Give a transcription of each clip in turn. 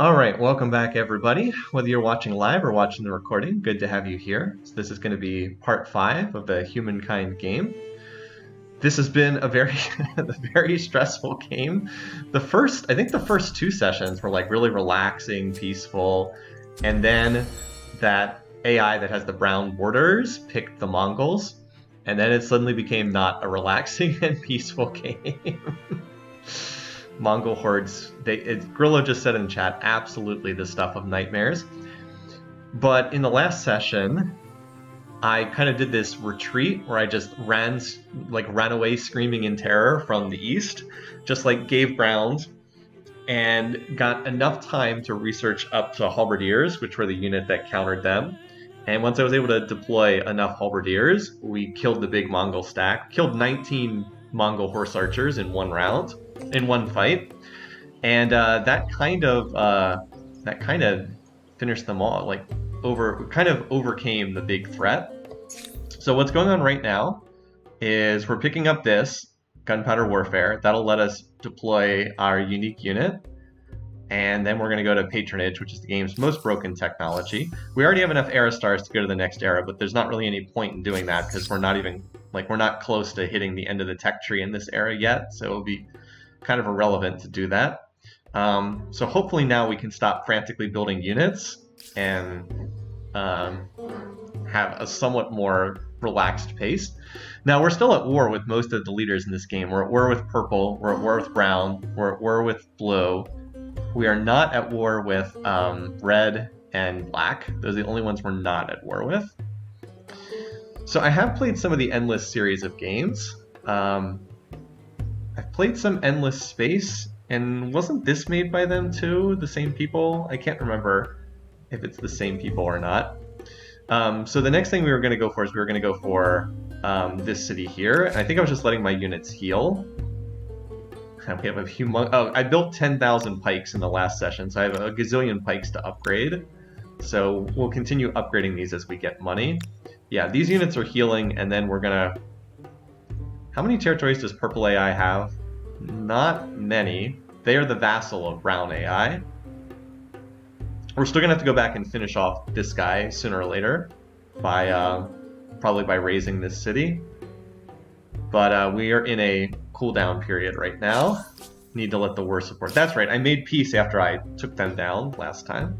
All right, welcome back, everybody. Whether you're watching live or watching the recording, good to have you here. So this is going to be part 5 of the Humankind game. This has been a very, a very stressful game. I think the first 2 sessions were like really relaxing, peaceful, and then that AI that has the brown borders picked the Mongols, and then it suddenly became not a relaxing and peaceful game. Mongol hordes. Grillo just said in chat, absolutely the stuff of nightmares. But in the last session, I kind of did this retreat where I just ran away screaming in terror from the east, just like gave ground, and got enough time to research up to halberdiers, which were the unit that countered them. And once I was able to deploy enough halberdiers, we killed the big Mongol stack, killed 19 Mongol horse archers in one fight, and that kind of finished them all. Kind of overcame the big threat. So what's going on right now is we're picking up this gunpowder warfare. That'll let us deploy our unique unit. And then we're going to go to patronage, which is the game's most broken technology. We already have enough era stars to go to the next era, but there's not really any point in doing that because we're not close to hitting the end of the tech tree in this era yet. So it'll be kind of irrelevant to do that. So hopefully now we can stop frantically building units and have a somewhat more relaxed pace. Now we're still at war with most of the leaders in this game. We're at war with purple, we're at war with brown, we're at war with blue. We are not at war with red and black. Those are the only ones we're not at war with. So I have played some of the Endless series of games. I've played some Endless Space, and wasn't this made by them too? The same people? I can't remember if it's the same people or not. So the next thing we were going to go for is this city here. And I think I was just letting my units heal. We have I built 10,000 pikes in the last session, so I have a gazillion pikes to upgrade. So we'll continue upgrading these as we get money. Yeah, these units are healing, and then we're gonna... How many territories does purple AI have? Not many. They are the vassal of brown AI. We're still gonna have to go back and finish off this guy sooner or later by probably by raising this city. But we are in a cooldown period right now. Need to let the war support. That's right, I made peace after I took them down last time.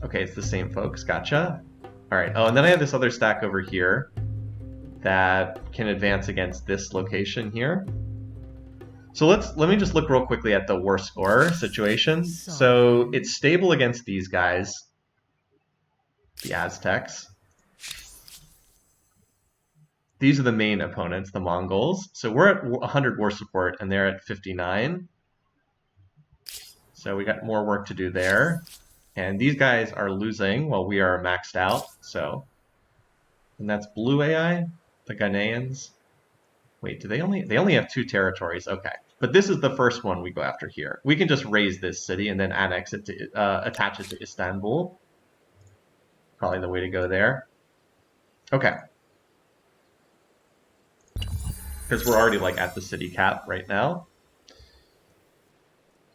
Okay, it's the same folks, gotcha. Alright, oh, and then I have this other stack over here that can advance against this location here. So let me just look real quickly at the war score situation. So it's stable against these guys, the Aztecs. These are the main opponents, the Mongols. So we're at 100 war support, and they're at 59. So we got more work to do there. And these guys are losing while we are maxed out. So, and that's blue AI, the Ghanaians. Wait, they only have 2 territories? Okay, but this is the first one we go after here. We can just raise this city and then annex it to attach it to Istanbul. Probably the way to go there. Okay. Because we're already at the city cap right now.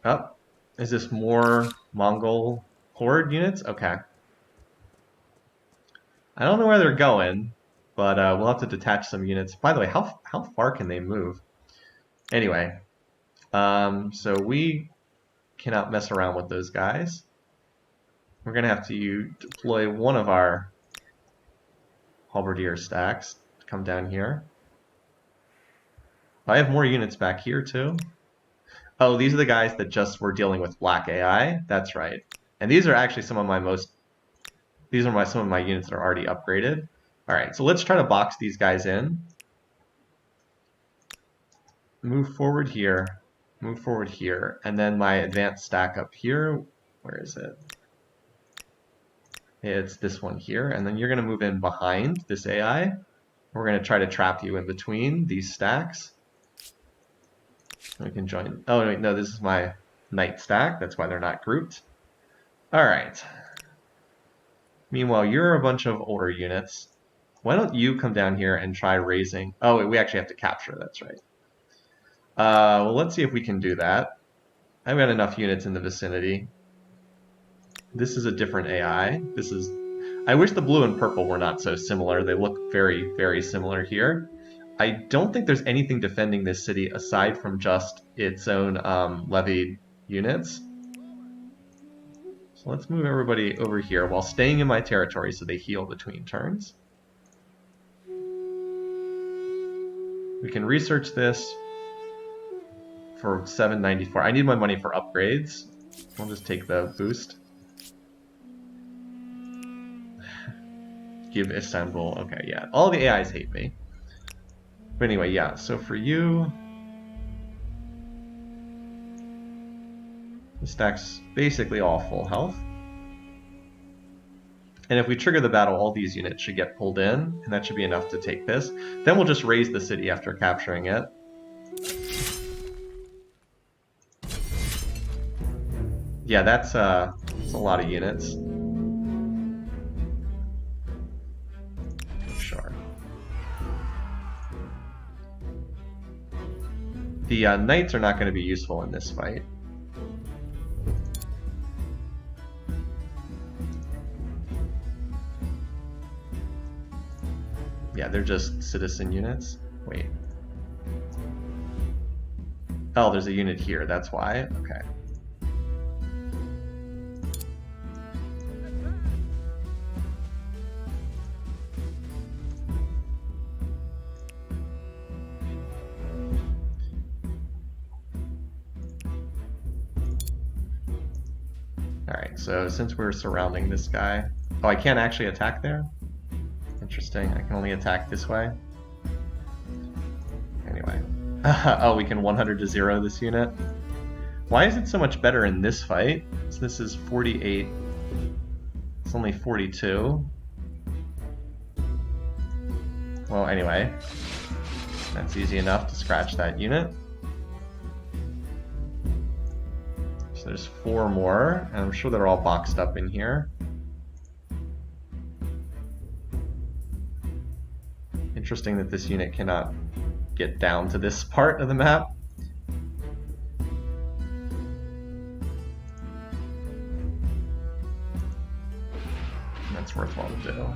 Oh, is this more Mongol horde units? Okay. I don't know where they're going, but we'll have to detach some units. By the way, how far can they move? Anyway, so we cannot mess around with those guys. We're gonna have to deploy one of our halberdier stacks to come down here. I have more units back here too. Oh, these are the guys that just were dealing with black AI. That's right. And these are actually some of my units that are already upgraded. All right, so let's try to box these guys in. Move forward here, and then my advanced stack up here. Where is it? It's this one here, and then you're going to move in behind this AI. We're going to try to trap you in between these stacks. We can join. Oh, wait, no, this is my knight stack. That's why they're not grouped. All right. Meanwhile, you're a bunch of older units. Why don't you come down here and try raising... Oh, wait, we actually have to capture. That's right. Well, let's see if we can do that. I've got enough units in the vicinity. This is a different AI. This is... I wish the blue and purple were not so similar. They look very, very similar here. I don't think there's anything defending this city aside from just its own levied units. So let's move everybody over here while staying in my territory so they heal between turns. We can research this for 794. I need my money for upgrades. I'll just take the boost. Give Istanbul. Okay, yeah. All the AIs hate me. But anyway, yeah. So for you, the stack's basically all full health. And if we trigger the battle, all these units should get pulled in, and that should be enough to take this. Then we'll just raise the city after capturing it. Yeah, that's a lot of units. Sure. The knights are not going to be useful in this fight. Yeah, they're just citizen units. Wait. Oh, there's a unit here, that's why. Okay. Alright, so since we're surrounding this guy... Oh, I can't actually attack there? Interesting, I can only attack this way. Anyway. Oh, we can 100 to 0 this unit. Why is it so much better in this fight? So this is 48. It's only 42. Well, anyway. That's easy enough to scratch that unit. So there's 4 more, and I'm sure they're all boxed up in here. Interesting that this unit cannot get down to this part of the map. That's worthwhile to do.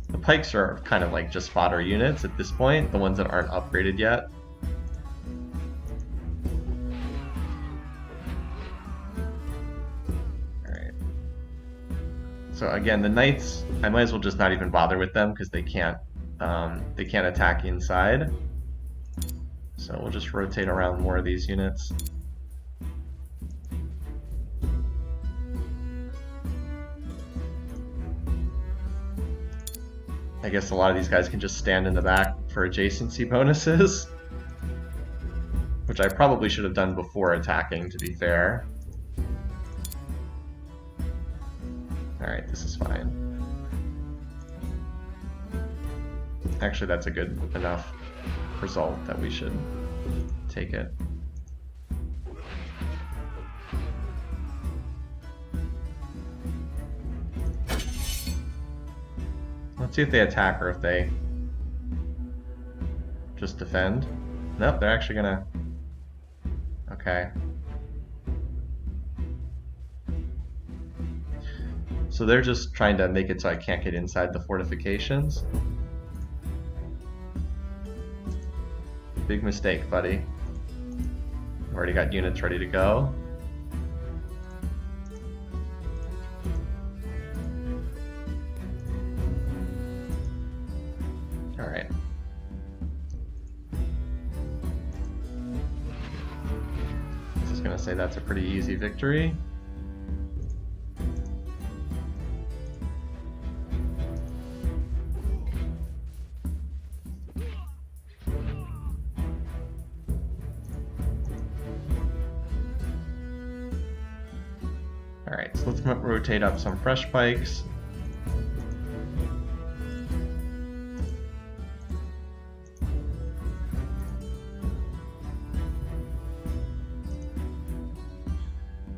The pikes are kind of like just fodder units at this point, the ones that aren't upgraded yet. So again, the knights, I might as well just not even bother with them because they can't attack inside. So we'll just rotate around more of these units. I guess a lot of these guys can just stand in the back for adjacency bonuses, which I probably should have done before attacking, to be fair. Alright, this is fine. Actually, that's a good enough result that we should take it. Let's see if they attack or if they just defend. Nope, they're actually gonna... Okay. So they're just trying to make it so I can't get inside the fortifications. Big mistake, buddy. I've already got units ready to go. Alright. I was just gonna say that's a pretty easy victory. Alright, so let's rotate up some fresh pikes.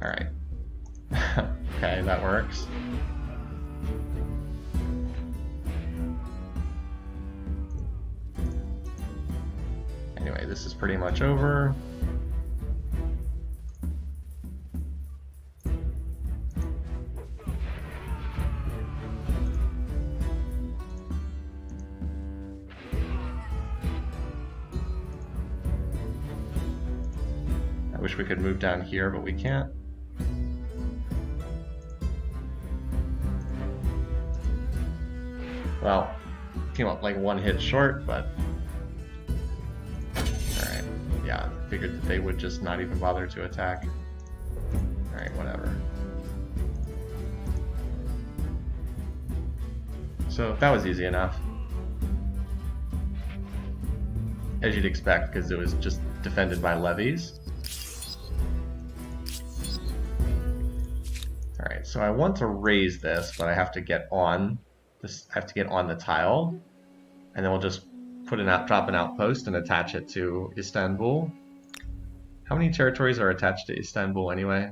Alright. Okay, that works. Anyway, this is pretty much over. I wish we could move down here, but we can't. Well, came up like one hit short, but alright. Yeah, figured that they would just not even bother to attack. Alright, whatever. So that was easy enough. As you'd expect, because it was just defended by levies. Alright, so I want to raise this, but I have to get on this. I have to get on the tile, and then we'll just put drop an outpost and attach it to Istanbul. How many territories are attached to Istanbul anyway?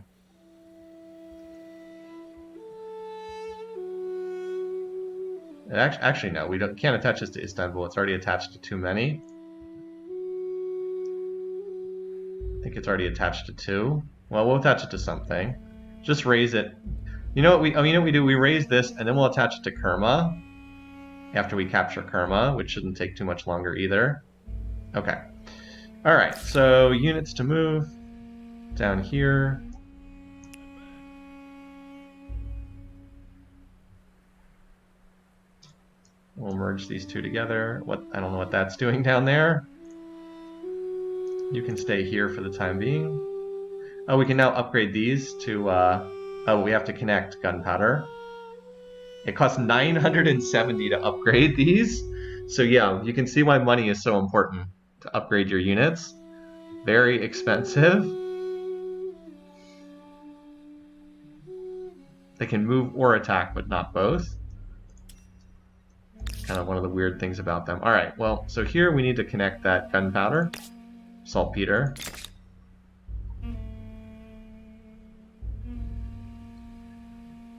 Actually, no, we can't attach this to Istanbul. It's already attached to too many. I think it's already attached to 2. Well, we'll attach it to something. Just raise it. You know what we do? We raise this, and then we'll attach it to Kerma after we capture Kerma, which shouldn't take too much longer either. Okay. All right. So units to move down here. We'll merge these two together. I don't know what that's doing down there. You can stay here for the time being. Oh, we can now upgrade these to, oh, we have to connect gunpowder. It costs 970 to upgrade these. So yeah, you can see why money is so important to upgrade your units. Very expensive. They can move or attack, but not both. Kind of one of the weird things about them. Alright, well, so here we need to connect that gunpowder. Saltpeter.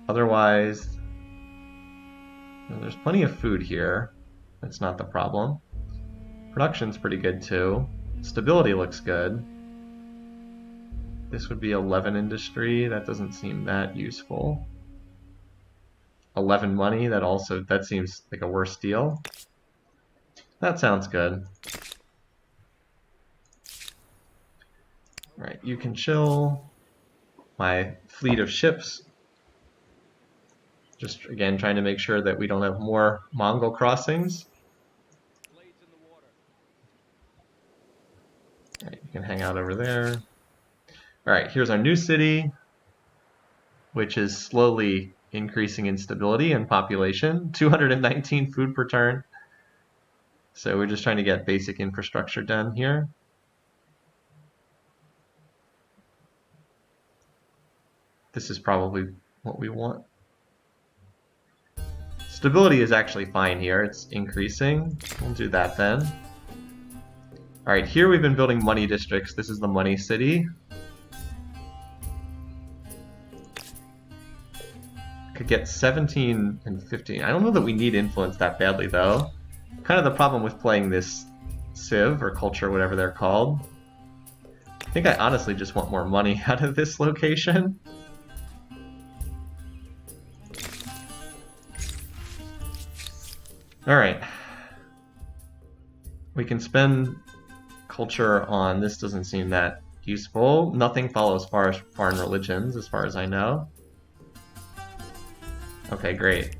Otherwise, there's plenty of food here. That's not the problem. Production's pretty good too. Stability looks good. This would be 11 industry. That doesn't seem that useful. 11 money. That seems like a worse deal. That sounds good. Right, you can chill. My fleet of ships. Just again trying to make sure that we don't have more Mongol crossings. Right, you can hang out over there. Alright, here's our new city, which is slowly increasing in stability and population. 219 food per turn. So we're just trying to get basic infrastructure done here. This is probably what we want. Stability is actually fine here. It's increasing. We'll do that then. Alright, here we've been building money districts. This is the money city. Could get 17 and 15. I don't know that we need influence that badly though. Kind of the problem with playing this civ or culture, whatever they're called. I think I honestly just want more money out of this location. Alright. We can spend culture on, this doesn't seem that useful. Nothing follows foreign religions, as far as I know. Okay, great.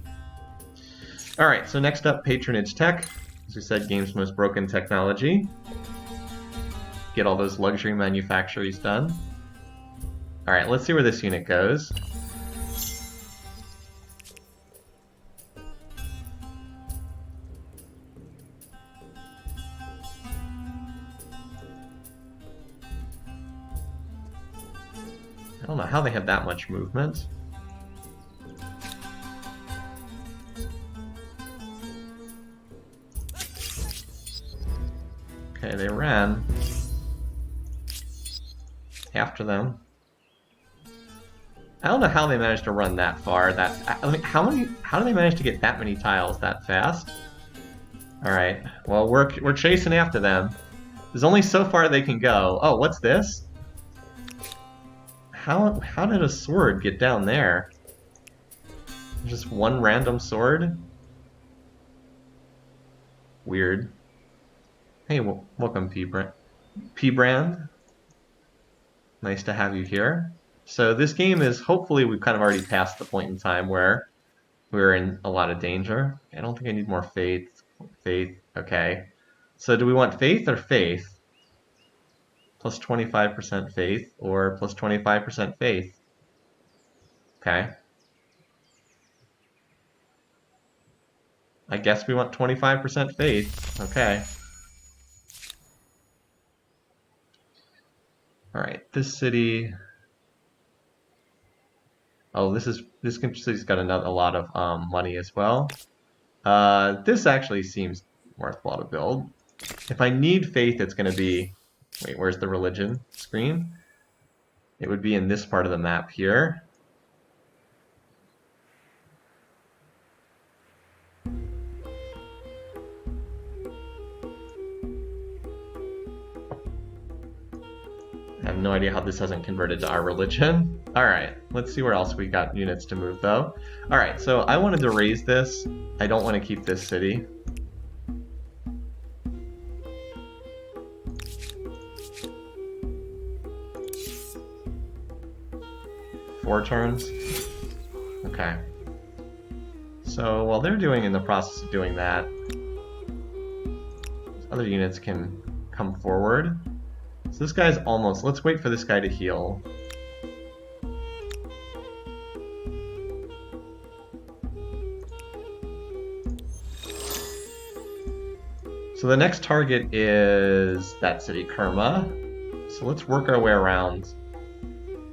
Alright, so next up, patronage tech. As we said, game's most broken technology. Get all those luxury manufactories done. Alright, let's see where this unit goes. I don't know how they have that much movement. Okay, they ran after them. I don't know how they managed to run that far. I mean, how do they manage to get that many tiles that fast? All right. Well, we're chasing after them. There's only so far they can go. Oh, what's this? How did a sword get down there? Just one random sword? Weird. Hey, welcome, P-Brand. Nice to have you here. So this game is, hopefully we've kind of already passed the point in time where we're in a lot of danger. I don't think I need more faith. Faith, okay. So do we want faith or faith? Plus 25% faith or plus 25% faith? Okay. I guess we want 25% faith. Okay. Alright, this city... Oh, this city's got a lot of money as well. This actually seems worthwhile to build. If I need faith, it's going to be... Wait, where's the religion screen? It would be in this part of the map here. I have no idea how this hasn't converted to our religion. Alright, let's see where else we got units to move though. Alright, so I wanted to raise this. I don't want to keep this city. Four turns. Okay. So while they're in the process of doing that, other units can come forward. So this guy's almost... Let's wait for this guy to heal. So the next target is that city, Kerma. So let's work our way around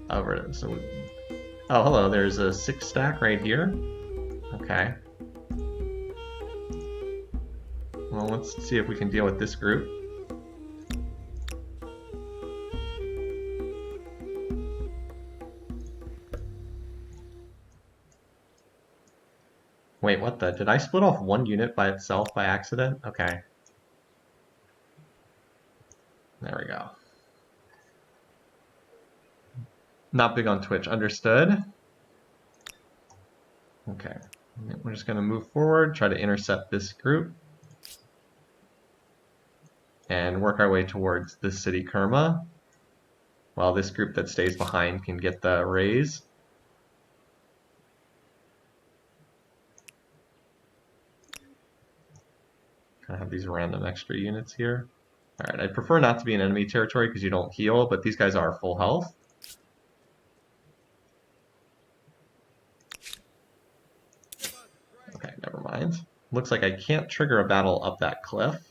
over. So, oh, hello, there's a 6 stack right here. Okay. Well, let's see if we can deal with this group. Wait, what the? Did I split off one unit by itself by accident? Okay. There we go. Not big on Twitch, understood. Okay, we're just going to move forward, try to intercept this group, and work our way towards this city, Kerma, while this group that stays behind can get the raise. Kind of have these random extra units here. Alright, I'd prefer not to be in enemy territory because you don't heal, but these guys are full health. Okay, never mind. Looks like I can't trigger a battle up that cliff.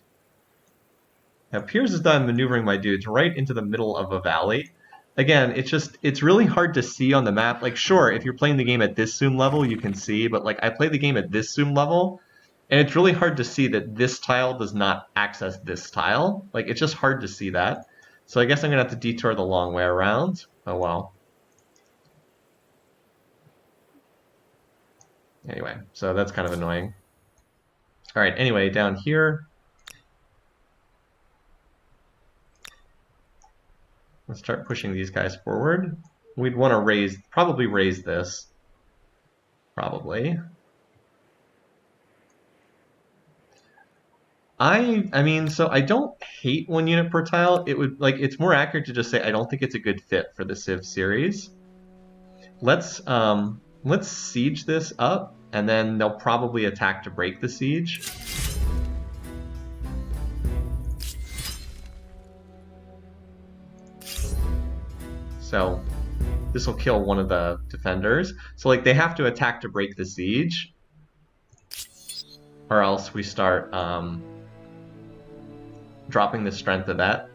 It appears as though I'm maneuvering my dudes right into the middle of a valley. Again, it's really hard to see on the map. Like, sure, if you're playing the game at this zoom level, you can see, but like I play the game at this zoom level, and it's really hard to see that this tile does not access this tile. Like, it's just hard to see that. So I guess I'm gonna have to detour the long way around. Oh well. Anyway, so that's kind of annoying. Alright, anyway, down here, let's start pushing these guys forward. We'd want to probably raise this. Probably. I mean, so I don't hate 1 unit per tile. It would, like, it's more accurate to just say I don't think it's a good fit for the Civ series. Let's siege this up, and then they'll probably attack to break the siege. So this will kill one of the defenders. So like they have to attack to break the siege, or else we start dropping the strength of that.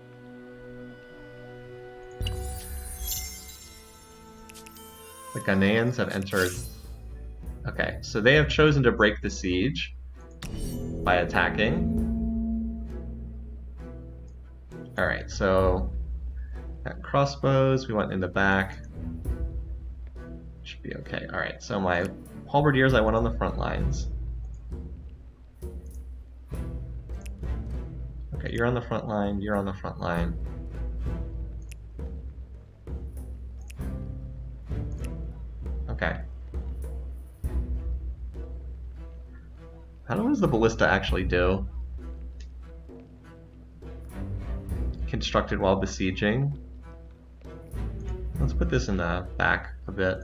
The Ghanaians have entered. Okay, so they have chosen to break the siege by attacking. Alright, so got crossbows, we went in the back. Should be okay. Alright, so my halberdiers, I went on the front lines. Okay, you're on the front line, you're on the front line. Okay. How does the ballista actually do? Constructed while besieging. Let's put this in the back a bit.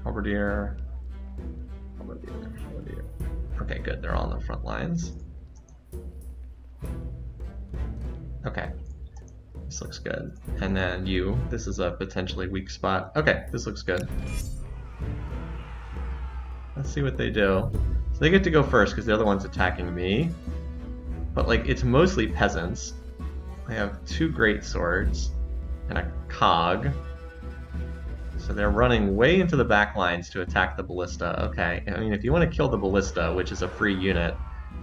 Halberdier. Okay, good. They're all on the front lines. Okay. This looks good. And then you. This is a potentially weak spot. Okay, this looks good. Let's see what they do. So they get to go first because they're the ones attacking me. But, like, it's mostly peasants. They have 2 great swords and a cog. So they're running way into the back lines to attack the ballista. Okay, I mean, if you want to kill the ballista, which is a free unit,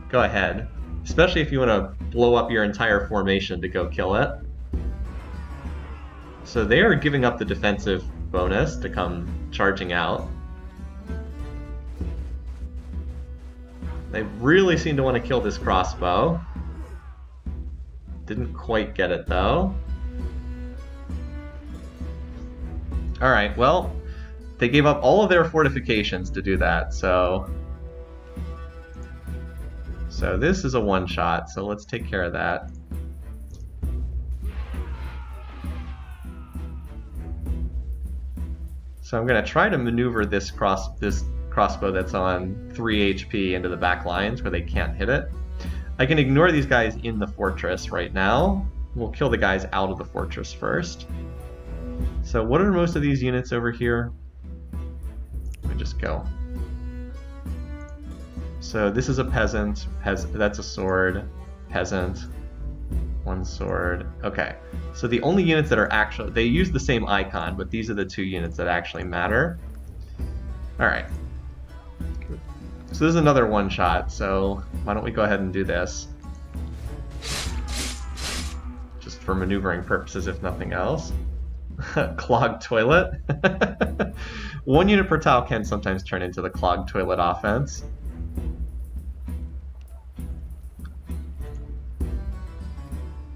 go ahead. Especially if you want to blow up your entire formation to go kill it. So they are giving up the defensive bonus to come charging out. They really seem to want to kill this crossbow. Didn't quite get it though. Alright, well, they gave up all of their fortifications to do that, so this is a one-shot, so let's take care of that. So I'm going to try to maneuver this crossbow that's on 3 HP into the back lines where they can't hit it. I can ignore these guys in the fortress right now. We'll kill the guys out of the fortress first. So what are most of these units over here? Let me just go. So this is a peasant, that's a sword, peasant, 1 sword. Okay, so the only units that are actually, they use the same icon, but these are the 2 units that actually matter. Alright. So this is another one-shot, so why don't we go ahead and do this? Just for maneuvering purposes, if nothing else. Clogged toilet. 1 unit per tile can sometimes turn into the clogged toilet offense.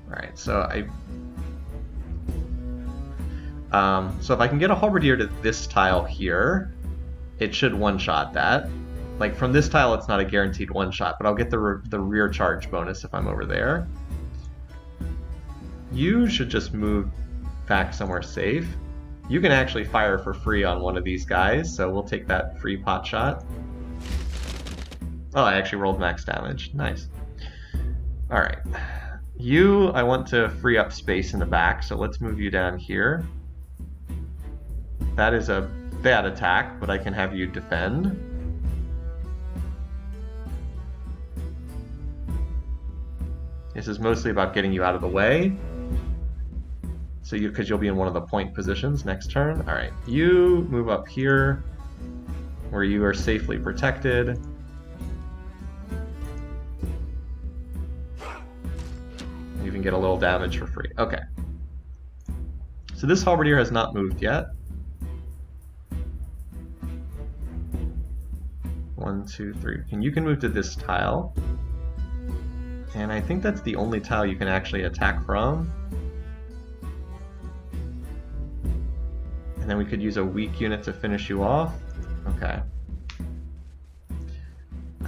Alright, so so if I can get a halberdier to this tile here, it should one-shot that. Like, from this tile it's not a guaranteed one-shot, but I'll get the rear charge bonus if I'm over there. You should just move back somewhere safe. You can actually fire for free on one of these guys, so we'll take that free pot shot. Oh, I actually rolled max damage. Nice. Alright. You, I want to free up space in the back, so let's move you down here. That is a bad attack, but I can have you defend. This is mostly about getting you out of the way. So because you'll be in one of the point positions next turn. Alright, you move up here, where you are safely protected. You can get a little damage for free. Okay. So this halberdier has not moved yet. 1, 2, 3. And you can move to this tile. And I think that's the only tile you can actually attack from. And then we could use a weak unit to finish you off. Okay.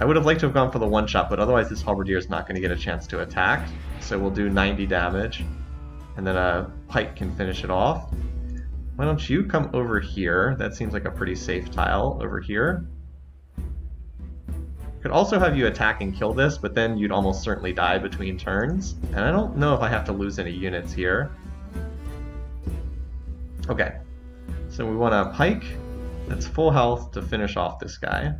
I would have liked to have gone for the one-shot, but otherwise this halberdier is not going to get a chance to attack. So we'll do 90 damage, and then a pike can finish it off. Why don't you come over here? That seems like a pretty safe tile over here. Could also have you attack and kill this, but then you'd almost certainly die between turns. And I don't know if I have to lose any units here. Okay. So we want a pike that's full health to finish off this guy.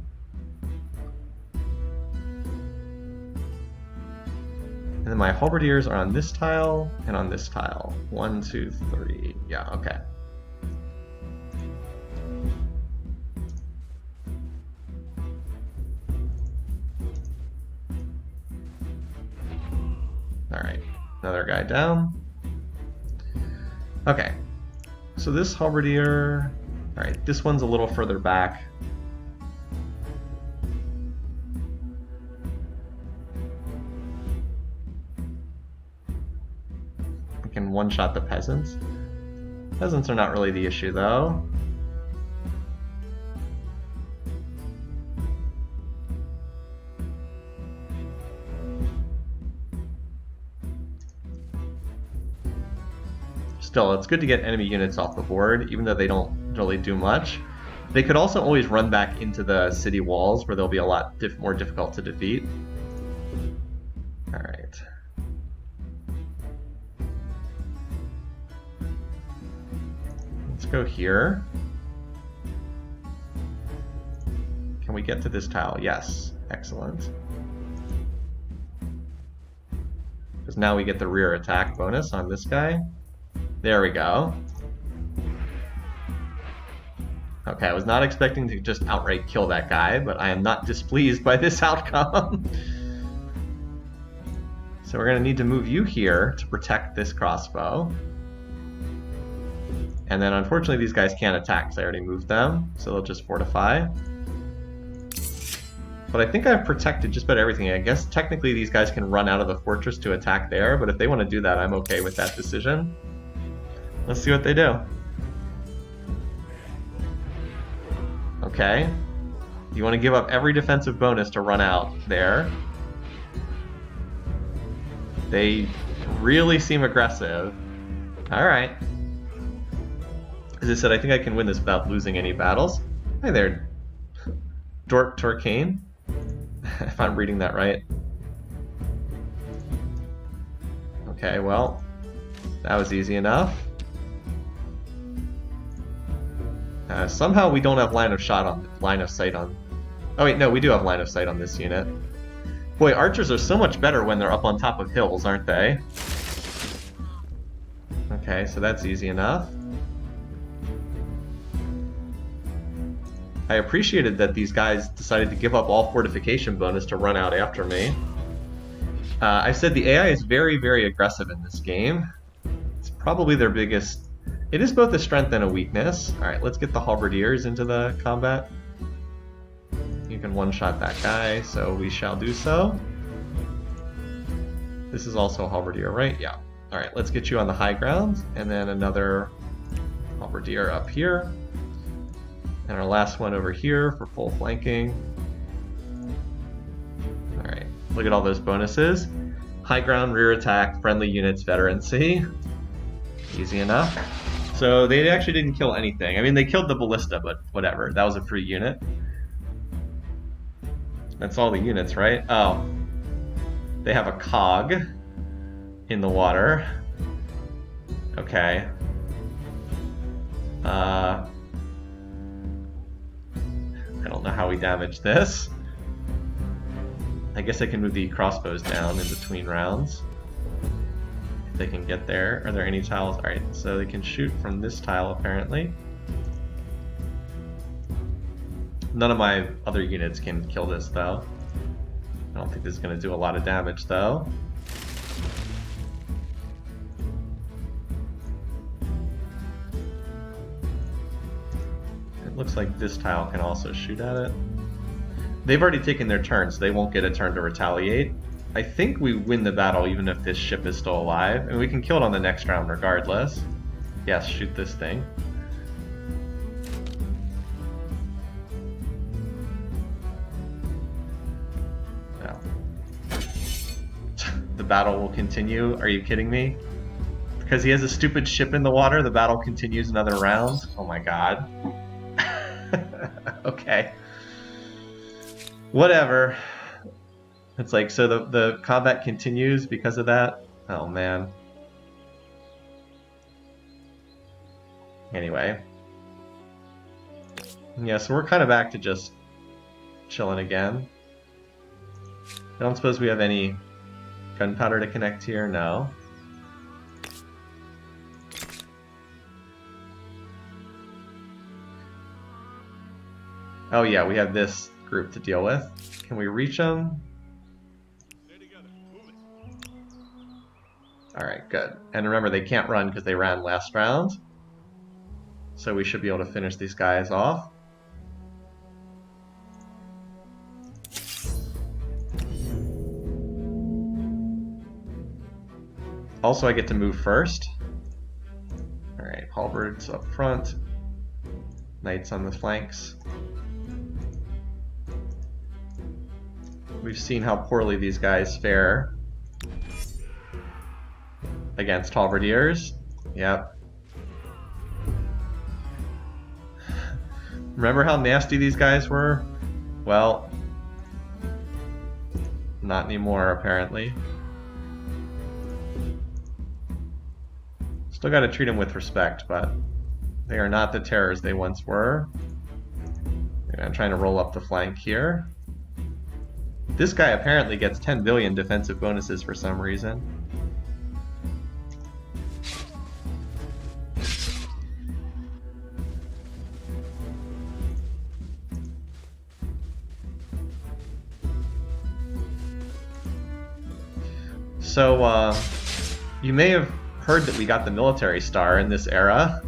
And then my halberdiers are on this tile and on this tile. 1, 2, 3. Yeah, okay. Alright, another guy down. Okay. So this halberdier, alright, this one's a little further back. We can one-shot the peasants. Peasants are not really the issue though. still, it's good to get enemy units off the board, even though they don't really do much. They could also always run back into the city walls, where they'll be a lot more difficult to defeat. Alright. Let's go here. Can we get to this tile? Yes. Excellent. Because now we get the rear attack bonus on this guy. There we go. Okay, I was not expecting to just outright kill that guy, but I am not displeased by this outcome. So we're going to need to move you here to protect this crossbow. And then unfortunately these guys can't attack because I already moved them, so they'll just fortify. But I think I've protected just about everything. I guess technically these guys can run out of the fortress to attack there, but if they want to do that, I'm okay with that decision. Let's see what they do. Okay. You want to give up every defensive bonus to run out there. They really seem aggressive. Alright. As I said, I think I can win this without losing any battles. Hi there, Dort Torcane. If I'm reading that right. Okay, well, that was easy enough. Somehow we don't have line of sight on. Oh wait, no, we do have line of sight on this unit. Boy, archers are so much better when they're up on top of hills, aren't they? Okay, so that's easy enough. I appreciated that these guys decided to give up all fortification bonus to run out after me. I said the AI is very, very aggressive in this game. It's probably their biggest... It is both a strength and a weakness. Alright, let's get the halberdiers into the combat. You can one-shot that guy, so we shall do so. This is also a halberdier, right? Yeah. Alright, let's get you on the high ground, and then another halberdier up here. And our last one over here for full flanking. Alright, look at all those bonuses. High ground, rear attack, friendly units, veterancy. Easy enough. So they actually didn't kill anything. I mean, they killed the ballista, but whatever. That was a free unit. That's all the units, right? Oh. They have a cog in the water. Okay. I don't know how we damage this. I guess I can move the crossbows down in between rounds. If they can get there. Are there any tiles? Alright, so they can shoot from this tile apparently. None of my other units can kill this though. I don't think this is going to do a lot of damage though. Looks like this tile can also shoot at it. They've already taken their turn, so they won't get a turn to retaliate. I think we win the battle even if this ship is still alive, and we can kill it on the next round regardless. Yes, shoot this thing. No. The battle will continue? Are you kidding me? Because he has a stupid ship in the water, the battle continues another round? Oh my god. Okay. Whatever. It's like, so the combat continues because of that? Oh man. Anyway. Yeah, so we're kind of back to just chilling again. I don't suppose we have any gunpowder to connect here? No. Oh yeah, we have this group to deal with. Can we reach them? Alright, good. And remember, they can't run because they ran last round. So we should be able to finish these guys off. Also, I get to move first. Alright, halberds up front. Knights on the flanks. We've seen how poorly these guys fare against halberdiers. Yep. Remember how nasty these guys were? Well, not anymore, apparently. Still gotta treat them with respect, but they are not the terrors they once were. And I'm trying to roll up the flank here. This guy apparently gets 10 billion defensive bonuses for some reason. So, you may have heard that we got the military star in this era.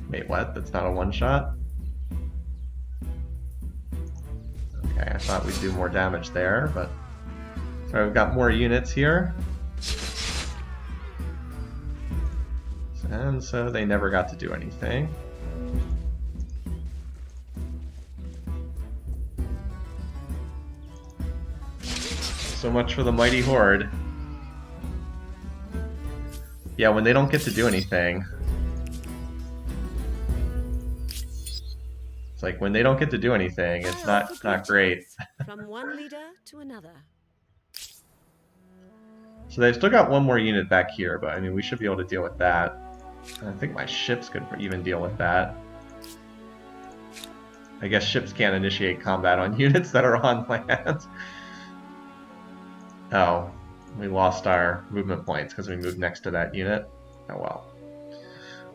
Wait, what? That's not a one-shot? Okay, I thought we'd do more damage there, but... So we've got more units here. And so they never got to do anything. So much for the mighty horde. Yeah, when they don't get to do anything. It's like when they don't get to do anything, it's not great. From one leader to another. So they've still got one more unit back here, but I mean we should be able to deal with that. I think my ships could even deal with that. I guess ships can't initiate combat on units that are on land. Oh, we lost our movement points because we moved next to that unit. Oh well.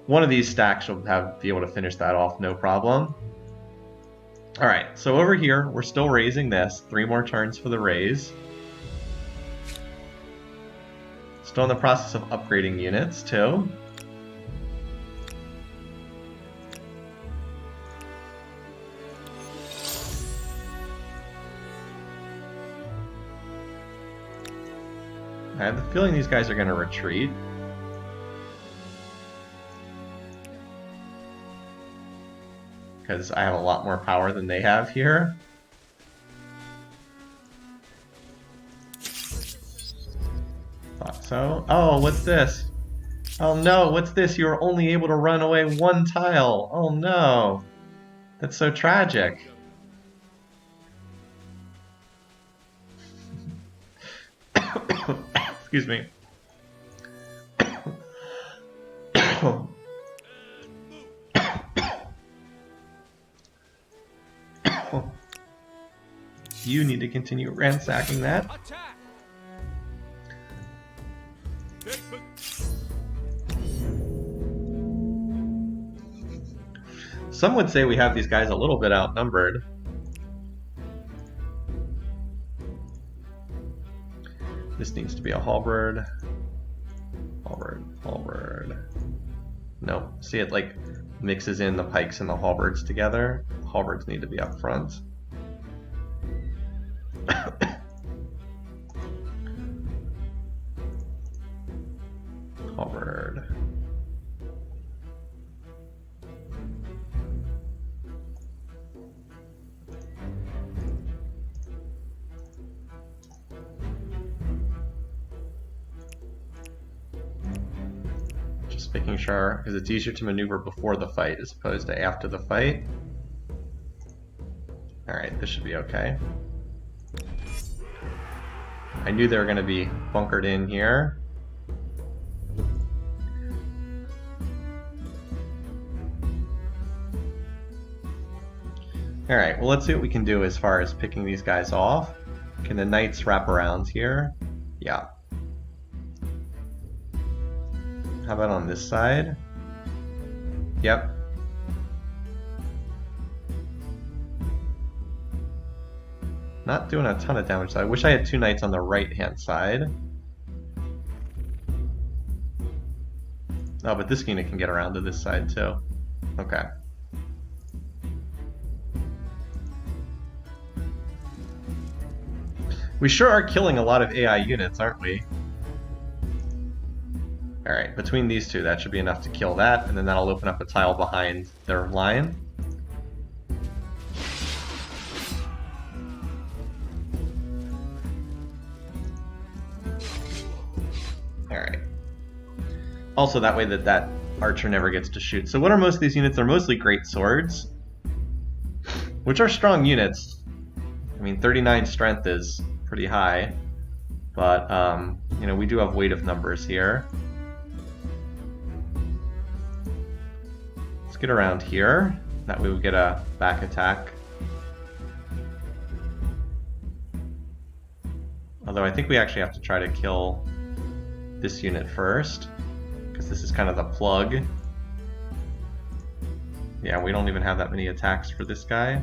One of these stacks will be able to finish that off, no problem. Alright, so over here, we're still raising this. 3 more turns for the raise. Still in the process of upgrading units, too. I have the feeling these guys are going to retreat. Because I have a lot more power than they have here. Thought so. Oh, what's this? Oh no, what's this? You're only able to run away 1 tile. Oh no. That's so tragic. Excuse me. You need to continue ransacking that. Some would say we have these guys a little bit outnumbered. This needs to be a halberd. Halberd, halberd. Nope. See, it like mixes in the pikes and the halberds together. Halberds need to be up front. Halberd. Just making sure, because it's easier to maneuver before the fight as opposed to after the fight. Alright, this should be okay. I knew they were going to be bunkered in here. Alright, well let's see what we can do as far as picking these guys off. Can the knights wrap around here? Yeah. How about on this side? Yep. Not doing a ton of damage, so I wish I had 2 knights on the right-hand side. Oh, but this unit can get around to this side too. Okay. We sure are killing a lot of AI units, aren't we? Alright, between these two, that should be enough to kill that, and then that'll open up a tile behind their line. Alright. Also, that way that archer never gets to shoot. So what are most of these units? They're mostly great swords, which are strong units. I mean, 39 strength is pretty high, but, you know, we do have weight of numbers here. Let's get around here. That way we get a back attack. Although I think we actually have to try to kill this unit first, because this is kind of the plug. Yeah, we don't even have that many attacks for this guy.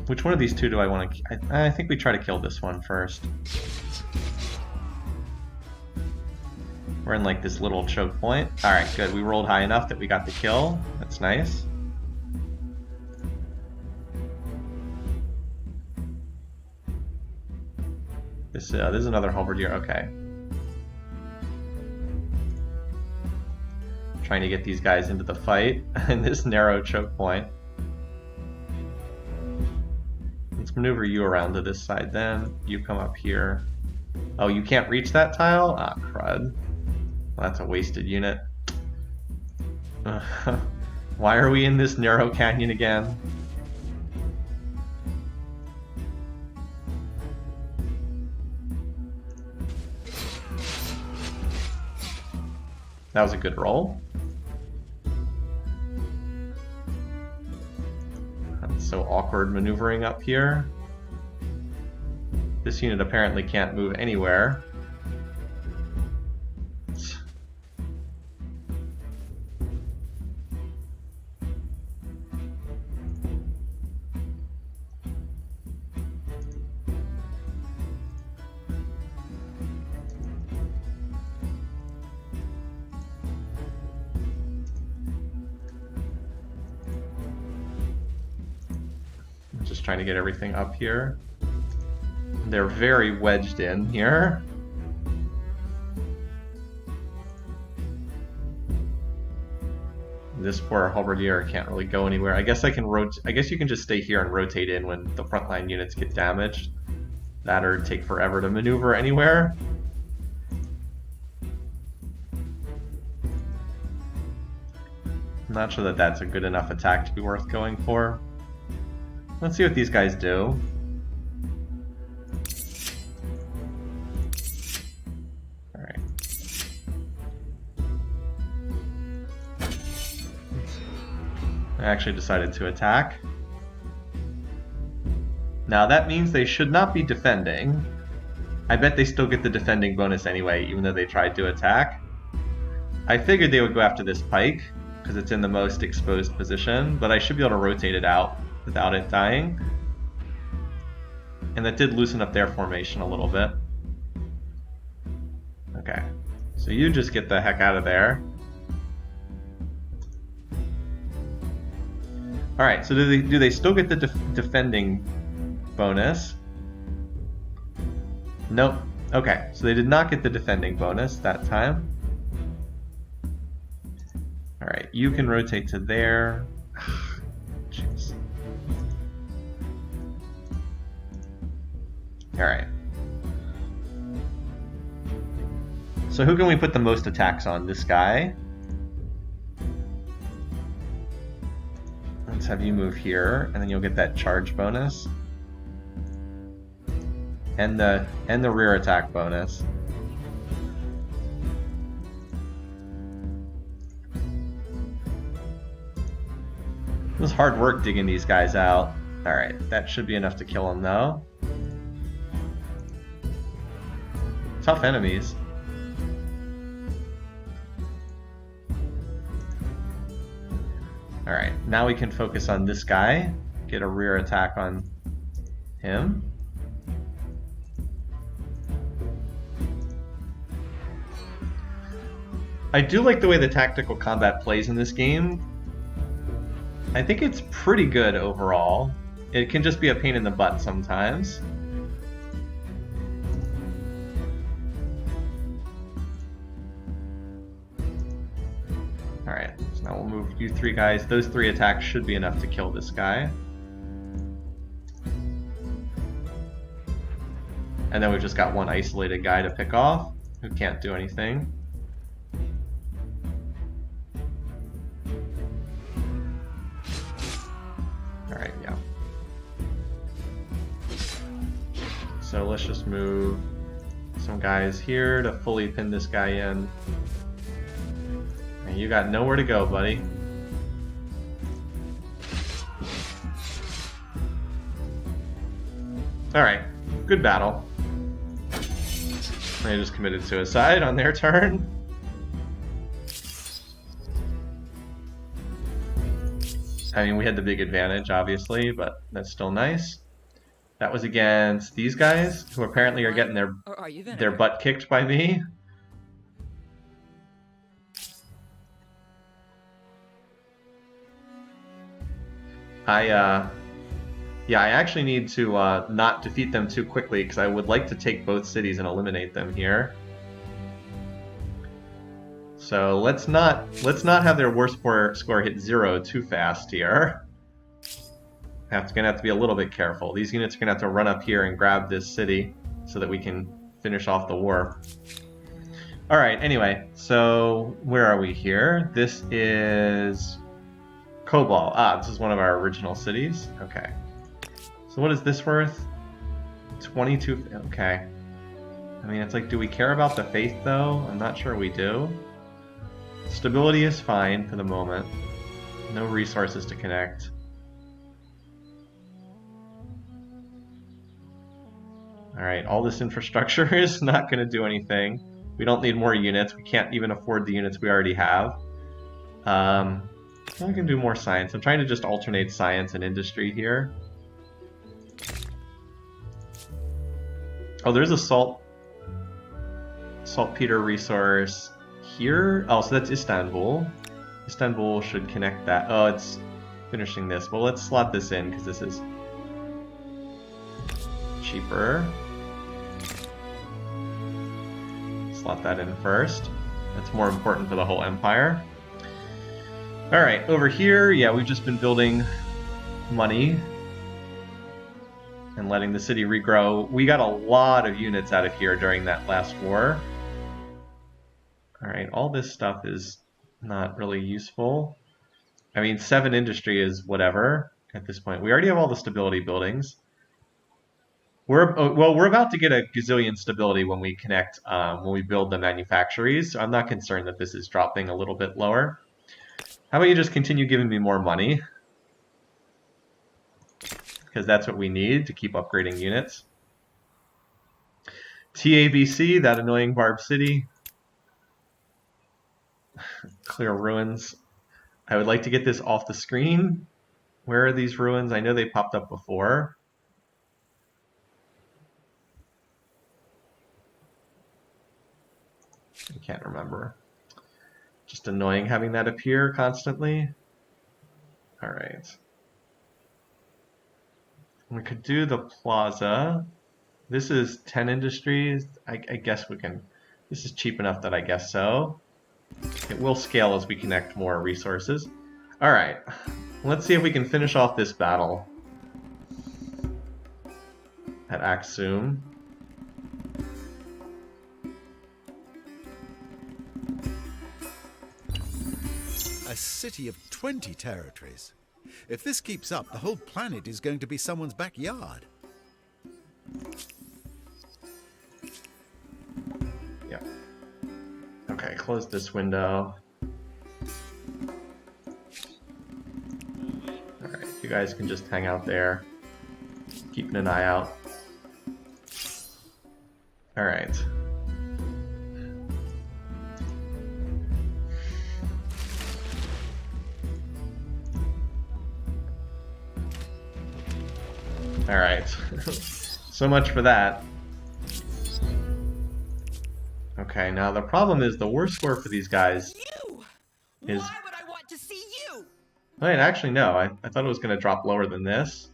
Which one of these two do I want to... I think we try to kill this one first. We're in like this little choke point. Alright, good. We rolled high enough that we got the kill. That's nice. This is another halberdier. Okay. Trying to get these guys into the fight in this narrow choke point. Let's maneuver you around to this side then. You come up here. Oh, you can't reach that tile? Ah, crud. Well, that's a wasted unit. Why are we in this narrow canyon again? That was a good roll. That's so awkward maneuvering up here. This unit apparently can't move anywhere. Just trying to get everything up here. They're very wedged in here. This poor halberdier can't really go anywhere. I guess I can I guess you can just stay here and rotate in when the frontline units get damaged. That or take forever to maneuver anywhere. I'm not sure that that's a good enough attack to be worth going for. Let's see what these guys do. Alright. I actually decided to attack. Now that means they should not be defending. I bet they still get the defending bonus anyway, even though they tried to attack. I figured they would go after this pike, because it's in the most exposed position, but I should be able to rotate it out without it dying. And that did loosen up their formation a little bit. Okay, so you just get the heck out of there. Alright, so do they still get the defending bonus? Nope. Okay, so they did not get the defending bonus that time. Alright, you can rotate to there. Jeez. Alright. So who can we put the most attacks on? This guy. Let's have you move here, and then you'll get that charge bonus. And the rear attack bonus. It was hard work digging these guys out. Alright, that should be enough to kill them though. Tough enemies. Alright, now we can focus on this guy. Get a rear attack on him. I do like the way the tactical combat plays in this game. I think it's pretty good overall. It can just be a pain in the butt sometimes. Alright, so now we'll move you three guys. Those three attacks should be enough to kill this guy. And then we've just got one isolated guy to pick off who can't do anything. Alright, yeah. So let's just move some guys here to fully pin this guy in. And you got nowhere to go, buddy. Alright, good battle. They just committed suicide on their turn. I mean, we had the big advantage, obviously, but that's still nice. That was against these guys, who apparently are getting their butt kicked by me. Yeah, I actually need to not defeat them too quickly, because I would like to take both cities and eliminate them here. So let's not have their war score hit 0 too fast here. Gonna have to be a little bit careful. These units are gonna have to run up here and grab this city so that we can finish off the war. Alright, anyway, so where are we here? This is Cobalt. This is one of our original cities. Okay. So what is this worth? 22. Okay. I mean, it's like, do we care about the faith though? I'm not sure we do. Stability is fine for the moment. No resources to connect. Alright, all this infrastructure is not going to do anything. We don't need more units. We can't even afford the units we already have. I can do more science. I'm trying to just alternate science and industry here. Oh, there's a saltpeter resource here. Oh, so that's Istanbul. Istanbul should connect that. Oh, it's finishing this. Well, let's slot this in because this is cheaper. Slot that in first. That's more important for the whole empire. Alright, over here, yeah, we've just been building money and letting the city regrow. We got a lot of units out of here during that last war. Alright, all this stuff is not really useful. I mean, 7 industry is whatever at this point. We already have all the stability buildings. We're about to get a gazillion stability when we connect, when we build the manufactories. So I'm not concerned that this is dropping a little bit lower. How about you just continue giving me more money? Because that's what we need to keep upgrading units. TABC, that annoying Barb City. Clear ruins. I would like to get this off the screen. Where are these ruins? I know they popped up before. I can't remember. Just annoying having that appear constantly. Alright. We could do the plaza. This is 10 industries. I guess we can. This is cheap enough that I guess so. It will scale as we connect more resources. Alright. Let's see if we can finish off this battle at Aksum. A city of 20 territories. If this keeps up, the whole planet is going to be someone's backyard. Yeah. Okay, close this window. Alright, you guys can just hang out there. Keeping an eye out. Alright. Alright. So much for that. Okay, now the problem is the worst score for these guys is... Why would I want to see you? Wait, actually no. I thought it was going to drop lower than this.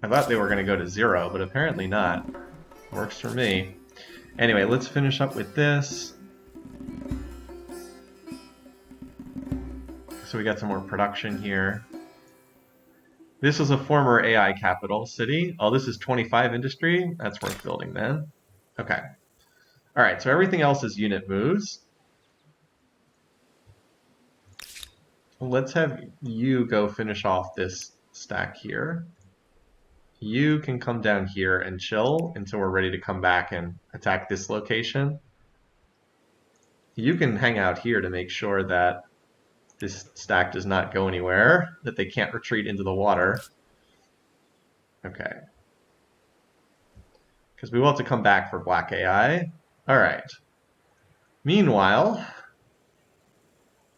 I thought they were going to go to 0, but apparently not. Works for me. Anyway, let's finish up with this. So we got some more production here. This is a former AI capital city. Oh, this is 25 industry. That's worth building then. Okay. All right, so everything else is unit moves. Let's have you go finish off this stack here. You can come down here and chill until we're ready to come back and attack this location. You can hang out here to make sure that this stack does not go anywhere, that they can't retreat into the water. Okay. Because we will have to come back for black AI. All right. Meanwhile,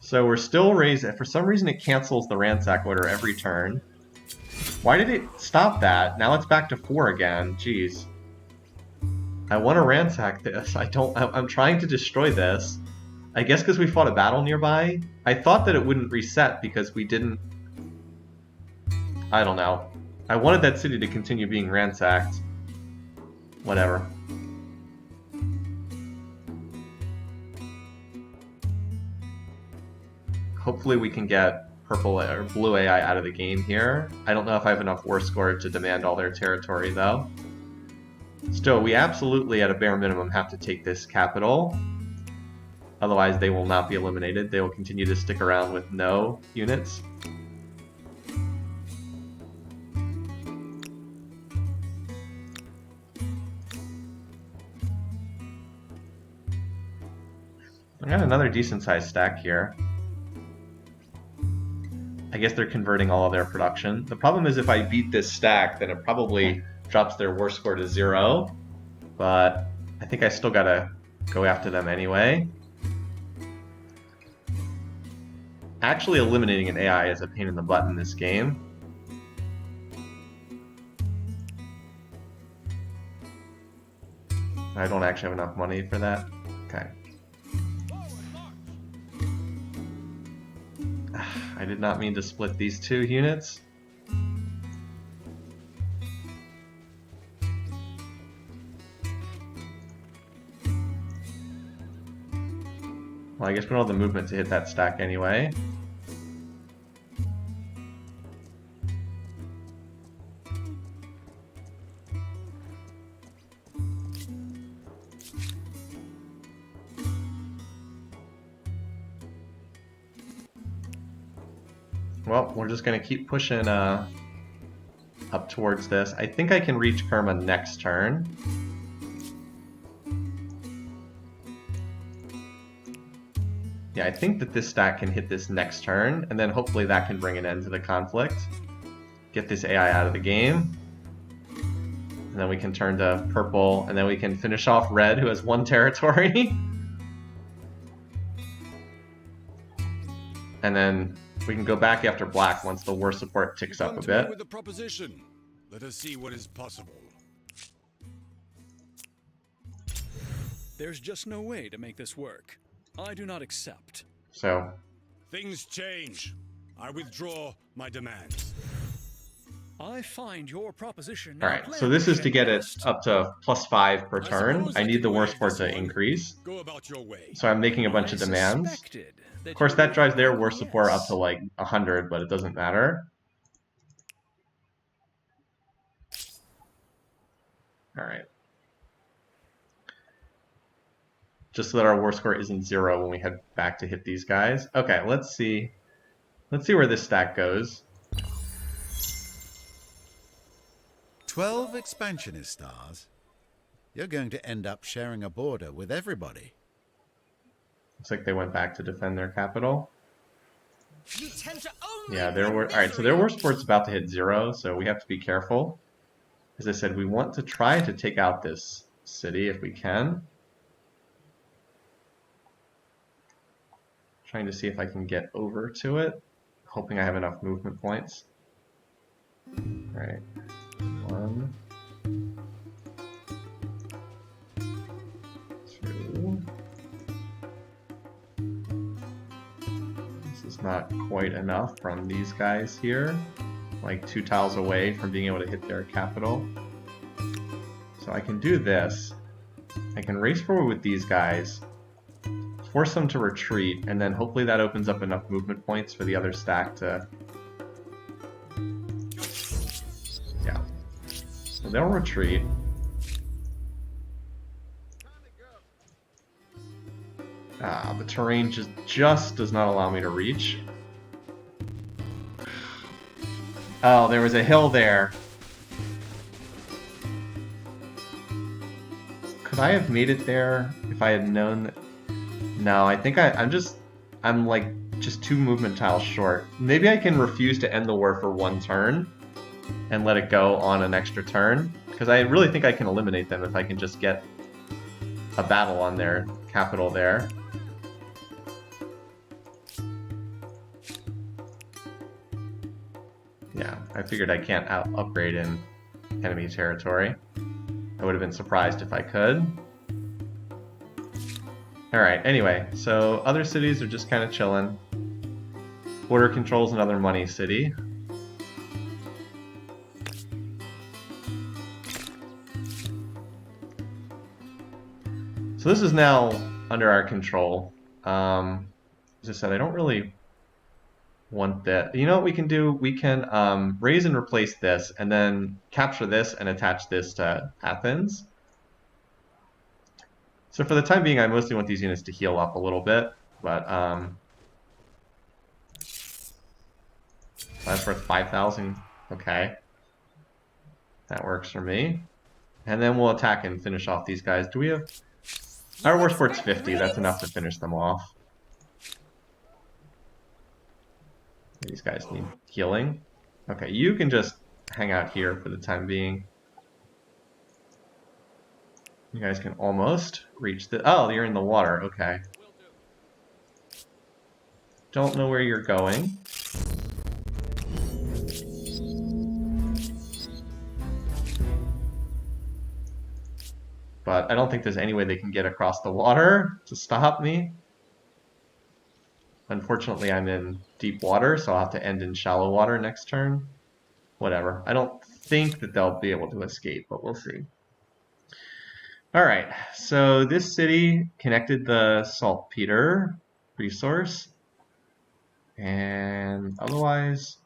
so we're still raising. For some reason, it cancels the ransack order every turn. Why did it stop that? Now it's back to 4 again. Jeez. I want to ransack this. I'm trying to destroy this. I guess because we fought a battle nearby. I thought that it wouldn't reset because we didn't. I don't know. I wanted that city to continue being ransacked. Whatever. Hopefully we can get purple or blue AI out of the game here. I don't know if I have enough war score to demand all their territory though. Still, we absolutely at a bare minimum have to take this capital. Otherwise they will not be eliminated. They will continue to stick around with no units. I got another decent sized stack here. I guess they're converting all of their production. The problem is if I beat this stack, then it probably drops their war score to 0. But I think I still gotta go after them anyway. Actually eliminating an AI is a pain in the butt in this game. I don't actually have enough money for that. Okay. I did not mean to split these 2 units. Well, I guess we don't have the movement to hit that stack anyway. Well, we're just going to keep pushing up towards this. I think I can reach Kerma next turn. Yeah, I think that this stack can hit this next turn, and then hopefully that can bring an end to the conflict. Get this AI out of the game. And then we can turn to purple, and then we can finish off red, who has 1 territory. And then we can go back after black once the war support ticks up a bit. With a proposition. Let us see what is possible. There's just no way to make this work. I do not accept. So Things change. I withdraw my demands. I find your proposition. alright, so this is to get it up to +5 per turn. I need the war support to increase. Go about your way. So I'm making a bunch of demands. Of course, that drives their war support up to like 100, but it doesn't matter. Alright. Just so that our war score isn't 0 when we head back to hit these guys. Okay, let's see. Let's see where this stack goes. 12 expansionist stars? You're going to end up sharing a border with everybody. Looks like they went back to defend their capital. You tend to only Yeah, alright, so their war support's about to hit 0, so we have to be careful. As I said, we want to try to take out this city if we can. Trying to see if I can get over to it. Hoping I have enough movement points. Alright. 1, 2. This is not quite enough from these guys here. Like 2 tiles away from being able to hit their capital. So I can do this. I can race forward with these guys, force them to retreat, and then hopefully that opens up enough movement points for the other stack to So they'll retreat. The terrain just does not allow me to reach. Oh, there was a hill there. Could I have made it there if I had known that? No, I think I'm like just 2 movement tiles short. Maybe I can refuse to end the war for 1 turn and let it go on an extra turn, because I really think I can eliminate them if I can just get a battle on their capital there. Yeah, I figured I can't upgrade in enemy territory. I would have been surprised if I could. Alright, anyway, so other cities are just kind of chilling. Border control's another money city. So this is now under our control. As I said, I don't really want that. You know what we can do? We can raise and replace this, and then capture this and attach this to Athens. So for the time being, I mostly want these units to heal up a little bit, but that's worth 5,000. Okay, that works for me. And then we'll attack and finish off these guys. Do we have? Our war sport's 50. That's enough to finish them off. These guys need healing. Okay, you can just hang out here for the time being. You guys can almost reach the... Oh, you're in the water. Okay. Don't know where you're going. But I don't think there's any way they can get across the water to stop me. Unfortunately, I'm in deep water, so I'll have to end in shallow water next turn. Whatever. I don't think that they'll be able to escape, but we'll see. Alright, so this city connected the saltpeter resource. And otherwise,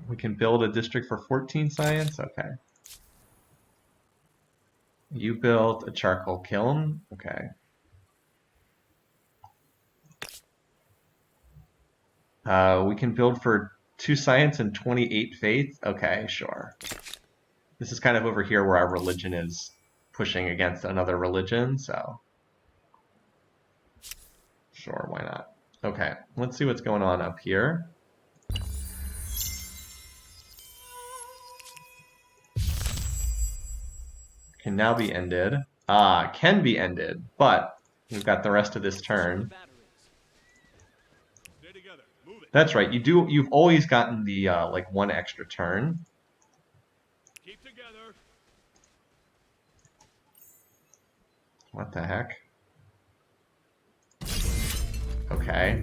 we can build a district for 14 science. Okay. You built a charcoal kiln. Okay. We can build for 2 science and 28 faith. Okay, sure. This is kind of over here where our religion is pushing against another religion, so sure, why not? Okay, let's see what's going on up here. Can now be ended. Can be ended, but we've got the rest of this turn. That's right. You've always gotten the like 1 extra turn. Keep together. What the heck? Okay.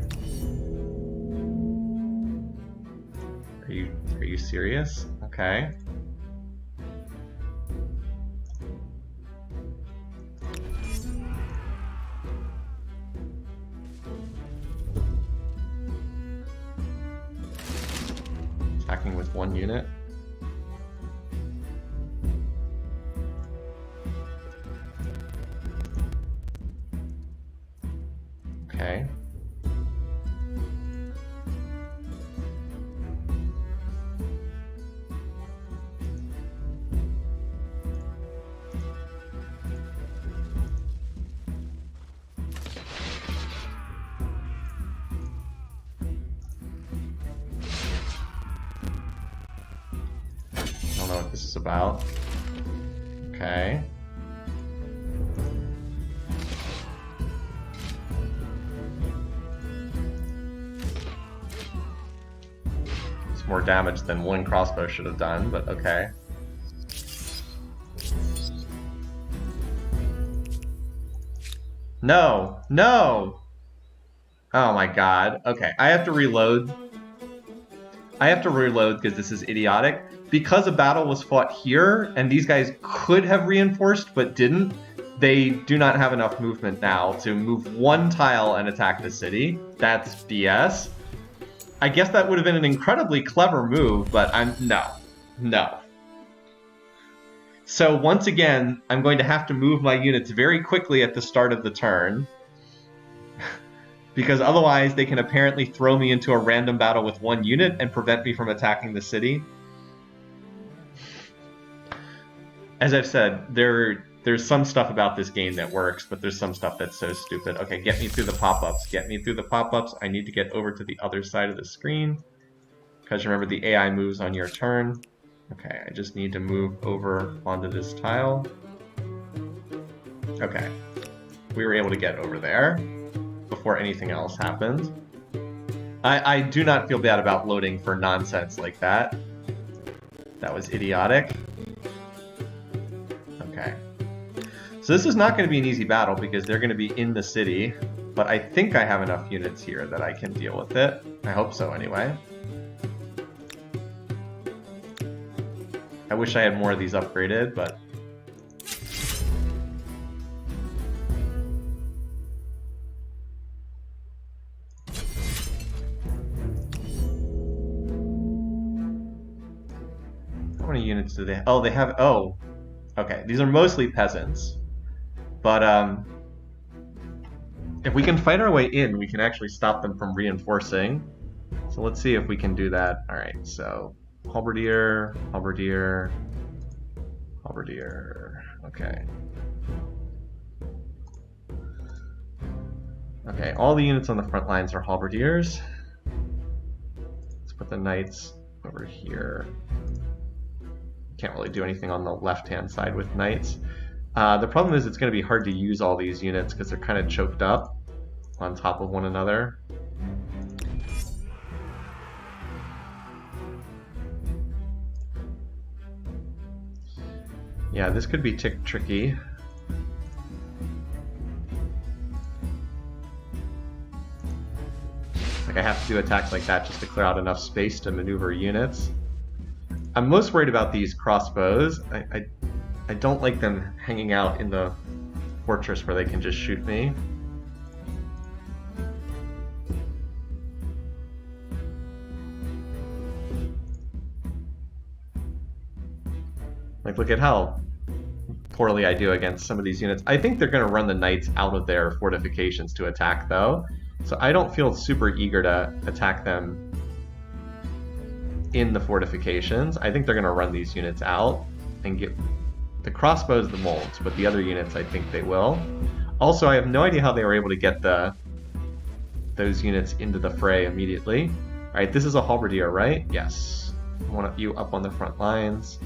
Are you serious? Okay. Attacking with 1 unit. Okay. I don't know what this is about. Okay. It's more damage than 1 crossbow should have done, but okay. No! No! Oh my god. Okay, I have to reload. I have to reload because this is idiotic. Because a battle was fought here, and these guys could have reinforced but didn't, they do not have enough movement now to move 1 tile and attack the city. That's BS. I guess that would have been an incredibly clever move, but no. So once again, I'm going to have to move my units very quickly at the start of the turn. Because otherwise they can apparently throw me into a random battle with one unit and prevent me from attacking the city. As I've said, there's some stuff about this game that works, but there's some stuff that's so stupid. Okay, get me through the pop-ups. Get me through the pop-ups. I need to get over to the other side of the screen. Because remember, the AI moves on your turn. Okay, I just need to move over onto this tile. Okay. We were able to get over there before anything else happened. I do not feel bad about loading for nonsense like that. That was idiotic. Okay. So this is not going to be an easy battle because they're going to be in the city, but I think I have enough units here that I can deal with it. I hope so anyway. I wish I had more of these upgraded, but... How many units do they have? Oh, they have... Oh. Okay, these are mostly peasants. But, if we can fight our way in, we can actually stop them from reinforcing. So let's see if we can do that. Alright, so... Halberdier, Halberdier, Halberdier. Okay. Okay, all the units on the front lines are Halberdiers. Let's put the knights over here. Can't really do anything on the left-hand side with knights. The problem is it's going to be hard to use all these units because they're kind of choked up on top of one another. Yeah, this could be tricky. Like I have to do attacks like that just to clear out enough space to maneuver units. I'm most worried about these crossbows. I don't like them hanging out in the fortress where they can just shoot me. Like, look at how poorly I do against some of these units. I think they're going to run the knights out of their fortifications to attack, though. So I don't feel super eager to attack them in the fortifications. I think they're going to run these units out and get the crossbows, the molds, but the other units I think they will. Also, I have no idea how they were able to get those units into the fray immediately. All right, this is a halberdier, right? Yes. I want you up on the front lines.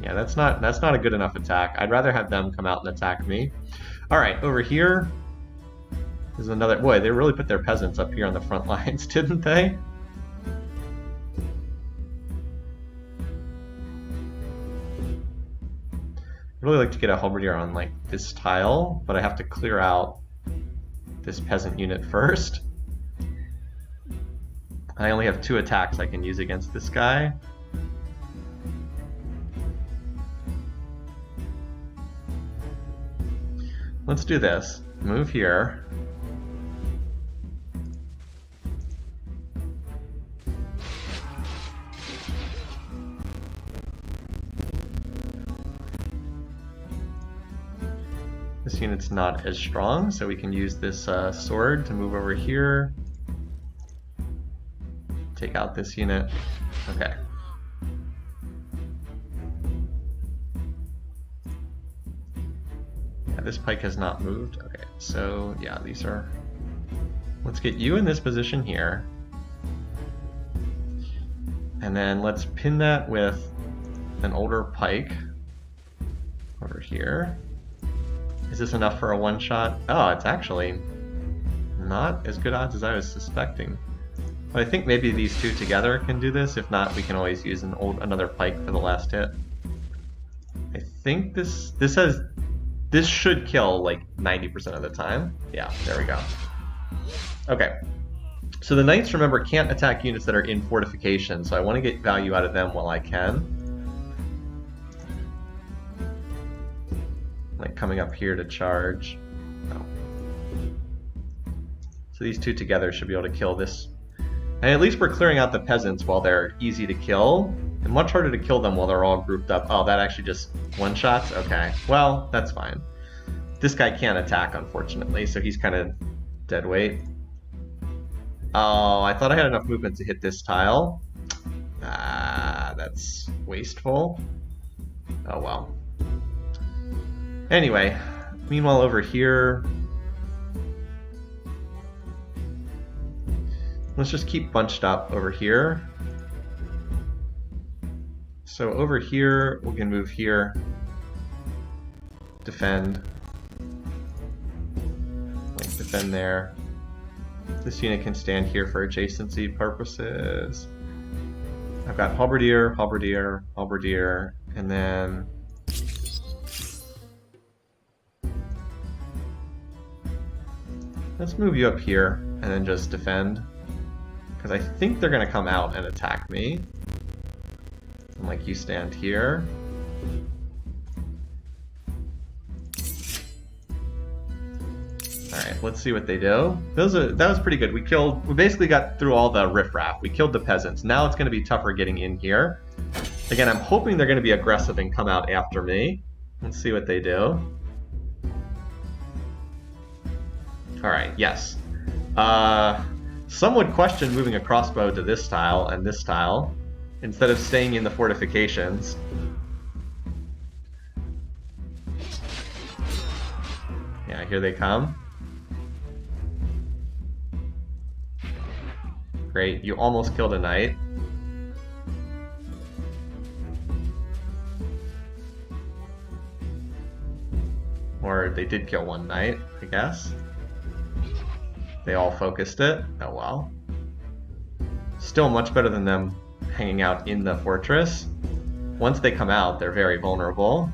Yeah, that's not a good enough attack. I'd rather have them come out and attack me. All right, over here is another... Boy, they really put their peasants up here on the front lines, didn't they? I'd really like to get a halberdier on like this tile, but I have to clear out this peasant unit first. I only have 2 attacks I can use against this guy. Let's do this. Move here. This unit's not as strong, so we can use this sword to move over here. Take out this unit. Okay. This pike has not moved. Okay, so yeah, these are... Let's get you in this position here. And then let's pin that with an older pike over here. Is this enough for a one-shot? Oh, it's actually not as good odds as I was suspecting. But I think maybe these two together can do this. If not, we can always use another pike for the last hit. I think this should kill like 90% of the time. Yeah, there we go. Okay. So the knights, remember, can't attack units that are in fortification, so I want to get value out of them while I can. Like coming up here to charge. No. So these two together should be able to kill this. And at least we're clearing out the peasants while they're easy to kill. And much harder to kill them while they're all grouped up. Oh, that actually just one-shots? Okay. Well, that's fine. This guy can't attack, unfortunately, so he's kind of dead weight. Oh, I thought I had enough movement to hit this tile. Ah, that's wasteful. Oh well. Anyway, meanwhile over here, let's just keep bunched up over here. So over here, we can move here, defend, like defend there. This unit can stand here for adjacency purposes. I've got halberdier, halberdier, halberdier, and then let's move you up here and then just defend, because I think they're going to come out and attack me. And like you stand here. Alright, let's see what they do. That was pretty good. We basically got through all the riffraff. We killed the peasants. Now it's going to be tougher getting in here. Again, I'm hoping they're going to be aggressive and come out after me. Let's see what they do. Alright, yes. Some would question moving a crossbow to this tile and this tile, instead of staying in the fortifications. Yeah, here they come. Great, you almost killed a knight. Or they did kill one knight, I guess. They all focused it. Oh well. Still much better than them hanging out in the fortress. Once they come out, they're very vulnerable.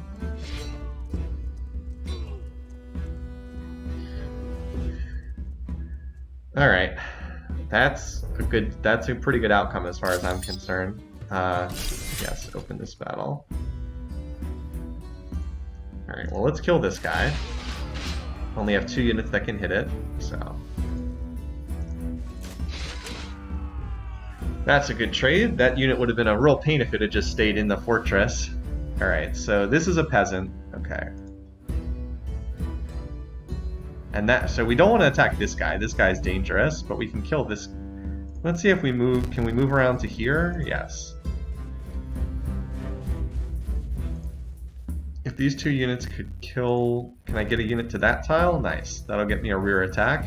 Alright. That's a pretty good outcome as far as I'm concerned. Yes, open this battle. Alright, well let's kill this guy. Only have 2 units that can hit it, so. That's a good trade. That unit would have been a real pain if it had just stayed in the fortress. Alright, so this is a peasant. Okay. And so we don't want to attack this guy. This guy's dangerous, but we can kill this. Let's see if we move. Can we move around to here? Yes. If these 2 units could kill... Can I get a unit to that tile? Nice. That'll get me a rear attack.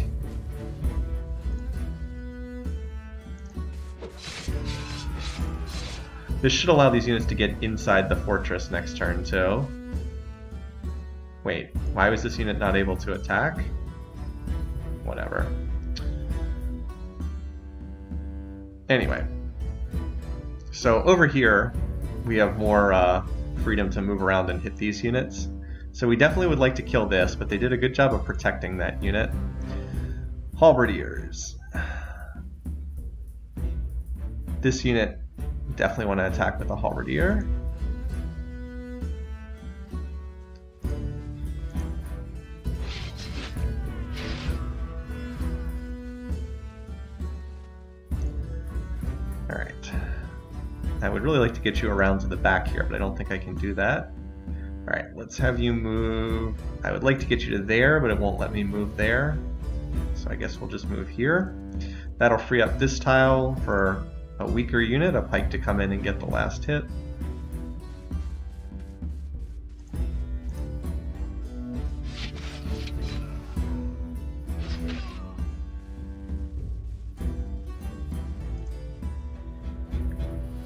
This should allow these units to get inside the fortress next turn, too. Wait, why was this unit not able to attack? Whatever. Anyway. So over here, we have more freedom to move around and hit these units. So we definitely would like to kill this, but they did a good job of protecting that unit. Halberdiers. This unit definitely want to attack with a halberdier. Alright. I would really like to get you around to the back here, but I don't think I can do that. Alright, let's have you move. I would like to get you to there, but it won't let me move there. So I guess we'll just move here. That'll free up this tile for a weaker unit, a pike to come in and get the last hit.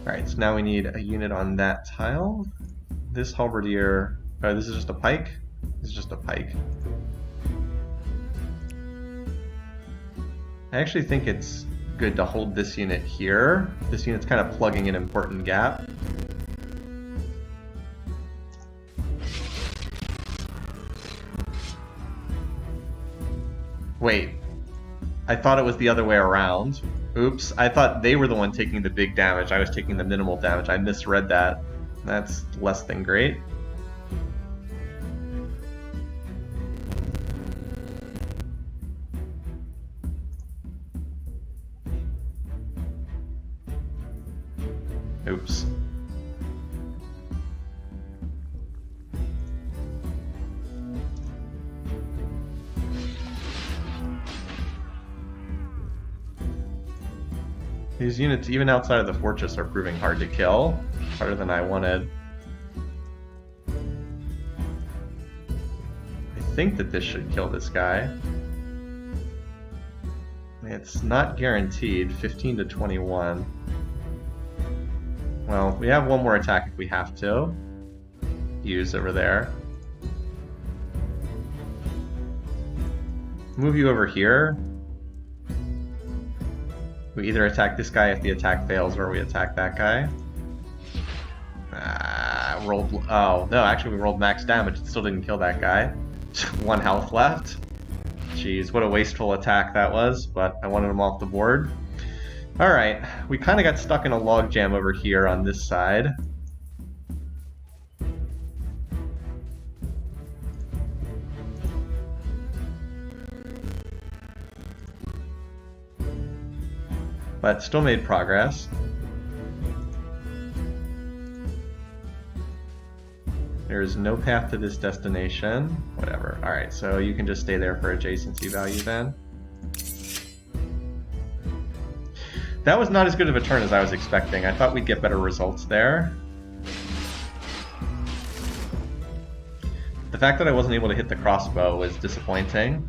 Alright, so now we need a unit on that tile. This halberdier... Oh, this is just a pike? This is just a pike. I actually think it's good to hold this unit here. This unit's kind of plugging an important gap. Wait, I thought it was the other way around. Oops, I thought they were the one taking the big damage. I was taking the minimal damage. I misread that. That's less than great. Oops. These units, even outside of the fortress, are proving hard to kill. Harder than I wanted. I think that this should kill this guy. It's not guaranteed. 15 to 21. Well, we have one more attack if we have to. Use over there. Move you over here. We either attack this guy if the attack fails, or we attack that guy. Rolled. Oh, no, actually we rolled max damage. It still didn't kill that guy. 1 health left. Jeez, what a wasteful attack that was, but I wanted him off the board. Alright, we kind of got stuck in a logjam over here on this side. But still made progress. There is no path to this destination. Whatever. Alright, so you can just stay there for adjacency value then. That was not as good of a turn as I was expecting. I thought we'd get better results there. The fact that I wasn't able to hit the crossbow was disappointing.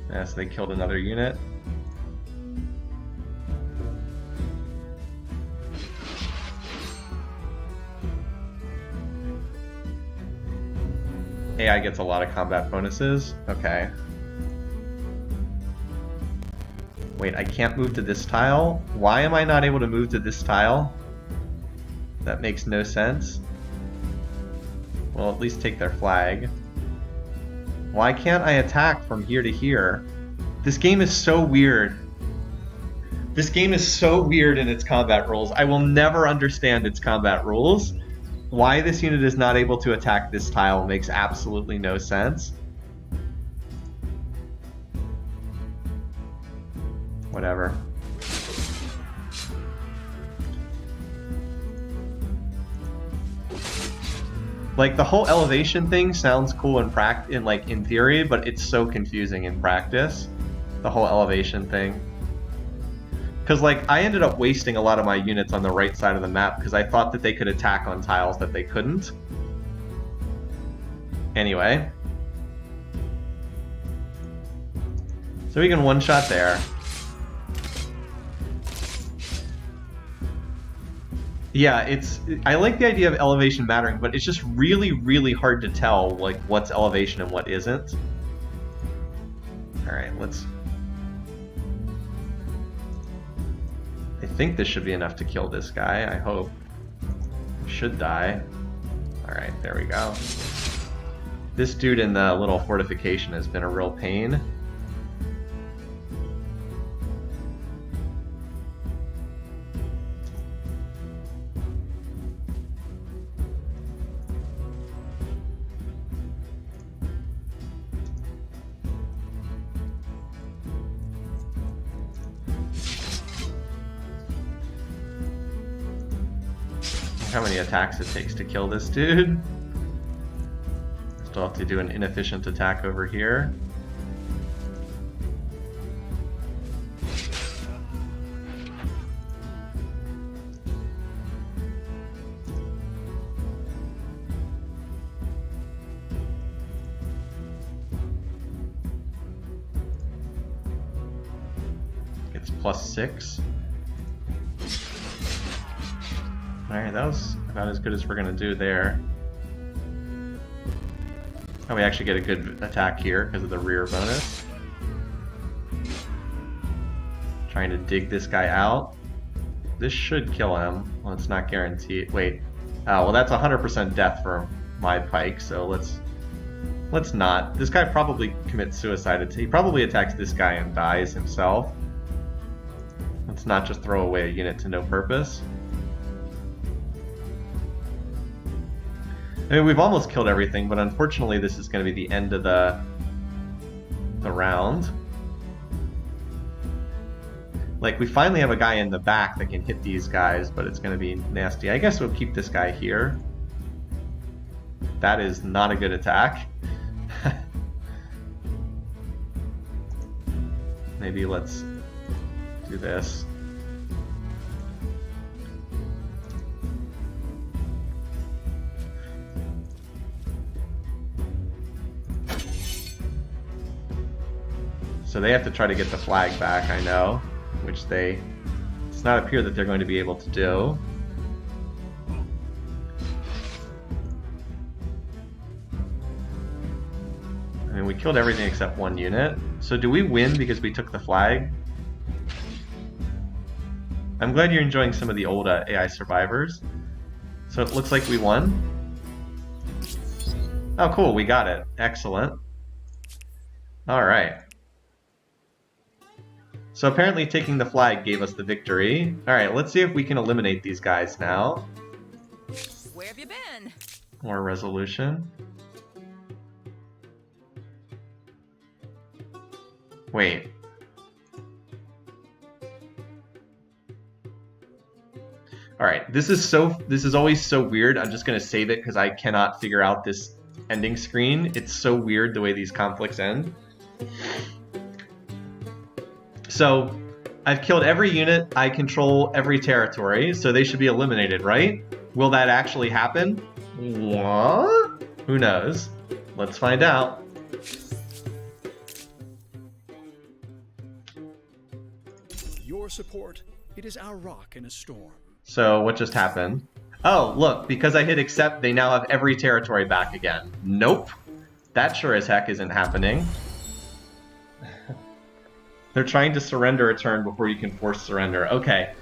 Yeah, so they killed another unit. AI gets a lot of combat bonuses. Okay. Wait, I can't move to this tile? Why am I not able to move to this tile? That makes no sense. Well, at least take their flag. Why can't I attack from here to here? This game is so weird. This game is so weird in its combat rules. I will never understand its combat rules. Why this unit is not able to attack this tile makes absolutely no sense. Whatever. Like, the whole elevation thing sounds cool in theory, but it's so confusing in practice. The whole elevation thing. Because, like, I ended up wasting a lot of my units on the right side of the map because I thought that they could attack on tiles that they couldn't. Anyway. So we can one-shot there. Yeah, I like the idea of elevation mattering, but it's just really, really hard to tell, like, what's elevation and what isn't. Alright, let's... I think this should be enough to kill this guy, I hope. Should die. Alright, there we go. This dude in the little fortification has been a real pain. How many attacks it takes to kill this dude. Still have to do an inefficient attack over here. It's +6. Alright, that was about as good as we're gonna do there. Oh, we actually get a good attack here because of the rear bonus. Trying to dig this guy out. This should kill him. Well, it's not guaranteed. Wait. Oh, well, that's 100% death for my pike, so let's not. This guy probably commits suicide. He probably attacks this guy and dies himself. Let's not just throw away a unit to no purpose. I mean, we've almost killed everything, but unfortunately this is going to be the end of the round. Like, we finally have a guy in the back that can hit these guys, but it's going to be nasty. I guess we'll keep this guy here. That is not a good attack. Maybe let's do this. So they have to try to get the flag back, I know, which does not appear that they're going to be able to do. I mean, we killed everything except one unit. So do we win because we took the flag? I'm glad you're enjoying some of the old AI survivors. So it looks like we won. Oh, cool, we got it. Excellent. Alright. So apparently taking the flag gave us the victory. Alright, let's see if we can eliminate these guys now. Where have you been? More resolution. Wait. Alright, this is always so weird. I'm just gonna save it because I cannot figure out this ending screen. It's so weird the way these conflicts end. So, I've killed every unit, I control every territory, so they should be eliminated, right? Will that actually happen? What? Who knows? Let's find out. Your support, it is our rock in a storm. So, what just happened? Oh, look, because I hit accept, they now have every territory back again. Nope. That sure as heck isn't happening. They're trying to surrender a turn before you can force surrender. Okay.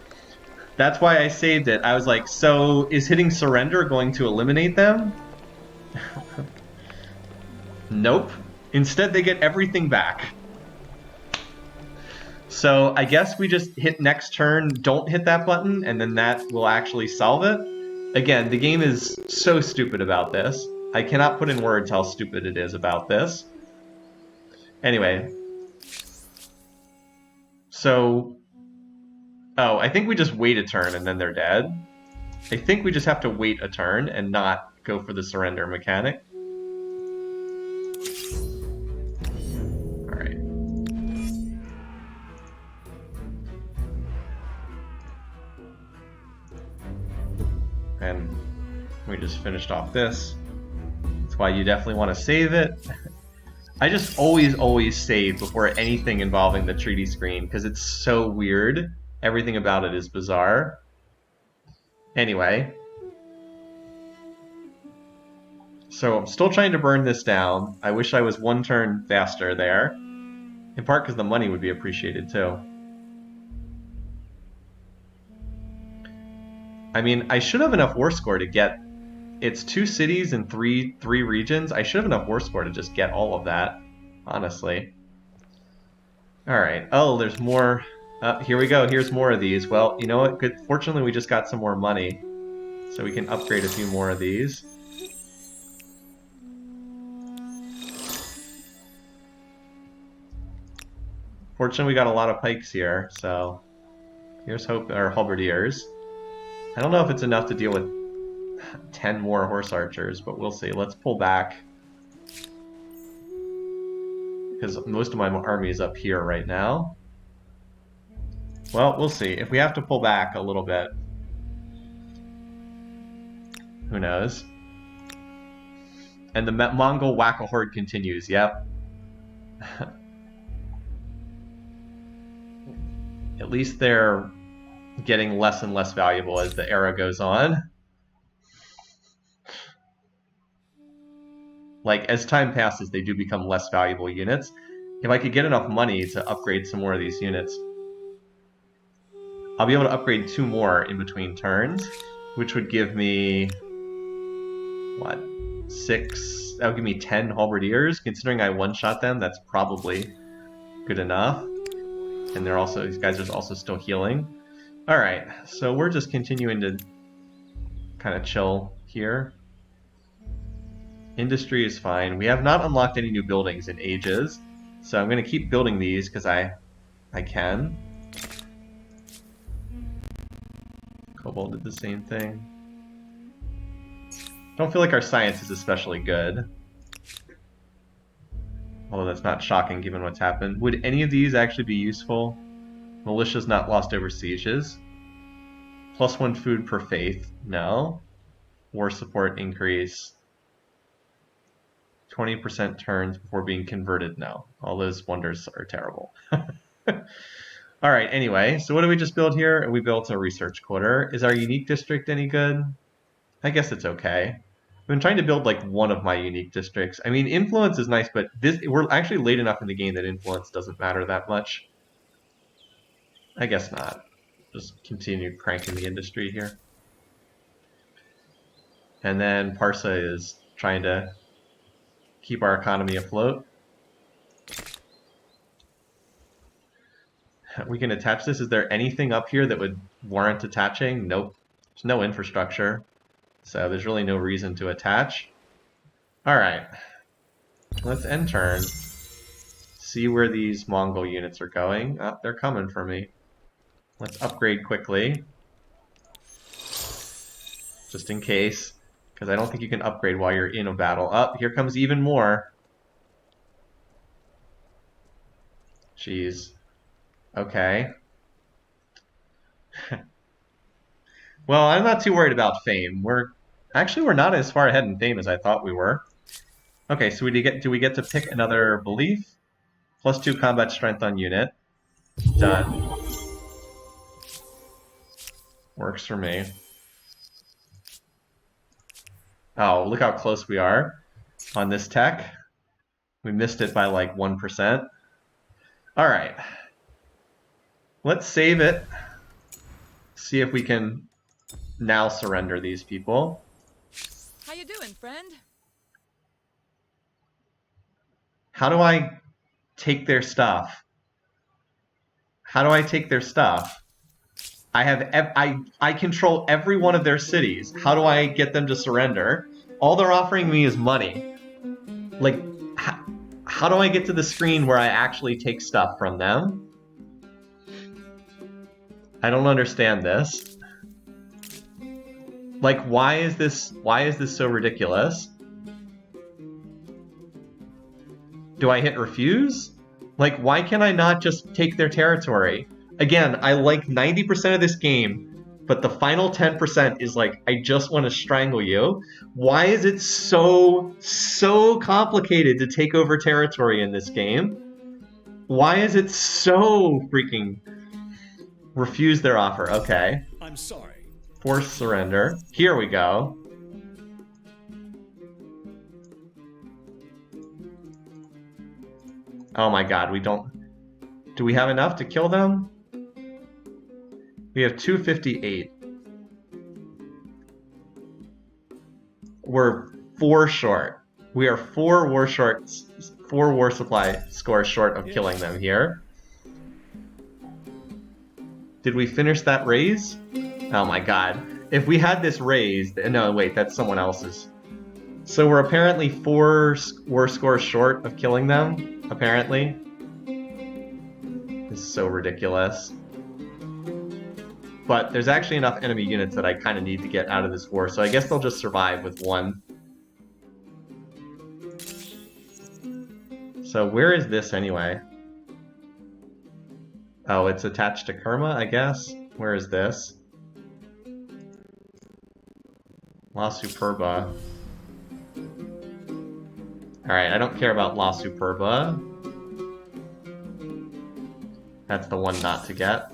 That's why I saved it. I was like, so is hitting surrender going to eliminate them? Nope. Instead, they get everything back. So I guess we just hit next turn, don't hit that button, and then that will actually solve it. Again, the game is so stupid about this. I cannot put in words how stupid it is about this. Anyway. So... Oh, I think we just wait a turn and then they're dead. I think we just have to wait a turn and not go for the surrender mechanic. Alright. And we just finished off this. That's why you definitely want to save it. I just always save before anything involving the treaty screen because it's so weird. Everything about it is bizarre. Anyway. So I'm still trying to burn this down. I wish I was one turn faster there. In part because the money would be appreciated too. I mean, I should have enough war score to get... It's 2 cities and three regions. I should have enough war score to just get all of that, honestly. Alright. Oh, there's more... here we go. Here's more of these. Well, you know what? Good. Fortunately, we just got some more money. So we can upgrade a few more of these. Fortunately, we got a lot of pikes here, so... Here's hope, or halberdiers. I don't know if it's enough to deal with 10 more horse archers, but we'll see. Let's pull back. Because most of my army is up here right now. Well, we'll see. If we have to pull back a little bit, who knows? And the Mongol whack-a-horde continues, yep. At least they're getting less and less valuable as the era goes on. Like, as time passes, they do become less valuable units. If I could get enough money to upgrade some more of these units, I'll be able to upgrade 2 more in between turns, which would give me, what, 6? That would give me 10 halberdiers. Considering I one-shot them, that's probably good enough. And they're also, these guys are also still healing. Alright, so we're just continuing to kind of chill here. Industry is fine. We have not unlocked any new buildings in ages, so I'm going to keep building these because I can. Cobalt did the same thing. Don't feel like our science is especially good. Although that's not shocking given what's happened. Would any of these actually be useful? Militia's not lost over sieges. +1 food per faith. No. War support increase. 20% turns before being converted. No, all those wonders are terrible. All right, anyway, so what do we just build here? We built a research quarter. Is our unique district any good? I guess it's okay. I've been trying to build like one of my unique districts. I mean, influence is nice, but we're actually late enough in the game that influence doesn't matter that much. I guess not. Just continue cranking the industry here. And then Parsa is trying to keep our economy afloat. We can attach this. Is there anything up here that would warrant attaching? Nope. There's no infrastructure. So there's really no reason to attach. Alright. Let's end turn. See where these Mongol units are going. Oh, they're coming for me. Let's upgrade quickly. Just in case. Because I don't think you can upgrade while you're in a battle. Oh, here comes even more. Jeez. Okay. Well, I'm not too worried about fame. We're not as far ahead in fame as I thought we were. Okay, so do we get to pick another belief? +2 combat strength on unit. Done. Works for me. Oh, look how close we are on this tech. We missed it by like 1%. All right. Let's save it. See if we can now surrender these people. How you doing, friend? How do I take their stuff? How do I take their stuff? I control every one of their cities. How do I get them to surrender? All they're offering me is money. Like, how do I get to the screen where I actually take stuff from them? I don't understand this. Like, why is this so ridiculous? Do I hit refuse? Like, why can I not just take their territory? Again, I like 90% of this game, but the final 10% is like, I just want to strangle you. Why is it so complicated to take over territory in this game? Why is it so freaking... Refuse their offer, okay. I'm sorry. Forced surrender. Here we go. Oh my god, we don't... Do we have enough to kill them? We have 258. We're 4 short. We are 4 war supply scores short of killing them here. Did we finish that raise? Oh my god. If we had this raised... No, wait, that's someone else's. So we're apparently 4 war scores short of killing them, apparently. This is so ridiculous. But there's actually enough enemy units that I kind of need to get out of this war, so I guess they'll just survive with 1. So where is this anyway? Oh, it's attached to Kerma, I guess. Where is this? La Superba. Alright, I don't care about La Superba. That's the one not to get.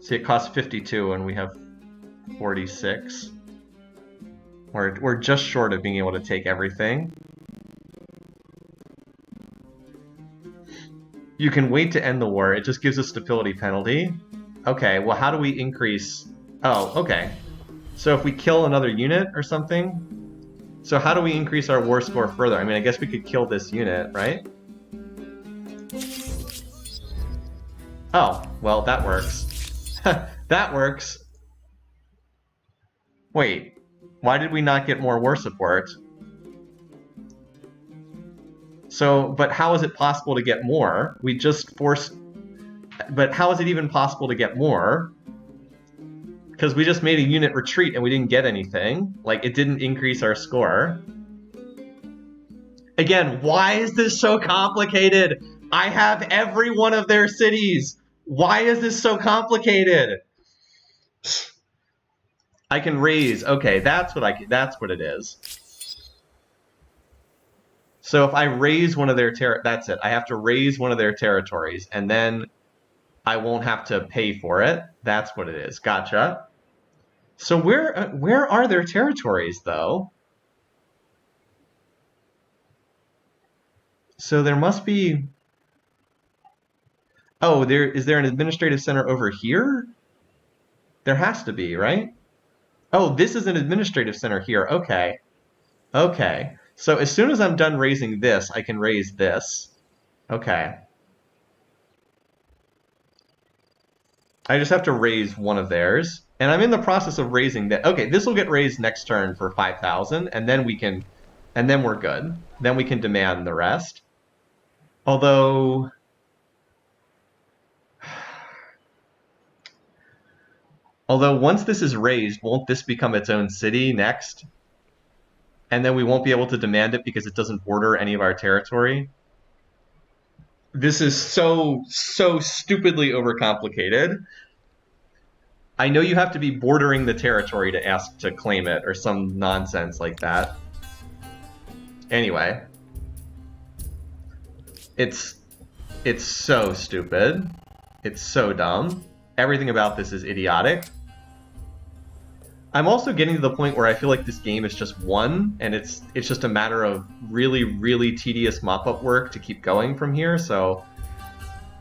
See, it costs 52 and we have 46. We're just short of being able to take everything. You can wait to end the war. It just gives a stability penalty. Okay, well, how do we increase... Oh, okay. So if we kill another unit or something... So how do we increase our war score further? I mean, I guess we could kill this unit, right? Oh, well, that works. That works. Wait, why did we not get more war support? So, but how is it possible to get more? We just forced... But how is it even possible to get more? Because we just made a unit retreat and we didn't get anything. Like, it didn't increase our score. Again, why is this so complicated? I have every one of their cities. Why is this so complicated? I can raise. Okay, that's what it is. So if I raise one of their that's it. I have to raise one of their territories, and then I won't have to pay for it. That's what it is. Gotcha. So where are their territories though? So there must be. Oh, is there an administrative center over here? There has to be, right? Oh, this is an administrative center here. Okay. Okay. So as soon as I'm done raising this, I can raise this. Okay. I just have to raise one of theirs. And I'm in the process of raising that. Okay, this will get raised next turn for 5,000, and then we're good. Then we can demand the rest. Although once this is raised, won't this become its own city next? And then we won't be able to demand it because it doesn't border any of our territory. This is so stupidly overcomplicated. I know you have to be bordering the territory to ask to claim it or some nonsense like that. Anyway. It's so stupid. It's so dumb. Everything about this is idiotic. I'm also getting to the point where I feel like this game is just won, and it's just a matter of really, really tedious mop-up work to keep going from here, so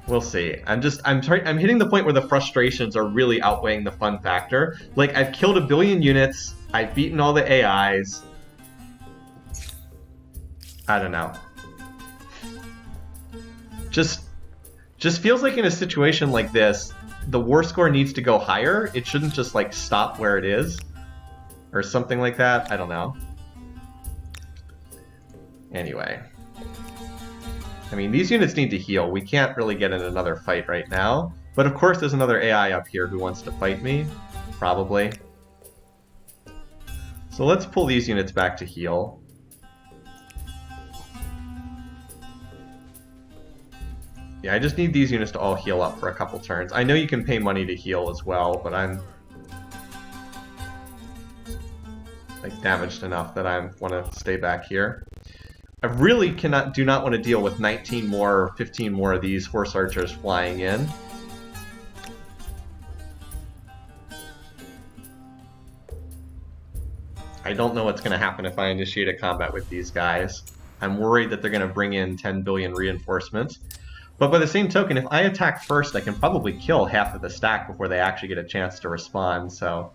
we'll see. I'm hitting the point where the frustrations are really outweighing the fun factor. Like, I've killed 1 billion units, I've beaten all the AIs. I don't know. Just feels like in a situation like this, the war score needs to go higher. It shouldn't just, like, stop where it is. Or something like that. I don't know. Anyway. I mean, these units need to heal. We can't really get in another fight right now. But of course there's another AI up here who wants to fight me. Probably. So let's pull these units back to heal. Yeah, I just need these units to all heal up for a couple turns. I know you can pay money to heal as well, but I'm like damaged enough that I want to stay back here. I really do not want to deal with 19 more or 15 more of these horse archers flying in. I don't know what's going to happen if I initiate a combat with these guys. I'm worried that they're going to bring in 10 billion reinforcements. But by the same token, if I attack first, I can probably kill half of the stack before they actually get a chance to respond, so...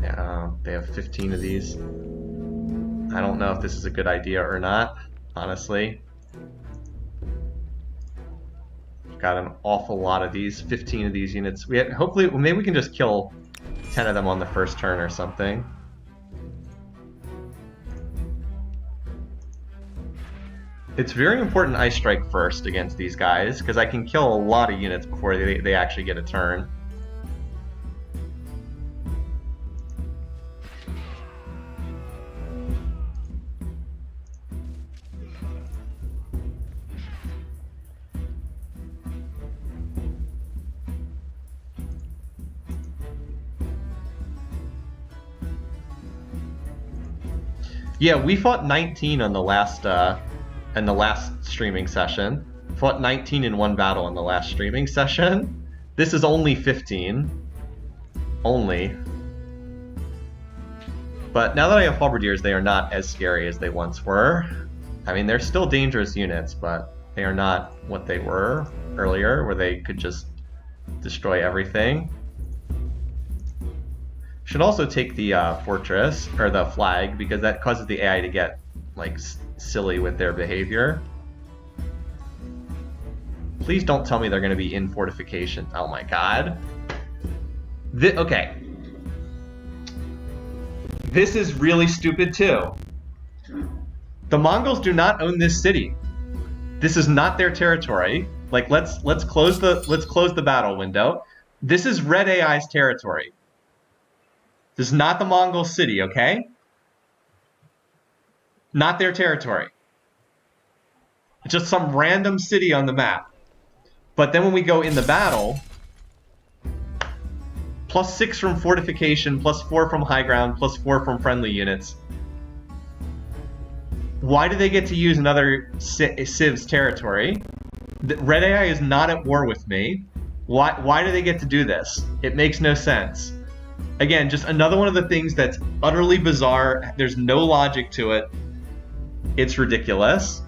Yeah, they have 15 of these. I don't know if this is a good idea or not, honestly. Got an awful lot of these, 15 of these units. Hopefully, maybe we can just kill 10 of them on the first turn or something. It's very important I strike first against these guys, because I can kill a lot of units before they actually get a turn. Yeah, we fought 19 on the last streaming session. Fought 19 in one battle in the last streaming session. This is only 15. Only. But now that I have halberdiers, they are not as scary as they once were. I mean, they're still dangerous units, but they are not what they were earlier, where they could just destroy everything. Should also take the fortress, or the flag, because that causes the AI to get, like, silly with their behavior. Please don't tell me they're going to be in fortification. Oh my god. Okay. This is really stupid too. The Mongols do not own this city. This is not their territory. Like, let's close the battle window. This is Red AI's territory. This is not the Mongol city, okay? Not their territory. It's just some random city on the map. But then when we go in the battle, +6 from fortification, +4 from high ground, +4 from friendly units. Why do they get to use another Civ's territory? Red AI is not at war with me. Why do they get to do this? It makes no sense. Again, just another one of the things that's utterly bizarre. There's no logic to it. It's ridiculous.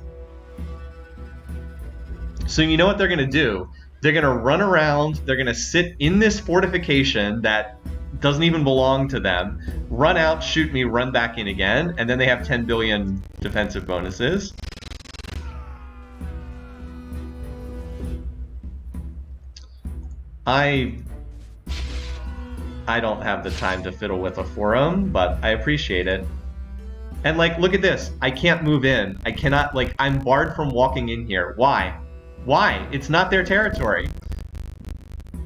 So you know what they're going to do? They're going to run around. They're going to sit in this fortification that doesn't even belong to them, run out, shoot me, run back in again, and then they have 10 billion defensive bonuses. I don't have the time to fiddle with a forum, but I appreciate it. And like, look at this. I can't move in. I cannot, like, I'm barred from walking in here. Why? Why? It's not their territory.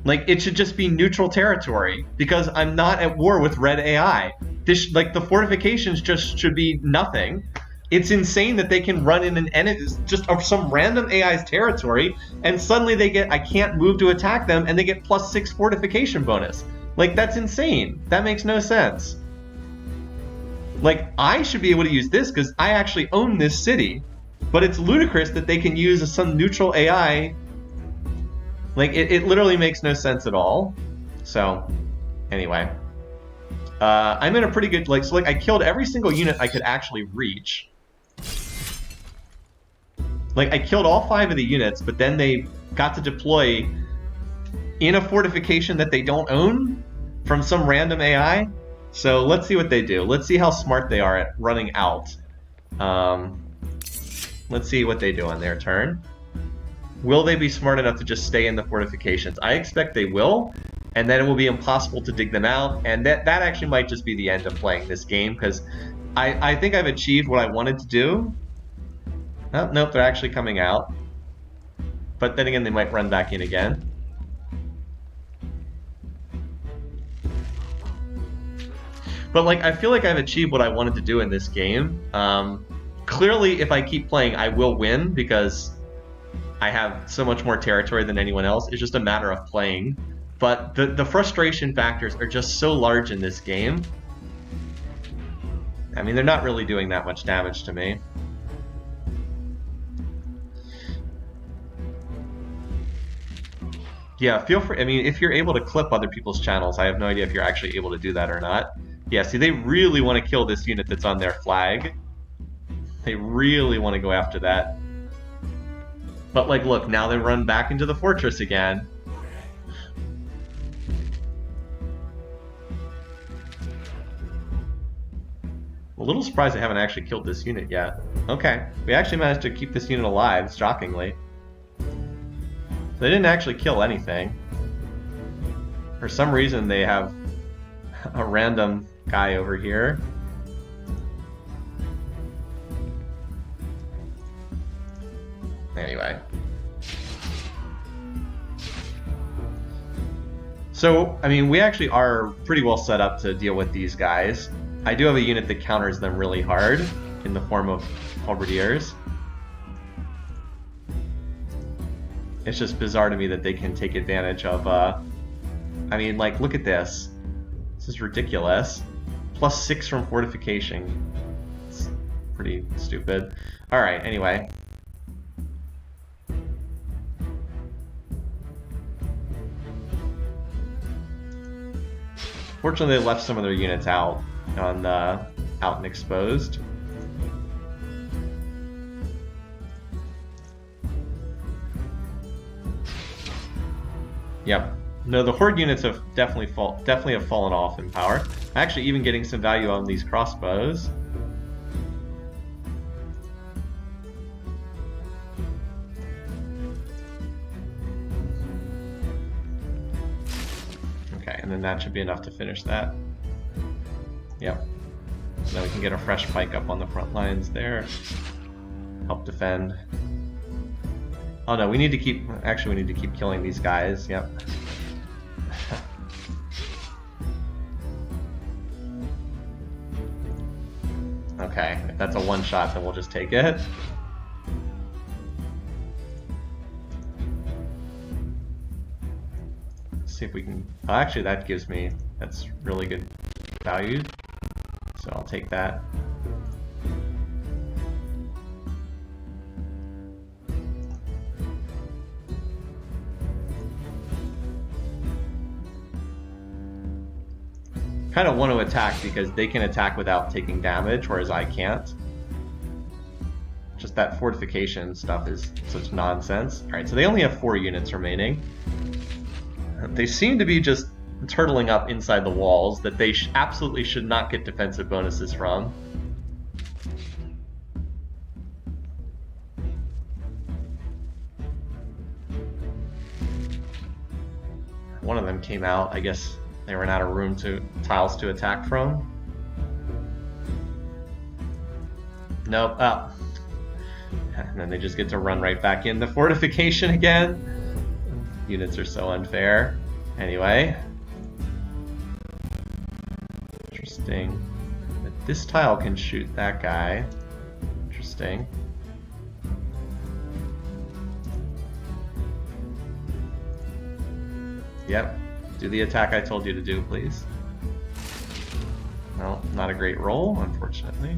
Like, it should just be neutral territory because I'm not at war with Red AI. This, like, the fortifications just should be nothing. It's insane that they can run in an enemy, just of some random AI's territory, and suddenly they get, I can't move to attack them, and they get +6 fortification bonus. Like, that's insane. That makes no sense. Like, I should be able to use this because I actually own this city. But it's ludicrous that they can use some neutral AI. Like, it literally makes no sense at all. So, anyway. I'm in a pretty good, like, so like I killed every single unit I could actually reach. Like, I killed all 5 of the units, but then they got to deploy in a fortification that they don't own from some random AI. So let's see what they do. Let's see how smart they are at running out. Let's see what they do on their turn. Will they be smart enough to just stay in the fortifications? I expect they will, and then it will be impossible to dig them out, and that actually might just be the end of playing this game, because I think I've achieved what I wanted to do. Oh, nope, they're actually coming out. But then again, they might run back in again. But like, I feel like I've achieved what I wanted to do in this game. Clearly, if I keep playing, I will win because I have so much more territory than anyone else. It's just a matter of playing. But the frustration factors are just so large in this game. I mean, they're not really doing that much damage to me. Yeah, feel free. I mean, if you're able to clip other people's channels, I have no idea if you're actually able to do that or not. Yeah, see, they really want to kill this unit that's on their flag. They really want to go after that. But, like, look, now they run back into the fortress again. I'm a little surprised I haven't actually killed this unit yet. Okay, we actually managed to keep this unit alive, shockingly. They didn't actually kill anything. For some reason, they have a random guy over here. Anyway. So, I mean, we actually are pretty well set up to deal with these guys. I do have a unit that counters them really hard in the form of halberdiers. It's just bizarre to me that they can take advantage of, I mean, like, look at this. This is ridiculous. +6 from fortification. It's pretty stupid. Alright, anyway. Fortunately, they left some of their units out and exposed. Yep. No, the horde units have definitely have fallen off in power. Actually, even getting some value on these crossbows. Okay, and then that should be enough to finish that. Yep. So then we can get a fresh pike up on the front lines there. Help defend. Oh no, we need to keep... Actually, we need to keep killing these guys. Yep. Okay, if that's a one-shot, then we'll just take it. see if we can... Oh, actually, that gives me... That's really good value. So I'll take that. Kind of want to attack because they can attack without taking damage, whereas I can't. Just that fortification stuff is such nonsense. Alright, so they only have 4 units remaining. They seem to be just turtling up inside the walls that they absolutely should not get defensive bonuses from. One of them came out, I guess they ran out of room to tiles to attack from. Nope. Oh. And then they just get to run right back in the fortification again. Units are so unfair. Anyway. Interesting. But this tile can shoot that guy. Interesting. Yep. Do the attack I told you to do, please. No, not a great roll, unfortunately.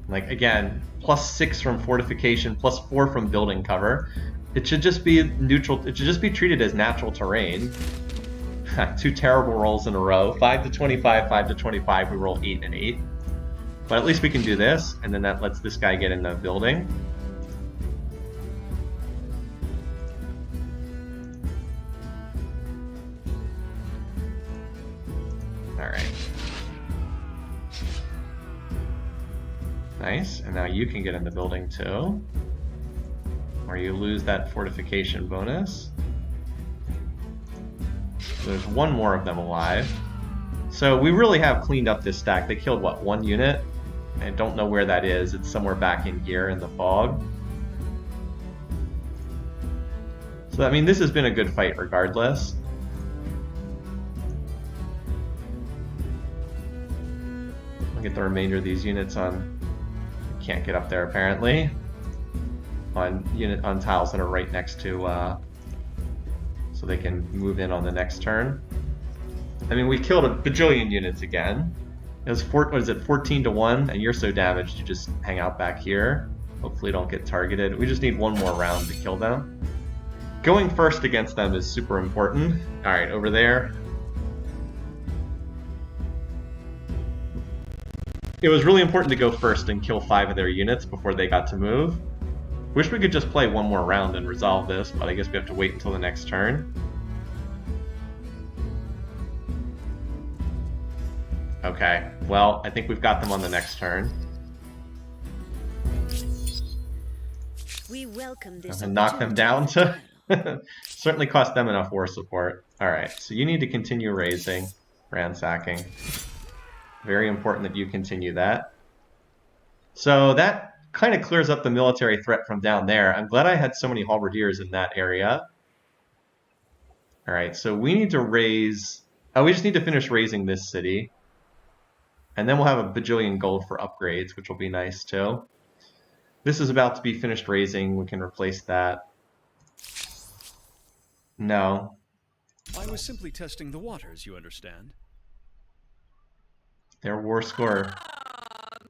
Like, again, +6 from fortification, +4 from building cover. It should just be neutral. It should just be treated as natural terrain. 2 terrible rolls in a row. 5 to 25, 5 to 25. We roll 8 and 8. But at least we can do this, and then that lets this guy get in the building. Alright. Nice, and now you can get in the building too. Or you lose that fortification bonus. So there's 1 more of them alive. So we really have cleaned up this stack. They killed, what, 1 unit? I don't know where that is. It's somewhere back in here in the fog. So, I mean, this has been a good fight regardless. I'll get the remainder of these units on... Can't get up there, apparently. On tiles that are right next to... so they can move in on the next turn. I mean, we killed a bajillion units again. It was what is it, 14 to 1, and you're so damaged you just hang out back here. Hopefully don't get targeted. We just need 1 more round to kill them. Going first against them is super important. Alright, over there. It was really important to go first and kill 5 of their units before they got to move. Wish we could just play 1 more round and resolve this, but I guess we have to wait until the next turn. Okay, well, I think we've got them on the next turn. We welcome this And knock them down to... Certainly cost them enough war support. Alright, so you need to continue raising, ransacking. Very important that you continue that. So that kind of clears up the military threat from down there. I'm glad I had so many halberdiers in that area. Alright, so we need to raise... Oh, we just need to finish raising this city. And then we'll have a bajillion gold for upgrades, which will be nice too. This is about to be finished raising. We can replace that. No. I was simply testing the waters, you understand? Their war score.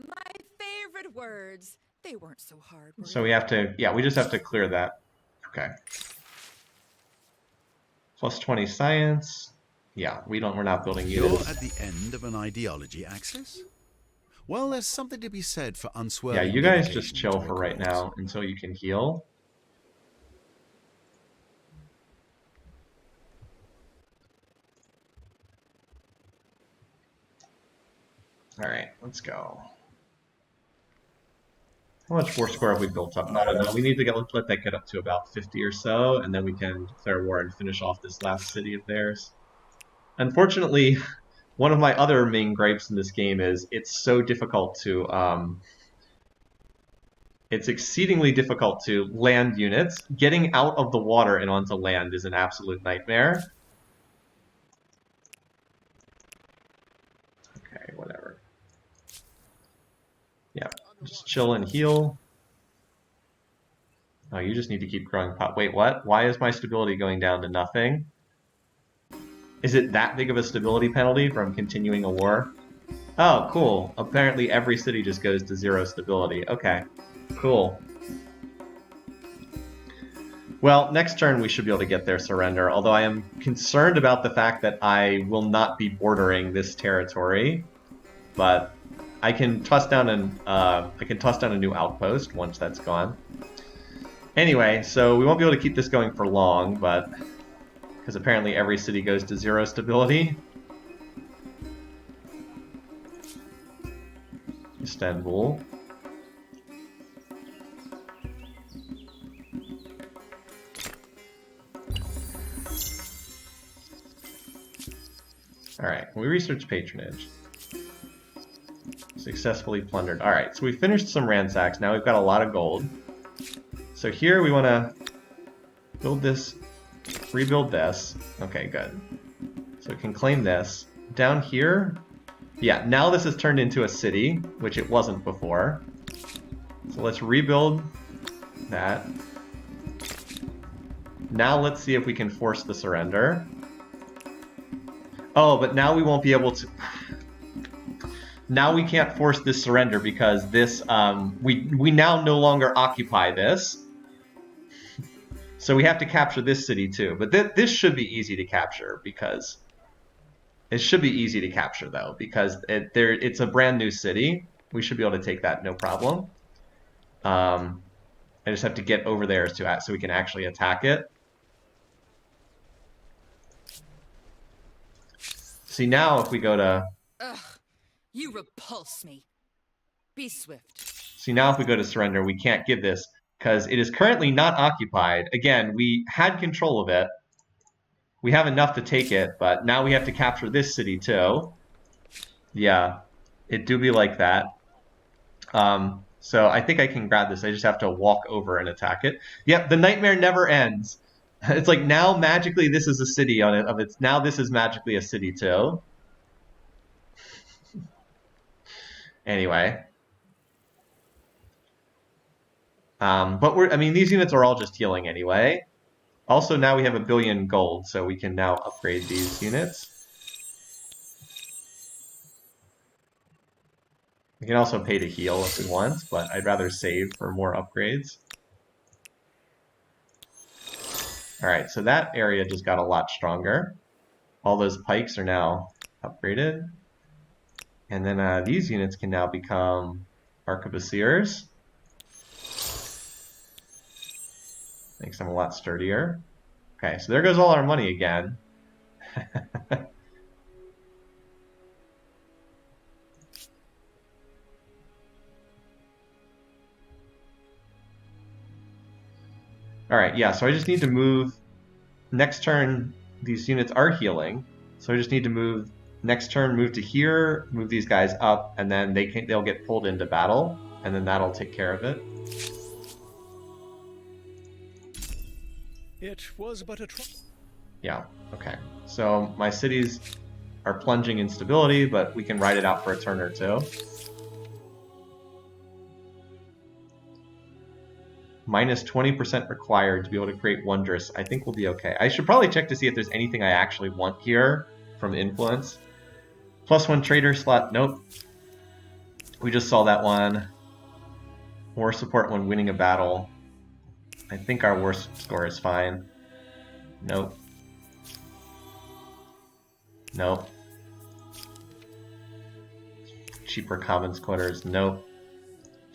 My favorite words. They weren't so hard. So we have to, yeah, we just have to clear that. Okay. Plus 20 science. Yeah, we're not building You're units. at the end of an ideology axis? Well, there's something to be said for unswerving. Yeah, you guys dedication just chill to a for right cause. now until you can heal. Alright, let's go. How much war score have we built up? I don't know. We need to let that get up to about 50 or so, and then we can declare war and finish off this last city of theirs. Unfortunately, one of my other main gripes in this game is it's so difficult to... it's exceedingly difficult to land units. Getting out of the water and onto land is an absolute nightmare. Okay, whatever. Yeah, Just chill and heal. Oh, you just need to keep growing pot. Wait, what? Why is my stability going down to nothing? Is it that big of a stability penalty from continuing a war? Oh, cool. Apparently every city just goes to 0 stability. Okay, cool. Well, next turn we should be able to get their surrender, although I am concerned about the fact that I will not be bordering this territory. But I can toss down a new outpost once that's gone. Anyway, so we won't be able to keep this going for long, but because apparently every city goes to 0 stability. Istanbul. Alright, we researched patronage. Successfully plundered. Alright, so we finished some ransacks. Now we've got a lot of gold. So here we want to build this, rebuild this. Okay, good. So we can claim this. Down here, yeah, now this has turned into a city, which it wasn't before. So let's rebuild that. Now let's see if we can force the surrender. Oh, but now we won't be able to... Now we can't force this surrender because this, we now no longer occupy this. So we have to capture this city too. But this should be easy to capture because... It should be easy to capture though, because it's a brand new city. We should be able to take that no problem. I just have to get over there so we can actually attack it. See, now if we go to... Ugh, you repulse me. Be swift. See, now if we go to surrender, we can't give this because it is currently not occupied. Again, we had control of it. We have enough to take it, but now we have to capture this city too. Yeah, it do be like that. So I think I can grab this. I just have to walk over and attack it. Yep, the nightmare never ends. It's like now magically this is a city on it. Now this is magically a city too. Anyway. But I mean, these units are all just healing anyway. Also, now we have 1 billion gold, so we can now upgrade these units. We can also pay to heal if we want, but I'd rather save for more upgrades. Alright, so that area just got a lot stronger. All those pikes are now upgraded. And then these units can now become arquebusiers. Makes them a lot sturdier. Okay, so there goes all our money again. Alright, yeah, so I just need to move... Next turn, these units are healing. So I just need to move... Next turn, move to here, move these guys up, and then they'll get pulled into battle, and then that'll take care of it. It was but a trouble. Yeah, okay. So my cities are plunging in stability, but we can ride it out for a turn or two. Minus 20% required to be able to create Wondrous. I think we'll be okay. I should probably check to see if there's anything I actually want here from influence. +1 trader slot. Nope. We just saw that one. War support when winning a battle. I think our war score is fine. Nope. Nope. Cheaper commons quarters. Nope.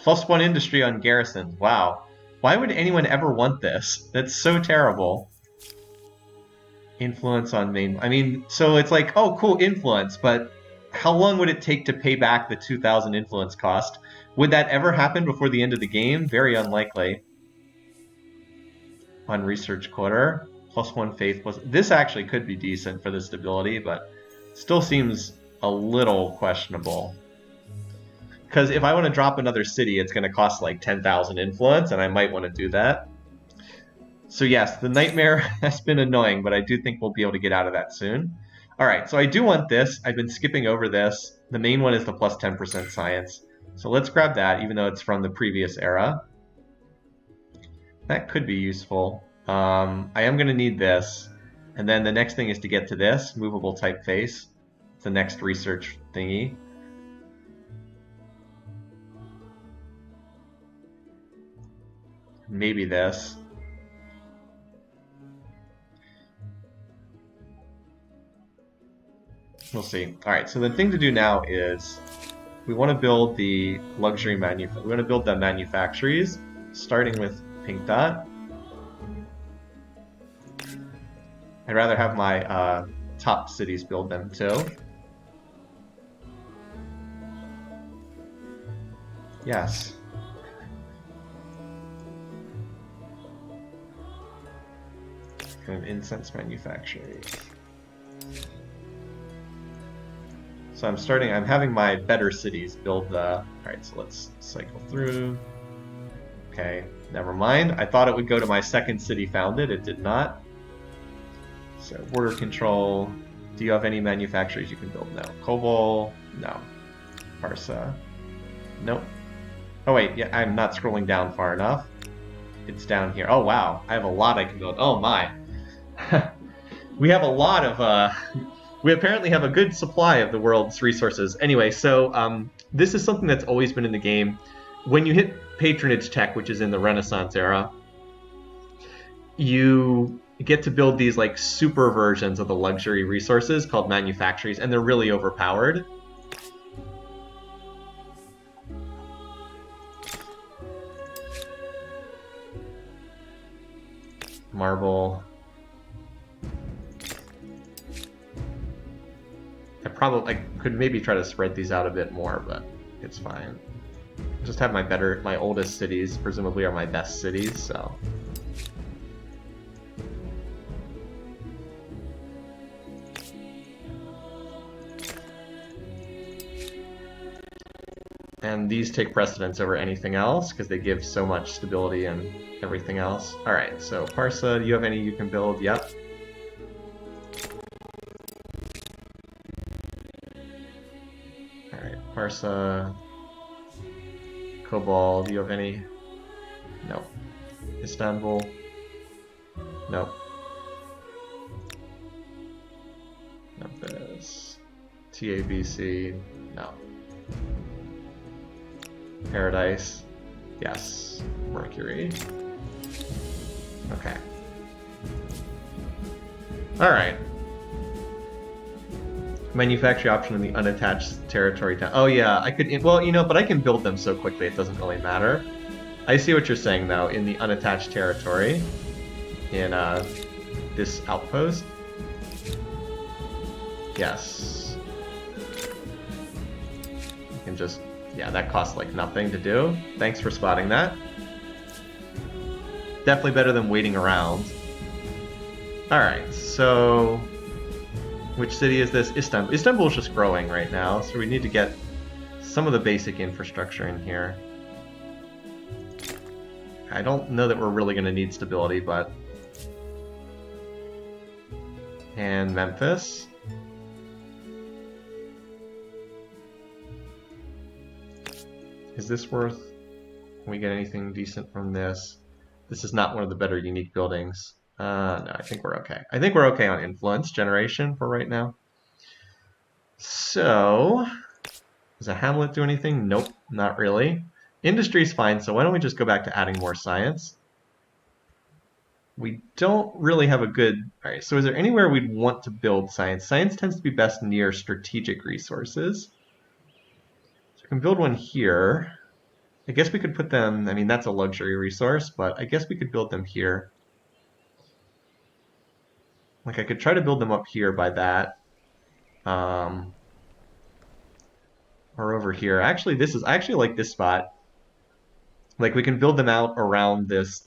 +1 industry on garrisons. Wow. Why would anyone ever want this? That's so terrible. Influence on main... I mean, so it's like, oh, cool, influence, but how long would it take to pay back the 2,000 influence cost? Would that ever happen before the end of the game? Very unlikely. On research quarter. +1 faith. This actually could be decent for the stability, but still seems a little questionable. Because if I want to drop another city, it's going to cost like 10,000 influence, and I might want to do that. So yes, the nightmare has been annoying, but I do think we'll be able to get out of that soon. Alright, so I do want this. I've been skipping over this. The main one is the +10% science. So let's grab that, even though it's from the previous era. That could be useful. I am going to need this. And then the next thing is to get to this, movable typeface. It's the next research thingy. Maybe this. We'll see. Alright, so the thing to do now is we want to build the luxury we want to build the manufactories, starting with pink dot. I'd rather have my top cities build them too. Yes. Kind of incense manufactory. So I'm having my better cities build the... Alright, so let's cycle through. Okay, never mind. I thought it would go to my second city founded. It did not. So, border control. Do you have any manufacturers you can build? No. Kobol? No. Parsa? Nope. Oh wait, yeah, I'm not scrolling down far enough. It's down here. Oh wow, I have a lot I can build. Oh my. We have a lot of... We apparently have a good supply of the world's resources. Anyway, so this is something that's always been in the game. When you hit patronage tech, which is in the Renaissance era, you get to build these like super versions of the luxury resources called manufactories, and they're really overpowered. Marble. I could maybe try to spread these out a bit more, but it's fine. Just have my oldest cities, presumably are my best cities, so. And these take precedence over anything else because they give so much stability and everything else. Alright, so Parsa, do you have any you can build? Yep. Parsa, Kobol, do you have any? No. Istanbul? No. Memphis. TABC? No. Paradise? Yes. Mercury? Okay. Alright. Manufacturing option in the unattached territory town. Oh yeah, I could, well, you know, but I can build them so quickly it doesn't really matter. I see what you're saying though, in the unattached territory, in this outpost. Yes. You can just, yeah, that costs like nothing to do. Thanks for spotting that. Definitely better than waiting around. Alright, so... Which city is this? Istanbul. Istanbul is just growing right now, so we need to get some of the basic infrastructure in here. I don't know that we're really going to need stability, but... And Memphis. Is this worth... Can we get anything decent from this? This is not one of the better unique buildings. No, I think we're okay. I think we're okay on influence generation for right now. So, does a hamlet do anything? Nope, not really. Industry's fine, so why don't we just go back to adding more science? We don't really have a good... Alright, so is there anywhere we'd want to build science? Science tends to be best near strategic resources. So we can build one here. I guess we could put them... I mean, that's a luxury resource, but I guess we could build them here. Like, I could try to build them up here by that. Or over here. Actually, I actually like this spot. Like, we can build them out around this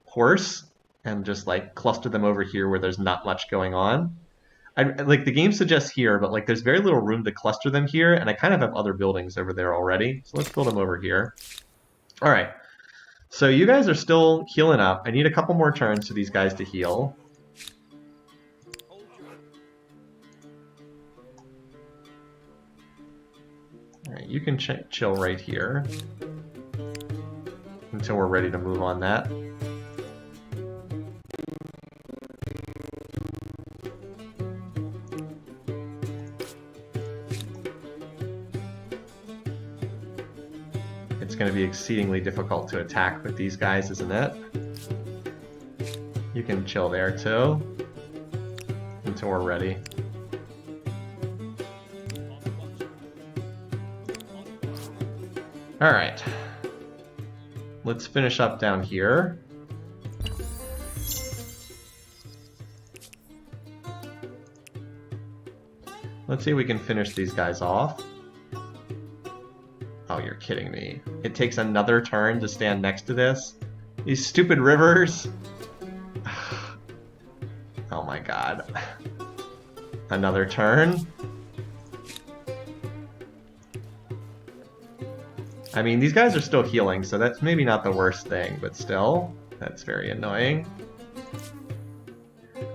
horse and just, like, cluster them over here where there's not much going on. Like, the game suggests here, but, like, there's very little room to cluster them here, and I kind of have other buildings over there already. So let's build them over here. Alright. So you guys are still healing up. I need a couple more turns for these guys to heal. Alright, you can chill right here until we're ready to move on that. It's going to be exceedingly difficult to attack with these guys, isn't it? You can chill there too until we're ready. Alright. Let's finish up down here. Let's see if we can finish these guys off. Oh, you're kidding me. It takes another turn to stand next to this? These stupid rivers? Oh my god. Another turn? I mean, these guys are still healing, so that's maybe not the worst thing, but still, that's very annoying.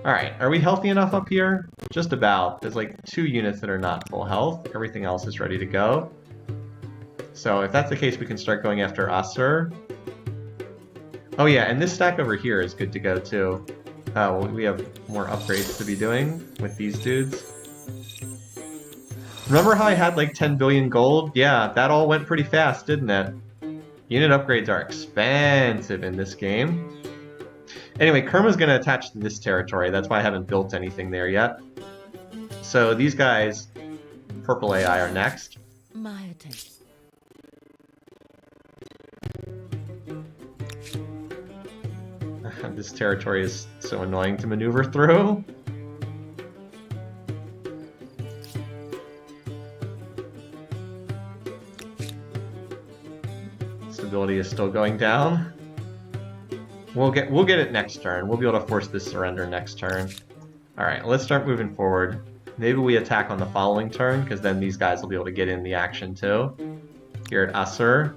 Alright, are we healthy enough up here? Just about. There's like 2 units that are not full health. Everything else is ready to go. So if that's the case, we can start going after Asur. Oh yeah, and this stack over here is good to go too. Oh, we have more upgrades to be doing with these dudes. Remember how I had like 10 billion gold? Yeah, that all went pretty fast, didn't it? Unit upgrades are expensive in this game. Anyway, Kerma's going to attach to this territory. That's why I haven't built anything there yet. So these guys, purple AI, are next. My attention. This territory is so annoying to maneuver through. Stability is still going down. We'll get it next turn. We'll be able to force this surrender next turn. Alright, let's start moving forward. Maybe we attack on the following turn, because then these guys will be able to get in the action too. Here at Asur.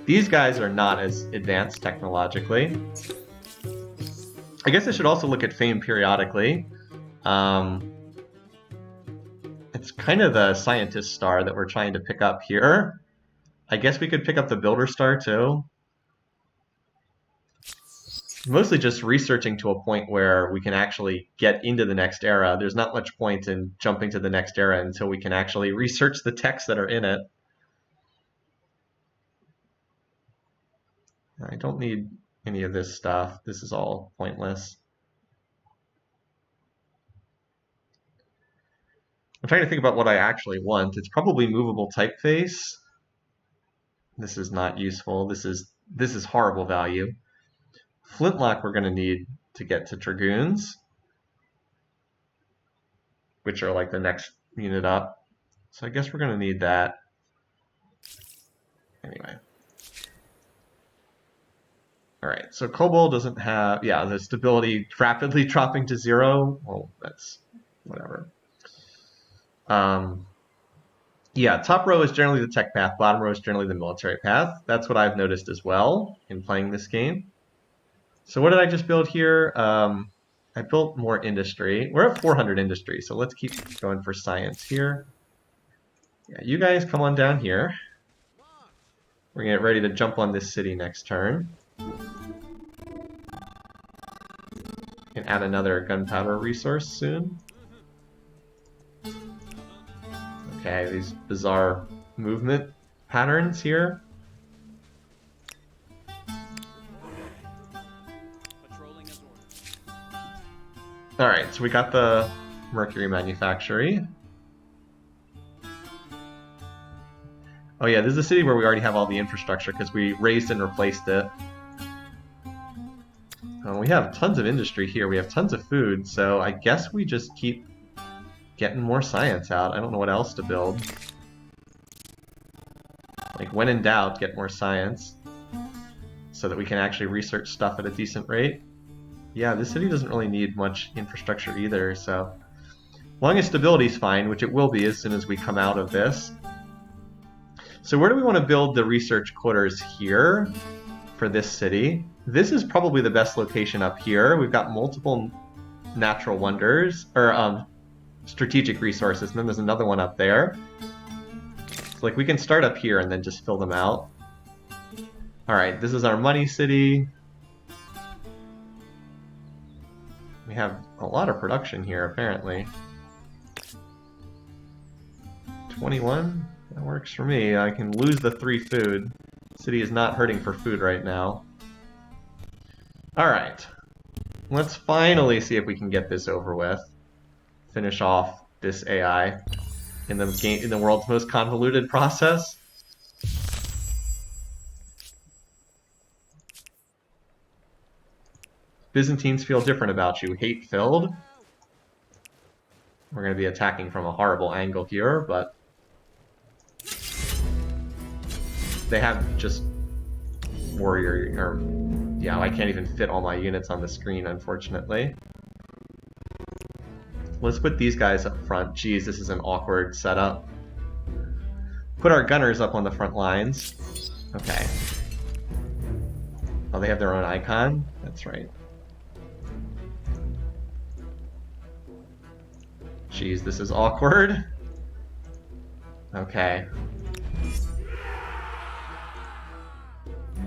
These guys are not as advanced technologically. I guess I should also look at Fame periodically. It's kind of the Scientist star that we're trying to pick up here. I guess we could pick up the Builder star too. Mostly just researching to a point where we can actually get into the next era. There's not much point in jumping to the next era until we can actually research the texts that are in it. I don't need any of this stuff. This is all pointless. I'm trying to think about what I actually want. It's probably movable typeface. This is not useful. This is horrible value. Flintlock we're going to need to get to Dragoons, which are like the next unit up. So I guess we're going to need that. Anyway. Alright, so Kobold doesn't have, yeah, the stability rapidly dropping to 0. Well, that's whatever. Yeah, top row is generally the tech path, bottom row is generally the military path. That's what I've noticed as well in playing this game. So what did I just build here? I built more industry. We're at 400 industry, so let's keep going for science here. Yeah, you guys come on down here. We're going to get ready to jump on this city next turn. And add another gunpowder resource soon. Okay, these bizarre movement patterns here. Alright, so we got the Mercury Manufactory. Oh yeah, this is a city where we already have all the infrastructure because we raised and replaced it. We have tons of industry here. We have tons of food, so I guess we just keep getting more science out. I don't know what else to build. Like, when in doubt, get more science so that we can actually research stuff at a decent rate. Yeah, this city doesn't really need much infrastructure either, so as long as stability's fine, which it will be as soon as we come out of this. So where do we want to build the research quarters here for this city? This is probably the best location up here. We've got multiple natural wonders, or strategic resources, and then there's another one up there. So like we can start up here and then just fill them out. Alright, this is our money city. We have a lot of production here, apparently. 21? That works for me. I can lose the 3 food. City is not hurting for food right now. Alright. Let's finally see if we can get this over with. Finish off this AI in the world's most convoluted process. Byzantines feel different about you. Hate-filled. We're going to be attacking from a horrible angle here, but they have just warrior, or yeah, I can't even fit all my units on the screen, unfortunately. Let's put these guys up front. Geez, this is an awkward setup. Put our gunners up on the front lines. Okay. Oh, they have their own icon? That's right. Jeez, this is awkward. Okay.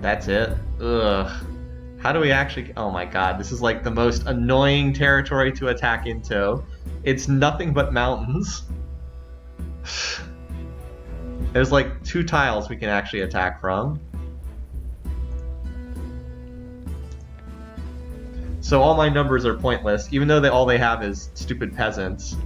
That's it? Ugh. How do we actually... Oh my god, this is like the most annoying territory to attack into. It's nothing but mountains. There's like 2 tiles we can actually attack from. So all my numbers are pointless, even though all they have is stupid peasants.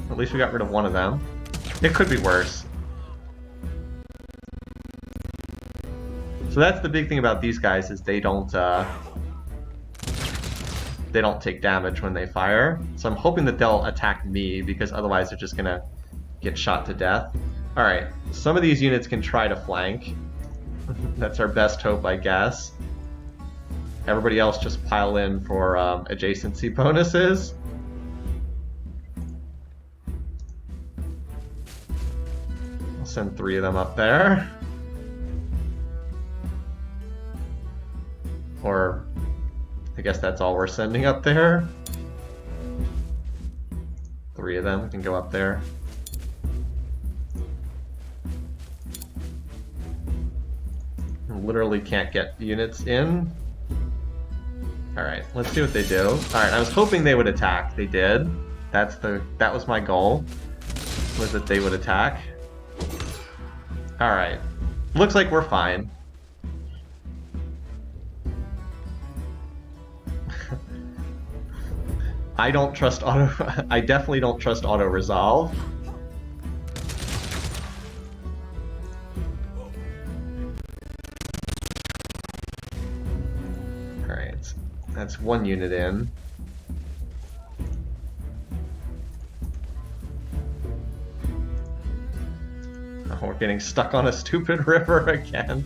At least we got rid of one of them. It could be worse. So that's the big thing about these guys, is they don't take damage when they fire. So I'm hoping that they'll attack me, because otherwise they're just gonna get shot to death. Alright, some of these units can try to flank. That's our best hope, I guess. Everybody else just pile in for adjacency bonuses. I'll send 3 of them up there. Or I guess that's all we're sending up there. 3 of them can go up there. Literally can't get units in. Alright, let's see what they do. Alright, I was hoping they would attack. They did. That was my goal. Was that they would attack. Alright. Looks like we're fine. I definitely don't trust auto resolve. Alright, that's 1 unit in. Oh, we're getting stuck on a stupid river again.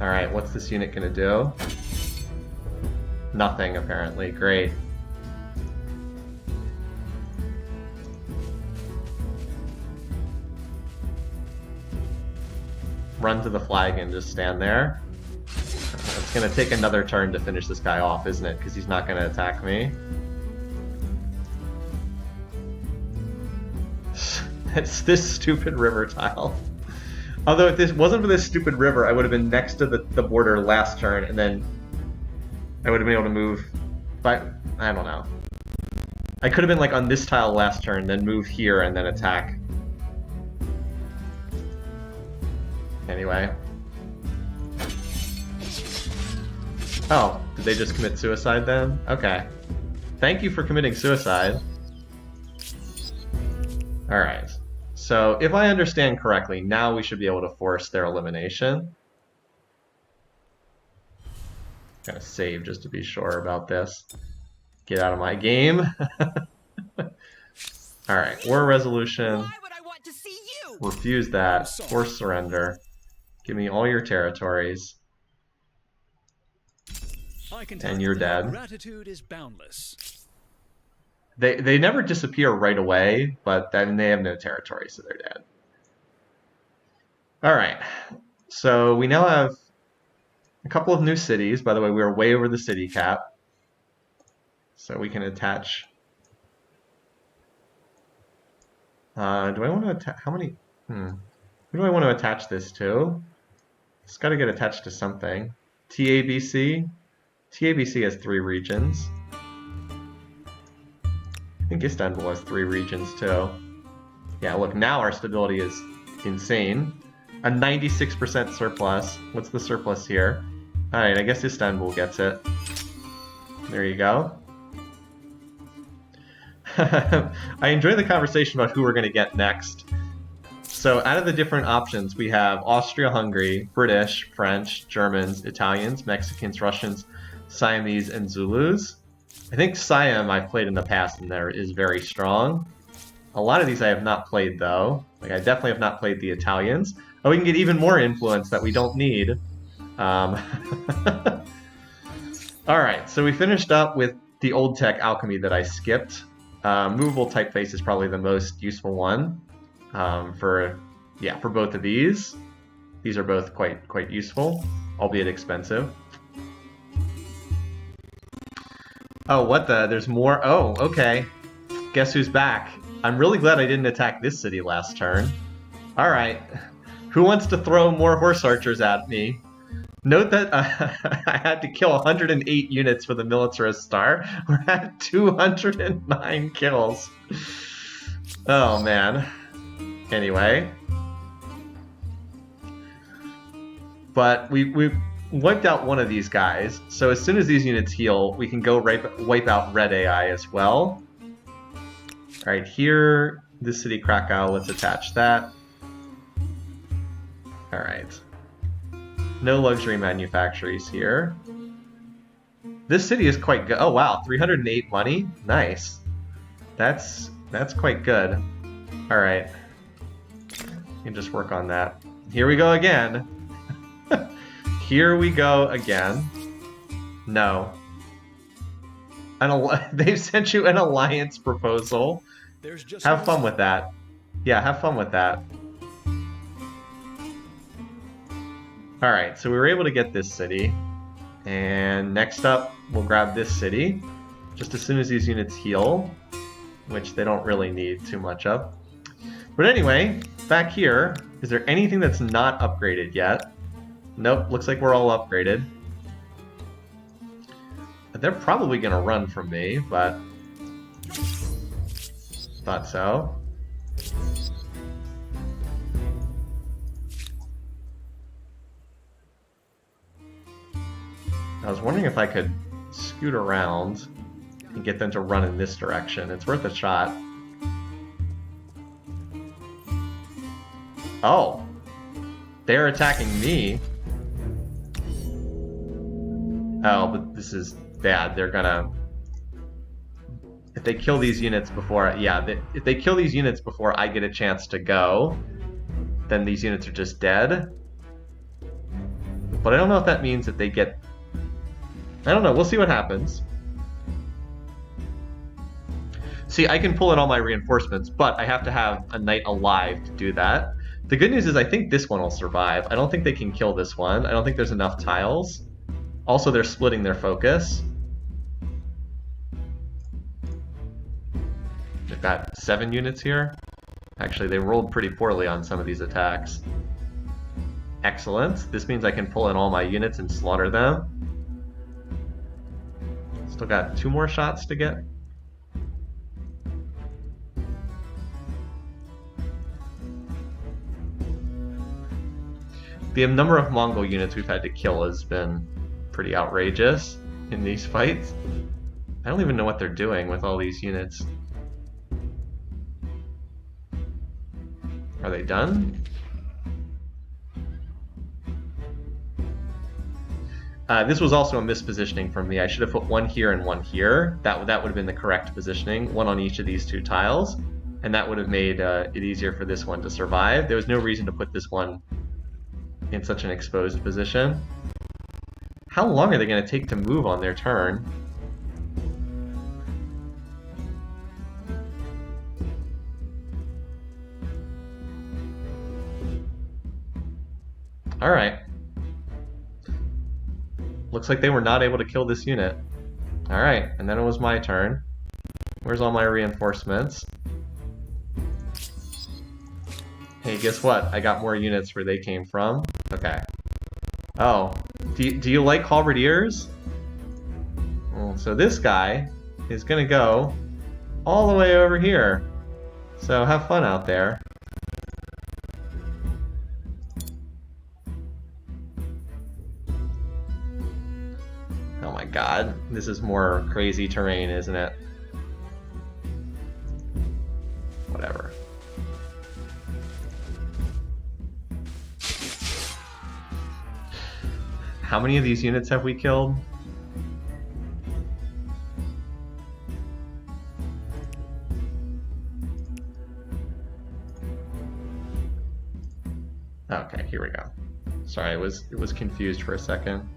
Alright, what's this unit gonna do? Nothing, apparently. Great. Run to the flag and just stand there. It's gonna take another turn to finish this guy off, isn't it? Because he's not gonna attack me. It's this stupid river tile. Although if this wasn't for this stupid river, I would have been next to the border last turn, and then I would have been able to move. But I don't know. I could have been like on this tile last turn, then move here, and then attack. Anyway. Oh, did they just commit suicide then? Okay. Thank you for committing suicide. Alright. So, if I understand correctly, now we should be able to force their elimination. Gotta save just to be sure about this. Get out of my game. Alright, war resolution. Why would I want to see you? Refuse that. Force surrender. Give me all your territories. I can And you're tell you that dead. Gratitude is boundless. They never disappear right away, but then they have no territory, so they're dead. All right, so we now have a couple of new cities. By the way, we are way over the city cap, so we can attach. Do I want to attach? How many? Who do I want to attach this to? It's got to get attached to something. TABC. TABC has 3 regions. I think Istanbul has 3 regions too. Yeah, look, now our stability is insane. A 96% surplus. What's the surplus here? Alright, I guess Istanbul gets it. There you go. I enjoy the conversation about who we're going to get next. So out of the different options, we have Austria-Hungary, British, French, Germans, Italians, Mexicans, Russians, Siamese, and Zulus. I think Siam I've played in the past and there is very strong. A lot of these I have not played though. Like I definitely have not played the Italians. Oh, we can get even more influence that we don't need. Alright, so we finished up with the old tech alchemy that I skipped. Movable typeface is probably the most useful one for both of these. These are both quite useful, albeit expensive. Oh, what the? There's more? Oh, okay. Guess who's back? I'm really glad I didn't attack this city last turn. Alright. Who wants to throw more horse archers at me? Note that I had to kill 108 units for the militarist star. We're at 209 kills. Oh, man. Anyway. But we wiped out one of these guys, so as soon as these units heal, we can go wipe out red AI as well. Alright, here, this city Krakow, let's attach that. Alright. No luxury manufactories here. This city is quite good. Oh wow, 308 money? Nice. That's quite good. Alright. You can just work on that. Here we go again. Here we go again. No. They've sent you an alliance proposal. Have fun with that. Yeah, have fun with that. Alright, so we were able to get this city. And next up, we'll grab this city. Just as soon as these units heal. Which they don't really need too much of. But anyway, back here, is there anything that's not upgraded yet? Nope, looks like we're all upgraded. They're probably going to run from me, but... thought so. I was wondering if I could scoot around and get them to run in this direction. It's worth a shot. Oh! They're attacking me. Oh, but this is bad. They're gonna... if they kill these units before... yeah, if they kill these units before I get a chance to go, then these units are just dead. But I don't know if that means that they get... I don't know. We'll see what happens. See, I can pull in all my reinforcements, but I have to have a knight alive to do that. The good news is I think this one will survive. I don't think they can kill this one. I don't think there's enough tiles. Also, they're splitting their focus. They've got 7 units here. Actually, they rolled pretty poorly on some of these attacks. Excellent. This means I can pull in all my units and slaughter them. Still got 2 more shots to get. The number of Mongol units we've had to kill has been pretty outrageous in these fights. I don't even know what they're doing with all these units. Are they done? This was also a mispositioning from me. I should have put one here and one here. That would have been the correct positioning, one on each of these 2 tiles, and that would have made it easier for this one to survive. There was no reason to put this one in such an exposed position. How long are they going to take to move on their turn? Alright. Looks like they were not able to kill this unit. Alright, and then it was my turn. Where's all my reinforcements? Hey, guess what? I got more units where they came from. Okay. Oh. Do you like halberdiers? Well, so this guy is gonna go all the way over here. So have fun out there. Oh my god, this is more crazy terrain, isn't it? Whatever. How many of these units have we killed? Okay, here we go. Sorry, it was confused for a second.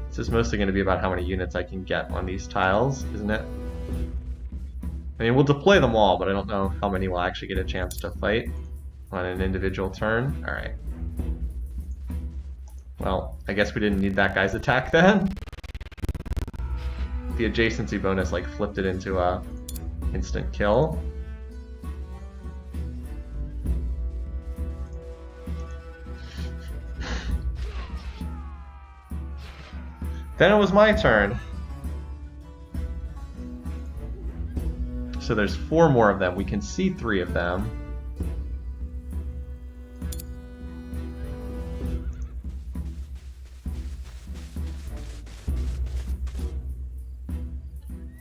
This is mostly going to be about how many units I can get on these tiles, isn't it? I mean, we'll deploy them all, but I don't know how many we'll actually get a chance to fight on an individual turn. Alright. Well, I guess we didn't need that guy's attack then. The adjacency bonus like flipped it into a instant kill. Then it was my turn. So there's 4 more of them. We can see 3 of them.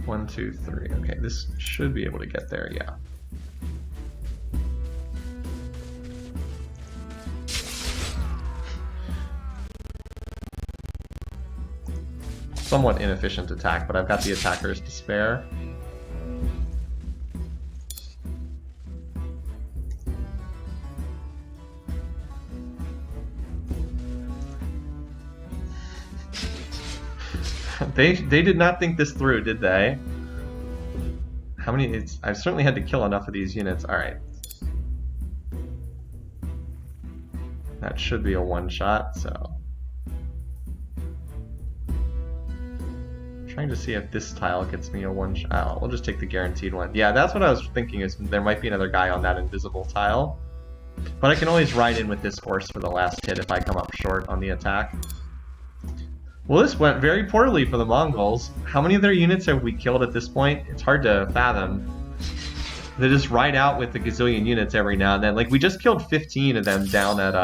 One, two, three. Okay, this should be able to get there, yeah. Somewhat inefficient attack, but I've got the attackers to spare. They did not think this through, did they? How many? I've certainly had to kill enough of these units. All right. That should be a one-shot, so. Trying to see if this tile gets me a one-shot. Oh, we'll just take the guaranteed one. Yeah, that's what I was thinking, is there might be another guy on that invisible tile. But I can always ride in with this horse for the last hit if I come up short on the attack. Well, this went very poorly for the Mongols. How many of their units have we killed at this point? It's hard to fathom. They just ride out with the gazillion units every now and then. Like, we just killed 15 of them down at,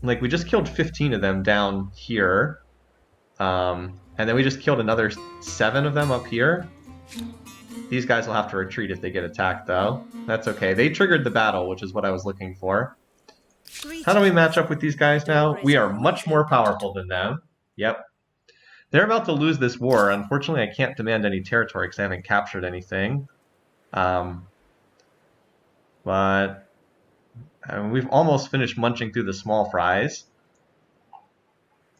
Like, we just killed 15 of them down here. And then we just killed another 7 of them up here. These guys will have to retreat if they get attacked, though. That's okay. They triggered the battle, which is what I was looking for. How do we match up with these guys now? We are much more powerful than them. Yep. They're about to lose this war. Unfortunately, I can't demand any territory because I haven't captured anything. But we've almost finished munching through the small fries.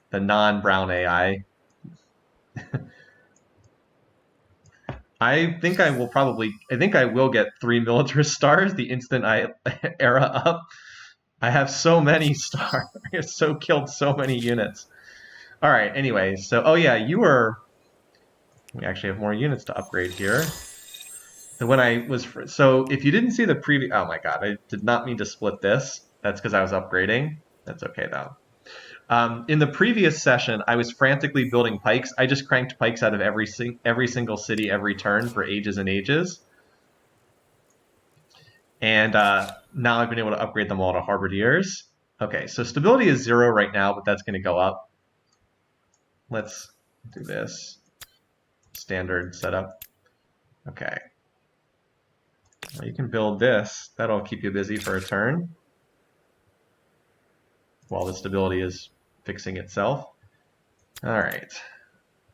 The non-brown AI. I think I will get 3 militarist stars the instant I era up. I have so many stars. I have killed so many units. All right. Anyway, so we actually have more units to upgrade here. So if you didn't see the previous, oh my god, I did not mean to split this. That's because I was upgrading. That's okay though. In the previous session, I was frantically building pikes. I just cranked pikes out of every single city every turn for ages and ages. And now I've been able to upgrade them all to halberdiers. Okay, so stability is 0 right now, but that's going to go up. Let's do this. Standard setup. Okay. Well, you can build this. That'll keep you busy for a turn while the stability is fixing itself. All right.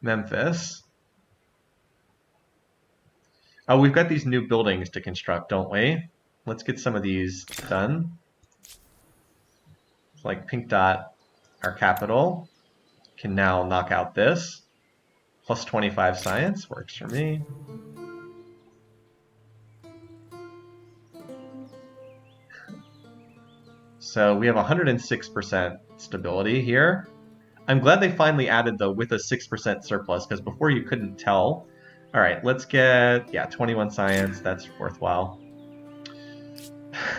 Memphis. Oh, we've got these new buildings to construct, don't we? Let's get some of these done. So like Pink Dot, our capital, can now knock out this. Plus 25 science, works for me. So we have 106% stability here. I'm glad they finally added the with a 6% surplus, because before you couldn't tell. All right, let's get, yeah, 21 science. That's worthwhile.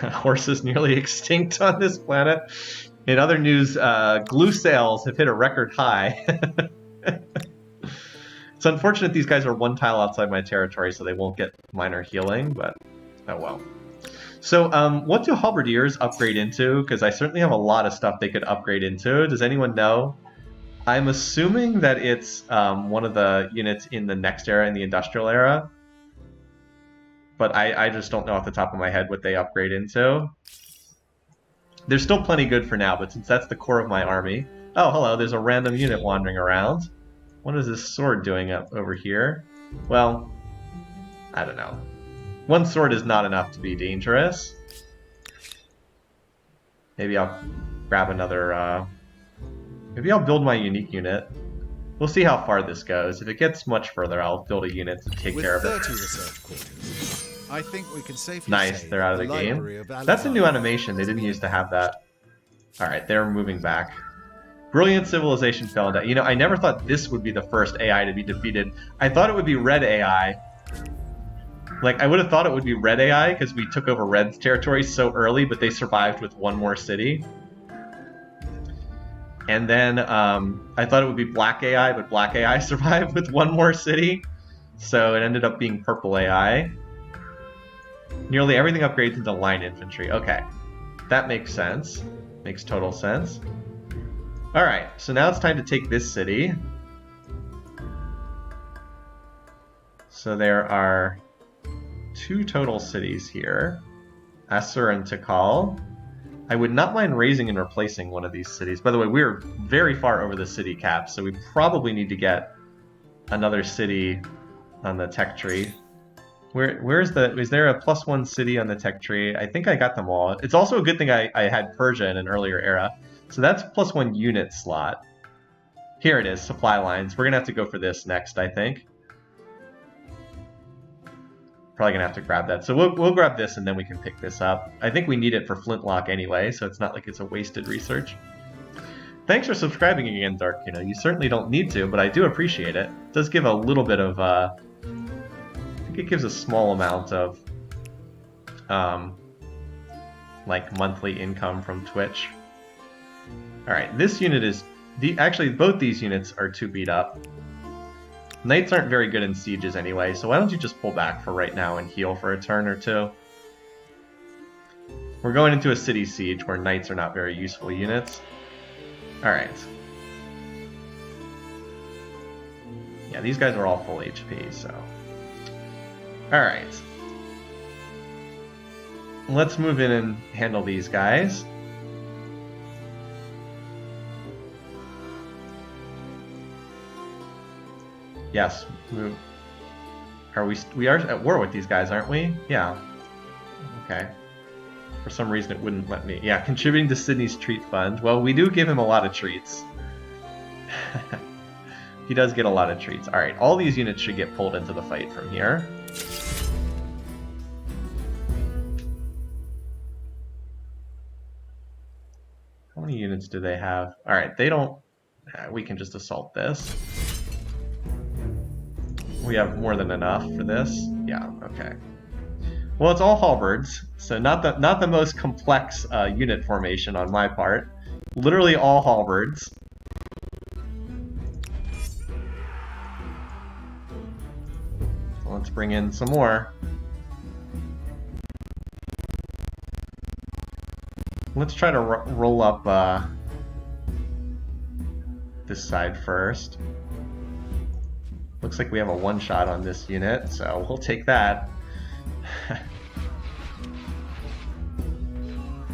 Horses nearly extinct on this planet. In other news, glue sales have hit a record high. It's unfortunate these guys are one tile outside my territory, so they won't get minor healing, but oh well. So what do halberdiers upgrade into? Because I certainly have a lot of stuff they could upgrade into. Does anyone know? I'm assuming that it's one of the units in the next era, in the industrial era. But I just don't know off the top of my head what they upgrade into. They're still plenty good for now, but since that's the core of my army... Oh, hello, there's a random unit wandering around. What is this sword doing up over here? Well, I don't know. One sword is not enough to be dangerous. Maybe I'll grab another... Maybe I'll build my unique unit. We'll see how far this goes. If it gets much further, I'll build a unit to take care of it. With 30 research quarters, I think we can safely Nice, say they're out of the game. That's a new animation. They didn't used to have that. Alright, they're moving back. Brilliant civilization fell into... You know, I never thought this would be the first AI to be defeated. I thought it would be red AI. Like, I would have thought it would be red AI because we took over red's territory so early, but they survived with one more city. And then I thought it would be black AI, but black AI survived with one more city. So it ended up being purple AI. Nearly everything upgrades into line infantry. Okay, that makes sense. Makes total sense. Alright, so now it's time to take this city. So there are 2 total cities here. Assur and Tikal. I would not mind raising and replacing one of these cities. By the way, we're very far over the city cap, so we probably need to get another city on the tech tree. Is there a +1 city on the tech tree? I think I got them all. It's also a good thing I had Persia in an earlier era. So that's +1 unit slot. Here it is, supply lines. We're gonna have to go for this next, I think. Probably gonna have to grab that. So we'll grab this and then we can pick this up. I think we need it for flintlock anyway, so it's not like it's a wasted research. Thanks for subscribing again, Dark. You know, you certainly don't need to, but I do appreciate it. It does give a little bit of, I think it gives a small amount of, like monthly income from Twitch. All right, this unit is, actually both these units are too beat up. Knights aren't very good in sieges anyway, so why don't you just pull back for right now and heal for a turn or two? We're going into a city siege where knights are not very useful units. Alright. Yeah, these guys are all full HP, so... Alright. Let's move in and handle these guys. Yes, we are at war with these guys, aren't we? Yeah. Okay. For some reason it wouldn't let me. Yeah, contributing to Sydney's treat fund. Well, we do give him a lot of treats. He does get a lot of treats. Alright, all these units should get pulled into the fight from here. How many units do they have? Alright, they don't... we can just assault this. We have more than enough for this. Yeah, okay. Well, it's all halberds, so not the most complex unit formation on my part. Literally all halberds. So let's bring in some more. Let's try to roll up this side first. Looks like we have a one-shot on this unit, so we'll take that.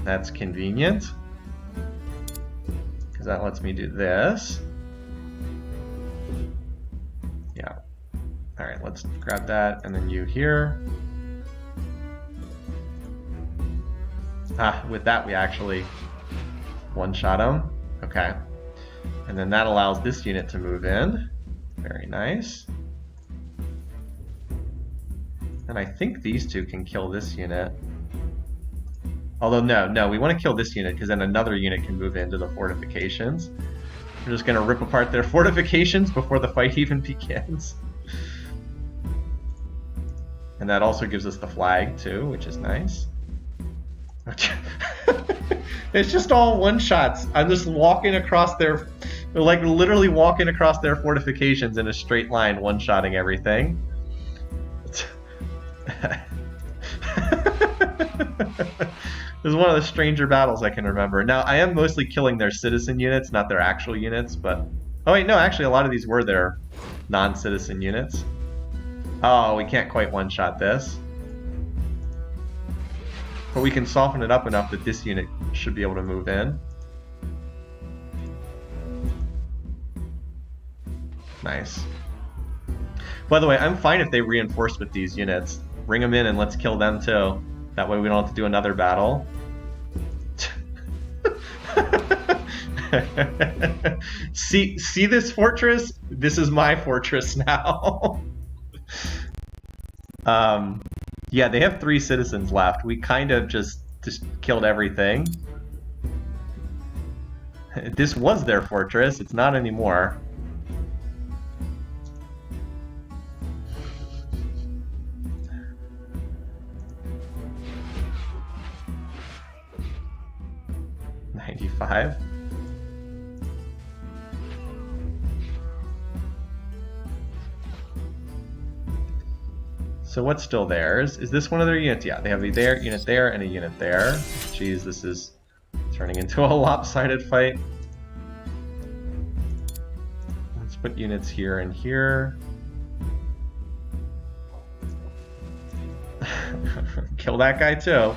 That's convenient, because that lets me do this. Yeah. Alright, let's grab that, and then you here. Ah, with that we actually one-shot him. Okay. And then that allows this unit to move in. Very nice. And I think these two can kill this unit. Although, no, we want to kill this unit because then another unit can move into the fortifications. We're just going to rip apart their fortifications before the fight even begins. And that also gives us the flag, too, which is nice. It's just all one-shots. I'm just walking across their... like, literally walking across their fortifications in a straight line, one-shotting everything. This is one of the stranger battles I can remember. Now, I am mostly killing their citizen units, not their actual units, but... oh wait, no, actually a lot of these were their non-citizen units. Oh, we can't quite one-shot this. But we can soften it up enough that this unit should be able to move in. Nice. By the way, I'm fine if they reinforce with these units. Bring them in and let's kill them too. That way we don't have to do another battle. See this fortress? This is my fortress now. Yeah, they have 3 citizens left. We kind of just killed everything. This was their fortress. It's not anymore. So what's still theirs? Is this one of their units? Yeah, they have a unit there, and a unit there. Jeez, this is turning into a lopsided fight. Let's put units here and here. Kill that guy too.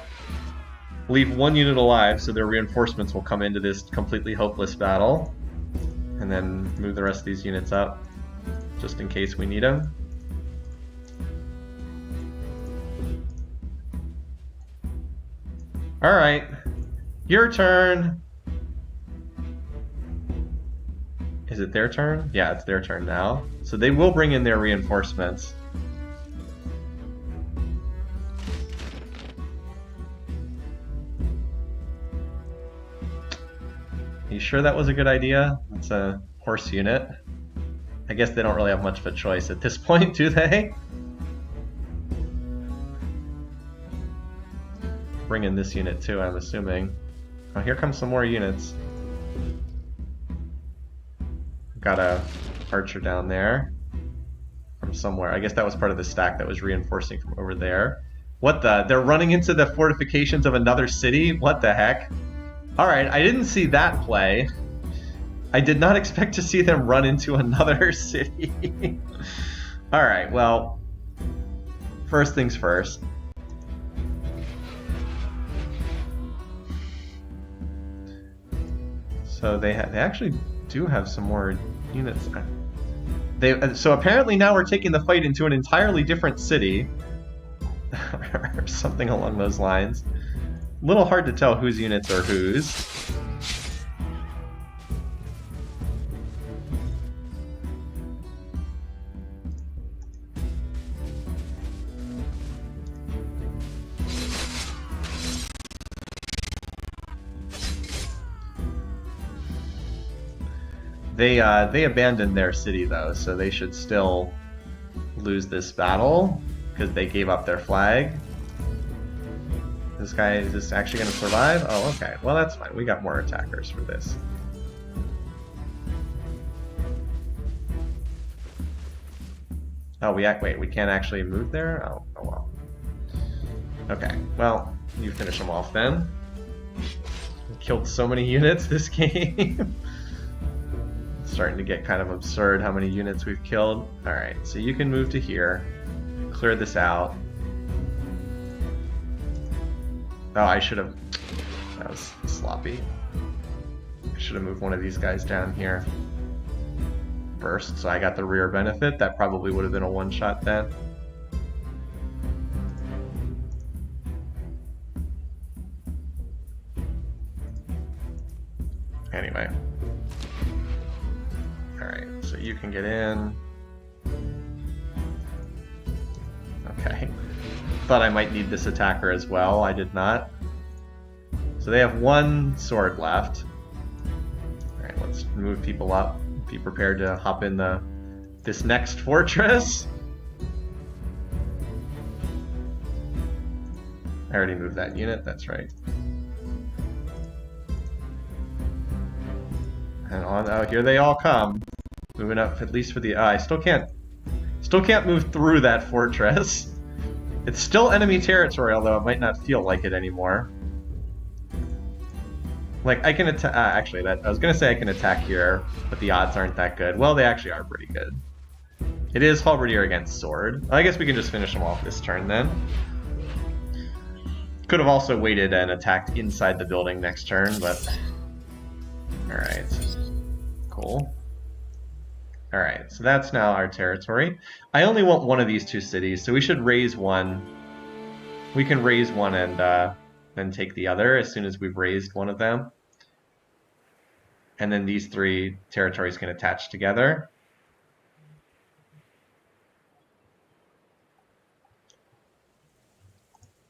Leave 1 unit alive so their reinforcements will come into this completely hopeless battle. And then move the rest of these units up, just in case we need them. Alright, your turn. Is it their turn? Yeah, it's their turn now. So they will bring in their reinforcements. You sure that was a good idea? It's a horse unit. I guess they don't really have much of a choice at this point, do they? Bring in this unit too, I'm assuming. Oh, here comes some more units. Got a archer down there from somewhere. I guess that was part of the stack that was reinforcing from over there. What the? They're running into the fortifications of another city? What the heck? Alright, I didn't see that play. I did not expect to see them run into another city. Alright, well, first things first. So they actually do have some more units. So apparently now we're taking the fight into an entirely different city. Or something along those lines. A little hard to tell whose units are whose. They abandoned their city though, so they should still lose this battle because they gave up their flag. This guy, is this actually going to survive? Oh, okay. Well, that's fine. We got more attackers for this. Oh, wait, we can't actually move there? Oh well. Okay, well, you finish them off then. We killed so many units this game. It's starting to get kind of absurd how many units we've killed. Alright, so you can move to here. Clear this out. Oh, I should have... That was sloppy. I should have moved one of these guys down here. First, so I got the rear benefit. That probably would have been a one-shot then. Anyway. Alright, so you can get in. Okay. Thought I might need this attacker as well. I did not. So they have one sword left. Alright, let's move people up. Be prepared to hop in this next fortress. I already moved that unit, that's right. And on, oh, here they all come. Moving up, at least for the... I still can't move through that fortress. It's still enemy territory, although it might not feel like it anymore. Like, I can attack... actually, I was gonna say I can attack here, but the odds aren't that good. Well, they actually are pretty good. It is halberdier against sword. I guess we can just finish them off this turn, then. Could have also waited and attacked inside the building next turn, but... Alright. Cool. Alright, so that's now our territory. I only want one of these two cities, so we should raise one. We can raise one and then take the other as soon as we've raised one of them. And then these three territories can attach together.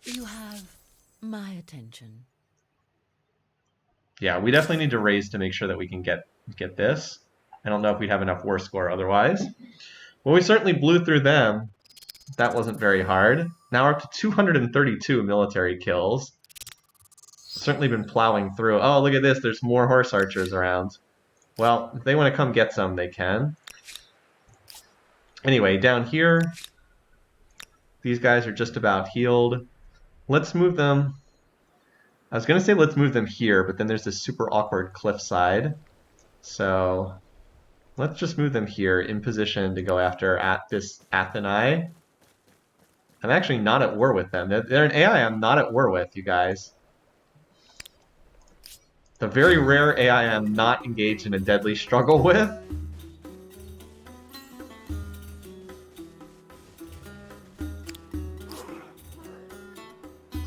You have my attention. Yeah, we definitely need to raise to make sure that we can get this. I don't know if we'd have enough war score otherwise. Well, we certainly blew through them. That wasn't very hard. Now we're up to 232 military kills. Certainly been plowing through. Oh, look at this. There's more horse archers around. Well, if they want to come get some, they can. Anyway, down here, these guys are just about healed. Let's move them. I was going to say let's move them here, but then there's this super awkward cliffside. So let's just move them here in position to go after at this Atheni. I'm actually not at war with them. They're an AI I'm not at war with, you guys. The very rare AI I'm not engaged in a deadly struggle with.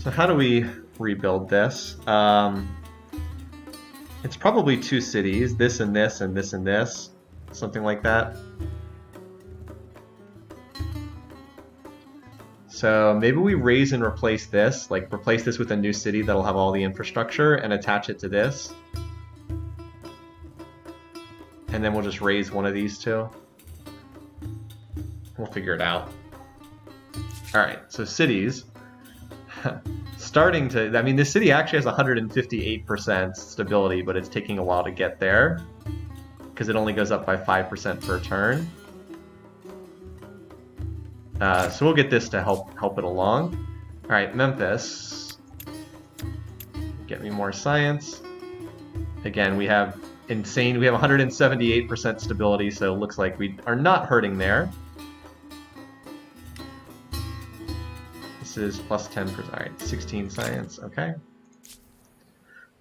So how do we rebuild this? It's probably two cities, this and this and this and this, something like that. So maybe we raise and replace this, like replace this with a new city that'll have all the infrastructure and attach it to this. And then we'll just raise one of these two. We'll figure it out. Alright, so cities. Starting to, I mean, this city actually has 158% stability, but it's taking a while to get there because it only goes up by 5% per turn. So we'll get this to help it along. All right, Memphis. Get me more science. Again, we have insane. We have 178% stability, so it looks like we are not hurting there. This is plus 10%. All right, 16 science. Okay.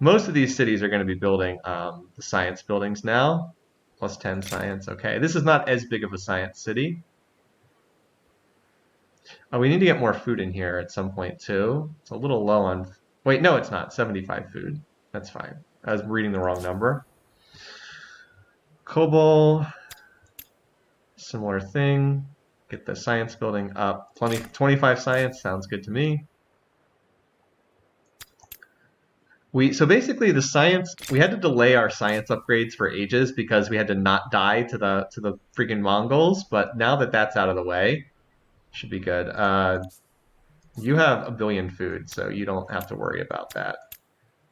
Most of these cities are going to be building the science buildings now. Plus 10 science. Okay, this is not as big of a science city. Oh, we need to get more food in here at some point too. It's a little low on... Wait, no, it's not. 75 food. That's fine. I was reading the wrong number. Kobol. Similar thing. Get the science building up. 25 science sounds good to me. So basically the science, we had to delay our science upgrades for ages because we had to not die to the freaking Mongols, but now that that's out of the way, should be good. You have 1 billion food, so you don't have to worry about that.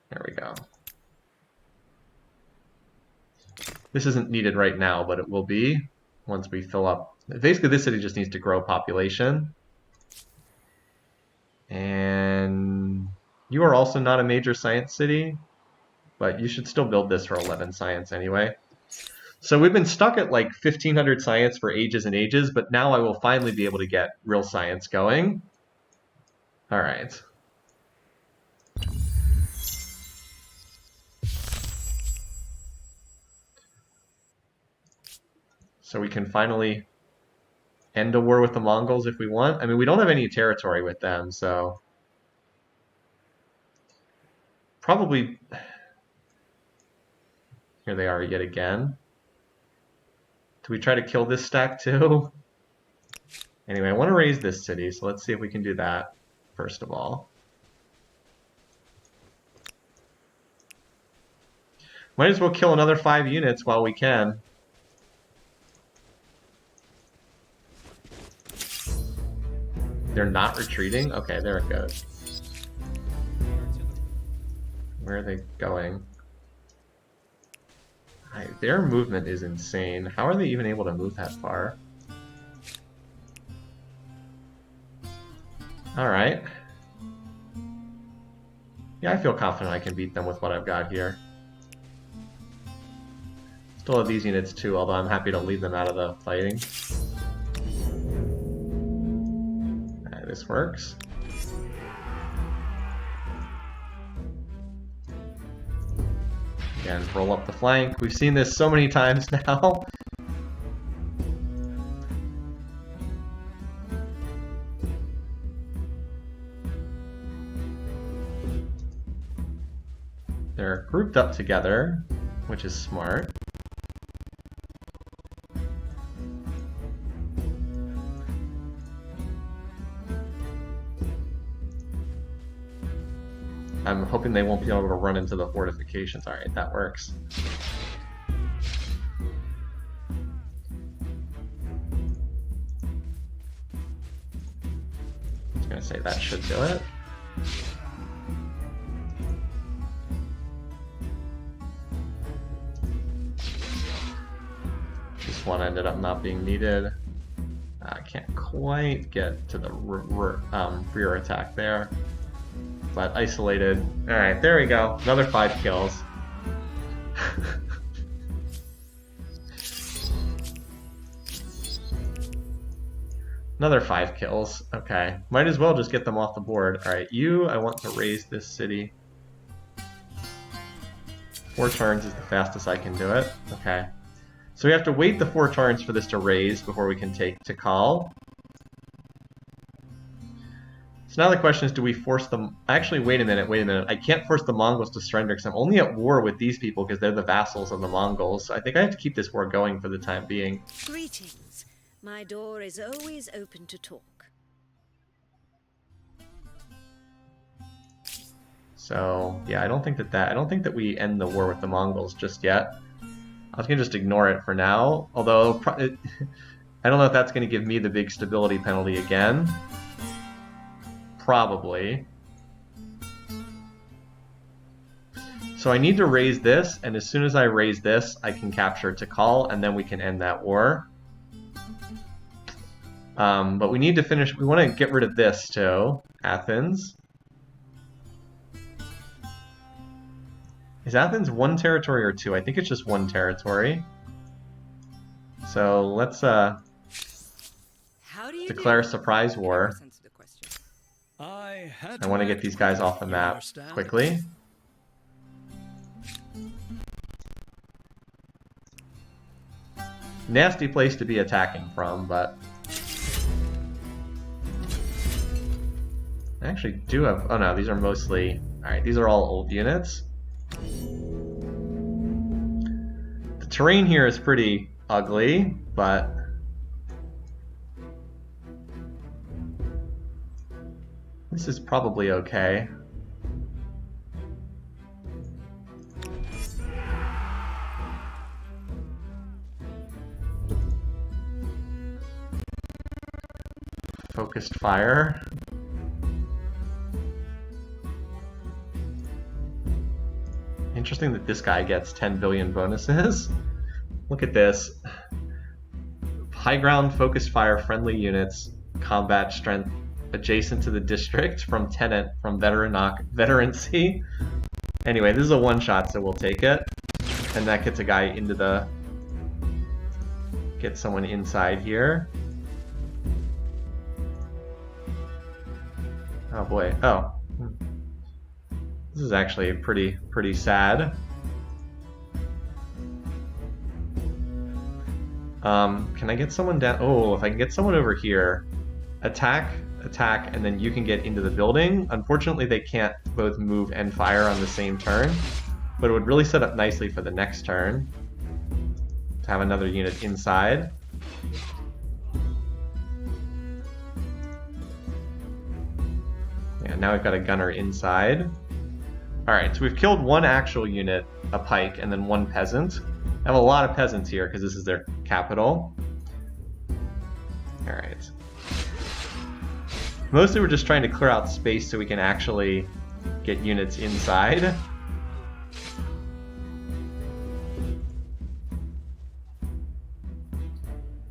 There we go. This isn't needed right now, but it will be once we fill up. Basically, this city just needs to grow population. And you are also not a major science city, but you should still build this for 11 science anyway. So we've been stuck at like 1,500 science for ages and ages, but now I will finally be able to get real science going. All right. So we can finally end a war with the Mongols if we want. I mean, we don't have any territory with them, so probably... Here they are yet again. Do we try to kill this stack too? Anyway, I want to raise this city, so let's see if we can do that first of all. Might as well kill another 5 units while we can. They're not retreating? Okay, there it goes. Where are they going? Their movement is insane. How are they even able to move that far? Alright. Yeah, I feel confident I can beat them with what I've got here. Still have these units too, although I'm happy to leave them out of the fighting. Alright, this works. Again, roll up the flank. We've seen this so many times now. They're grouped up together, which is smart. I'm hoping they won't be able to run into the fortifications. Alright, that works. I was gonna say that should do it. This one ended up not being needed. I can't quite get to the rear attack there. But isolated. Alright, there we go. Another 5 kills. Another 5 kills. Okay. Might as well just get them off the board. Alright, I want to raise this city. 4 turns is the fastest I can do it. Okay. So we have to wait the 4 turns for this to raise before we can take Tikal. So now the question is, do we force them... Actually, wait a minute. I can't force the Mongols to surrender because I'm only at war with these people because they're the vassals of the Mongols. So I think I have to keep this war going for the time being. Greetings. My door is always open to talk. So, yeah, I don't think that we end the war with the Mongols just yet. I was going to just ignore it for now, although I don't know if that's going to give me the big stability penalty again. Probably. So I need to raise this, and as soon as I raise this, I can capture Tikal, and then we can end that war. But we need to finish... We want to get rid of this, too. Athens. Is Athens 1 territory or 2? I think it's just 1 territory. So let's declare a surprise war. I want to get these guys off the map quickly. Nasty place to be attacking from, but... I actually do have... Oh no, these are mostly... Alright, these are all old units. The terrain here is pretty ugly, but... This is probably okay. Focused fire. Interesting that this guy gets 10 billion bonuses. Look at this. High ground, focused fire, friendly units, combat strength, adjacent to the district from tenant, from veterancy. Anyway, this is a one-shot, so we'll take it. And that gets a guy into the... Get someone inside here. Oh boy. Oh. This is actually pretty sad. Can I get someone down? Oh, if I can get someone over here. Attack, and then you can get into the building. Unfortunately, they can't both move and fire on the same turn. But it would really set up nicely for the next turn. To have another unit inside. Yeah, now we've got a gunner inside. Alright, so we've killed 1 actual unit a pike and then 1 peasant. I have a lot of peasants here because this is their capital. Alright. Mostly we're just trying to clear out space so we can actually get units inside.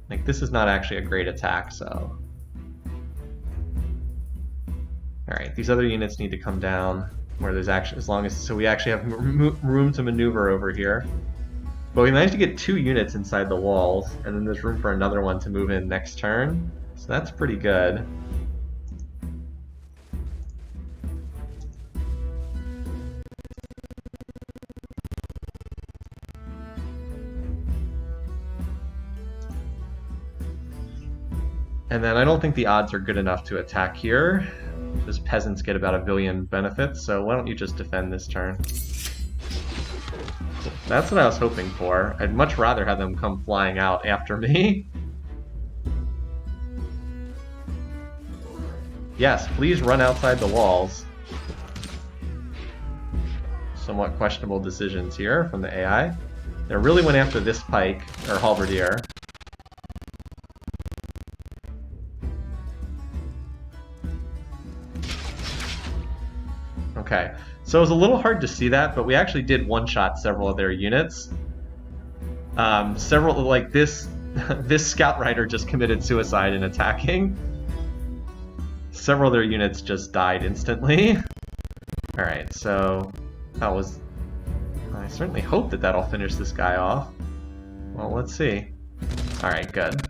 Like, this is not actually a great attack, so... Alright, these other units need to come down where there's actually, as long as, so we actually have room to maneuver over here. But we managed to get 2 units inside the walls, and then there's room for another one to move in next turn. So that's pretty good. And then I don't think the odds are good enough to attack here. Those peasants get about 1 billion benefits, so why don't you just defend this turn? That's what I was hoping for. I'd much rather have them come flying out after me. Yes, please run outside the walls. Somewhat questionable decisions here from the AI. They really went after this pike, or halberdier. Okay, so it was a little hard to see that, but we actually did one-shot several of their units. Several, like this, this scout rider just committed suicide in attacking. Several of their units just died instantly. Alright, so that was... I certainly hope that that'll finish this guy off. Well, let's see. Alright, good.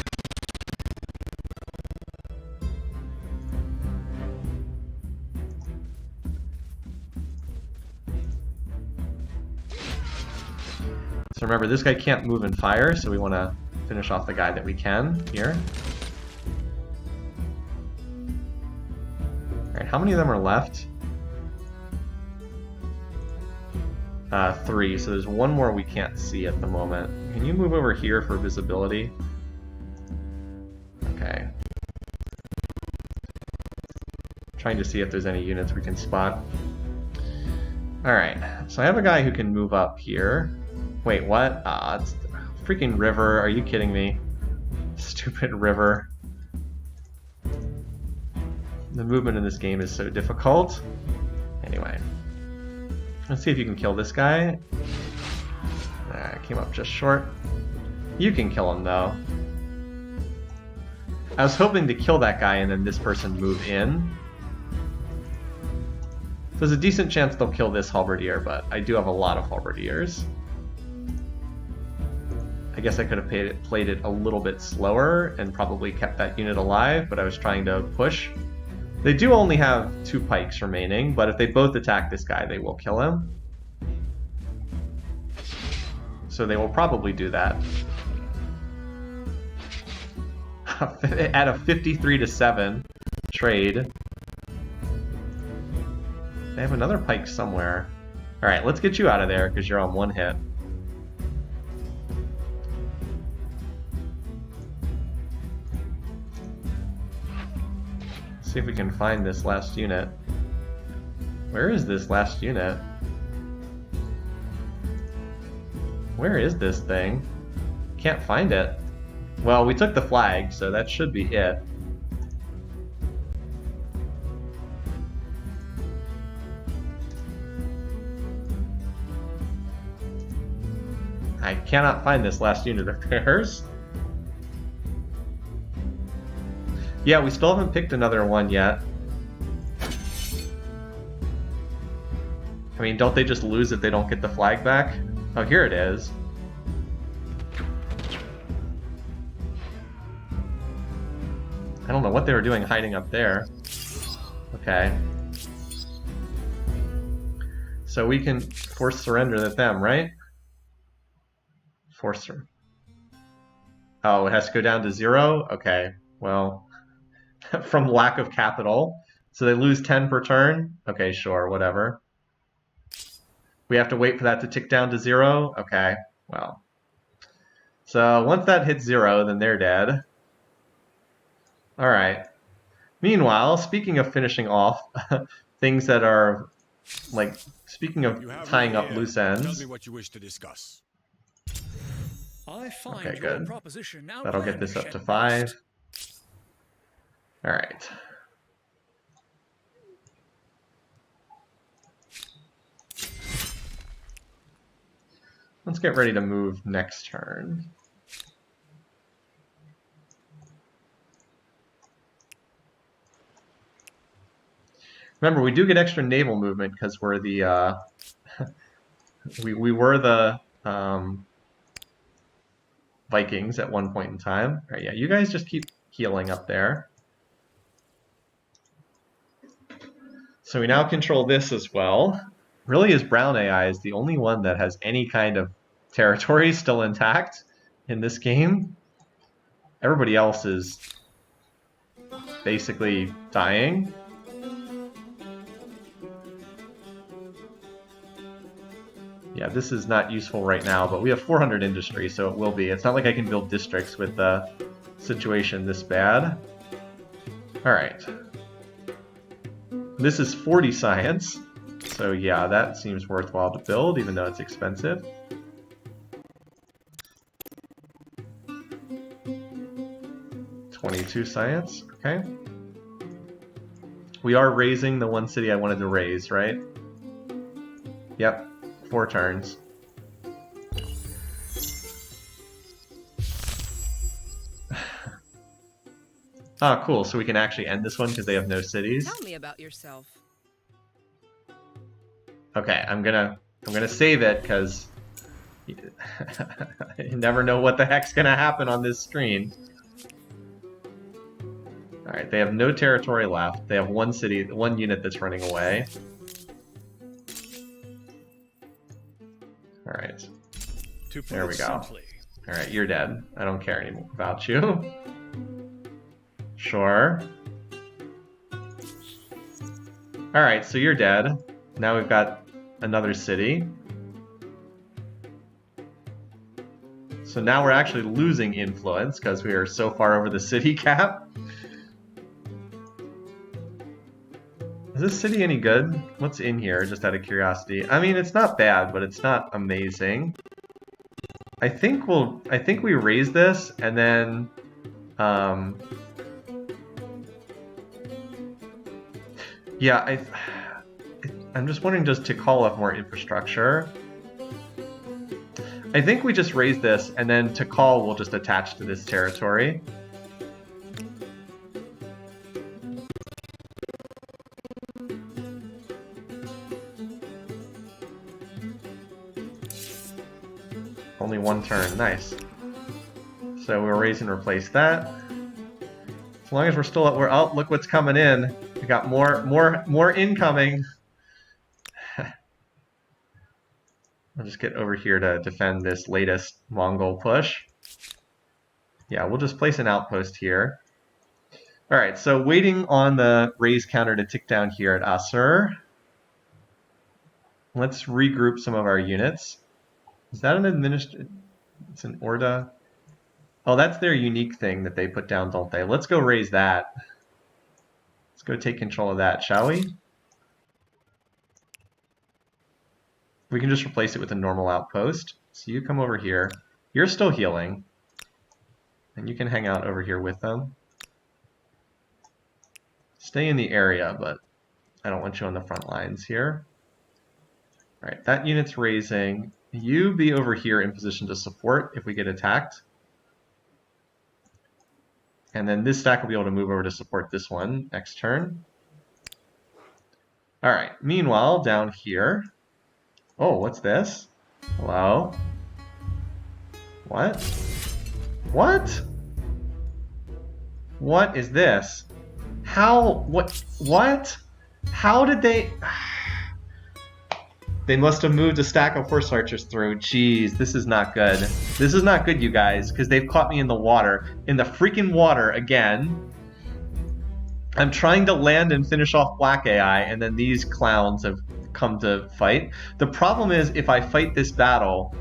So remember, this guy can't move and fire, so we want to finish off the guy that we can here. Alright, how many of them are left? 3, so there's 1 more we can't see at the moment. Can you move over here for visibility? Okay. Trying to see if there's any units we can spot. Alright, so I have a guy who can move up here. Wait, what? It's a freaking river. Are you kidding me? Stupid river. The movement in this game is so difficult. Anyway. Let's see if you can kill this guy. Came up just short. You can kill him, though. I was hoping to kill that guy and then this person move in. So there's a decent chance they'll kill this halberdier, but I do have a lot of halberdiers. I guess I could have played it a little bit slower and probably kept that unit alive, but I was trying to push. They do only have 2 pikes remaining, but if they both attack this guy, they will kill him. So they will probably do that. At a 53-7 trade. They have another pike somewhere. Alright, let's get you out of there because you're on 1 hit. See if we can find this last unit. Where is this last unit? Where is this thing? Can't find it. Well, we took the flag, so that should be it. I cannot find this last unit of theirs. Yeah, we still haven't picked another one yet. I mean, don't they just lose if they don't get the flag back? Oh, here it is. I don't know what they were doing hiding up there. Okay. So we can force surrender at them, right? Force surrender. Oh, it has to go down to 0? Okay, well... from lack of capital. So they lose 10 per turn? Okay, sure, whatever. We have to wait for that to tick down to 0? Okay, well. So once that hits 0, then they're dead. Alright. Meanwhile, speaking of finishing off things that are like, speaking of You have tying me up here. loose Tell ends. me what you wish to discuss. I find Okay, your good. proposition That'll get this up outlandish to at 5. best. Alright. Let's get ready to move next turn. Remember, we do get extra naval movement because we're the we were the Vikings at one point in time. All right, yeah, you guys just keep healing up there. So we now control this as well. Really, his brown AI is the only one that has any kind of territory still intact in this game. Everybody else is basically dying. Yeah, this is not useful right now, but we have 400 industry, so it will be. It's not like I can build districts with the situation this bad. Alright. This is 40 science, so yeah, that seems worthwhile to build, even though it's expensive. $22 science, okay. We are raising the one city I wanted to raise, right? Yep, 4 turns. Ah, cool, so we can actually end this one because they have no cities. Tell me about yourself. Okay, I'm gonna save it because you never know what the heck's gonna happen on this screen. Alright, they have no territory left. They have one city, one unit that's running away. Alright. There we go. Alright, you're dead. I don't care anymore about you. Sure. Alright, so you're dead. Now we've got another city. So now we're actually losing influence because we are so far over the city cap. Is this city any good? What's in here, just out of curiosity? I mean, it's not bad, but it's not amazing. I think we raise this, and then... yeah, I'm just wondering just to call up more infrastructure. I think we just raise this, and then to call we'll just attach to this territory. Only one turn, nice. So we'll raise and replace that. As long as we're still at, oh, look what's coming in. We got more incoming. I'll just get over here to defend this latest Mongol push. Yeah, we'll just place an outpost here. Alright, so waiting on the raise counter to tick down here at Asur. Let's regroup some of our units. Is that an it's an Orda? Oh, that's their unique thing that they put down, don't they? Let's go raise that. Let's go take control of that, shall we? We can just replace it with a normal outpost. So you come over here. You're still healing. And you can hang out over here with them. Stay in the area, but I don't want you on the front lines here. Alright, that unit's raising. You be over here in position to support if we get attacked. And then this stack will be able to move over to support this one next turn. Alright, meanwhile, down here... Oh, what's this? Hello? What? What? What is this? How? What? How did they... They must have moved a stack of horse archers through. Jeez, this is not good. This is not good, you guys, because they've caught me in the water. In the freaking water again. I'm trying to land and finish off black AI, and then these clowns have come to fight. The problem is, if I fight this battle,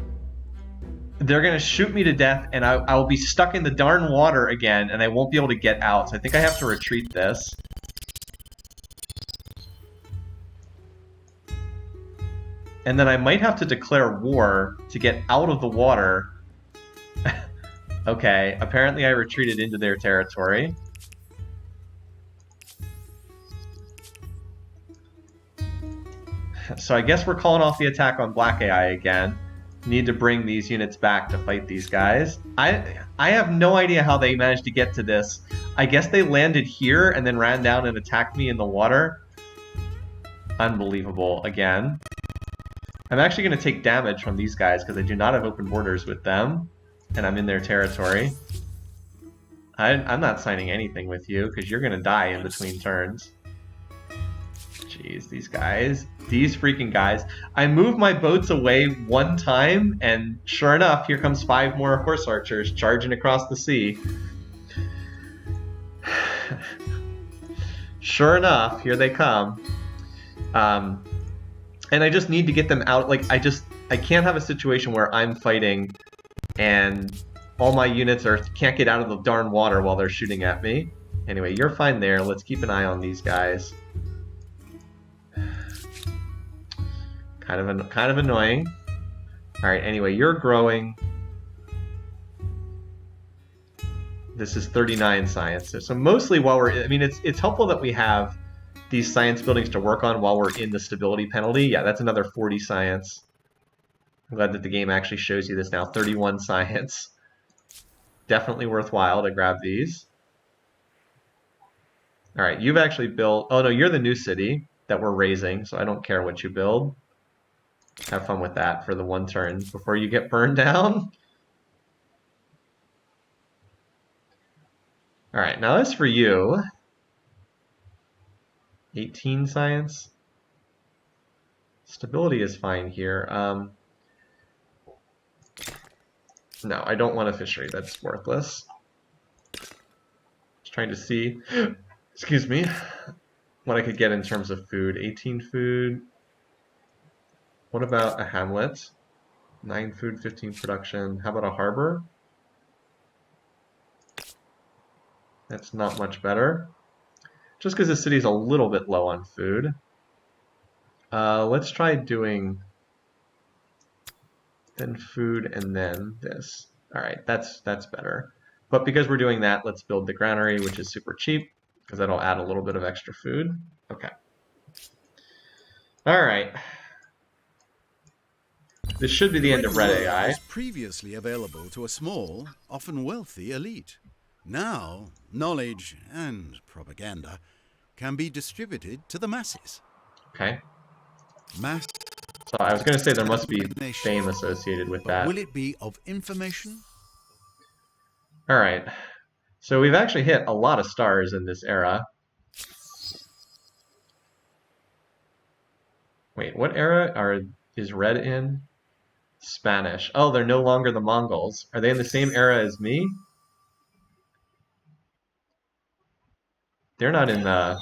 they're going to shoot me to death, and I will be stuck in the darn water again, and I won't be able to get out. So I think I have to retreat this. And then I might have to declare war to get out of the water. Okay, apparently I retreated into their territory. So I guess we're calling off the attack on Black AI again. Need to bring these units back to fight these guys. I have no idea how they managed to get to this. I guess they landed here and then ran down and attacked me in the water. Unbelievable again. I'm actually going to take damage from these guys because I do not have open borders with them. And I'm in their territory. I'm not signing anything with you because you're going to die in between turns. Jeez, these guys. These freaking guys. I moved my boats away one time, and sure enough, here comes 5 more horse archers charging across the sea. Sure enough, here they come. And I just need to get them out. Like, I can't have a situation where I'm fighting and all my units can't get out of the darn water while they're shooting at me. Anyway, you're fine there. Let's keep an eye on these guys. Kind of annoying. All right. Anyway, you're growing. This is 39 science. So mostly while I mean, it's helpful that we have these science buildings to work on while we're in the stability penalty. Yeah, that's another 40 science. I'm glad that the game actually shows you this now. 31 science. Definitely worthwhile to grab these. All right, you've actually built... Oh, no, you're the new city that we're raising, so I don't care what you build. Have fun with that for the one turn before you get burned down. All right, now as for you... 18 science. Stability is fine here. No, I don't want a fishery. That's worthless. Just trying to see, excuse me, what I could get in terms of food. 18 food. What about a hamlet? 9 food, 15 production. How about a harbor? That's not much better. Just because the city's a little bit low on food. Let's try doing then food and then this. All right, that's better. But because we're doing that, let's build the granary, which is super cheap because that'll add a little bit of extra food. Okay. All right. This should be the end of Red AI. Was previously available to a small, often wealthy elite. Now, knowledge and propaganda can be distributed to the masses. Okay. Mass. So I was going to say there must be fame associated with that. Will it be of information? All right. So we've actually hit a lot of stars in this era. Wait, what era is Red in? Spanish. Oh, they're no longer the Mongols. Are they in the same era as me? They're not in the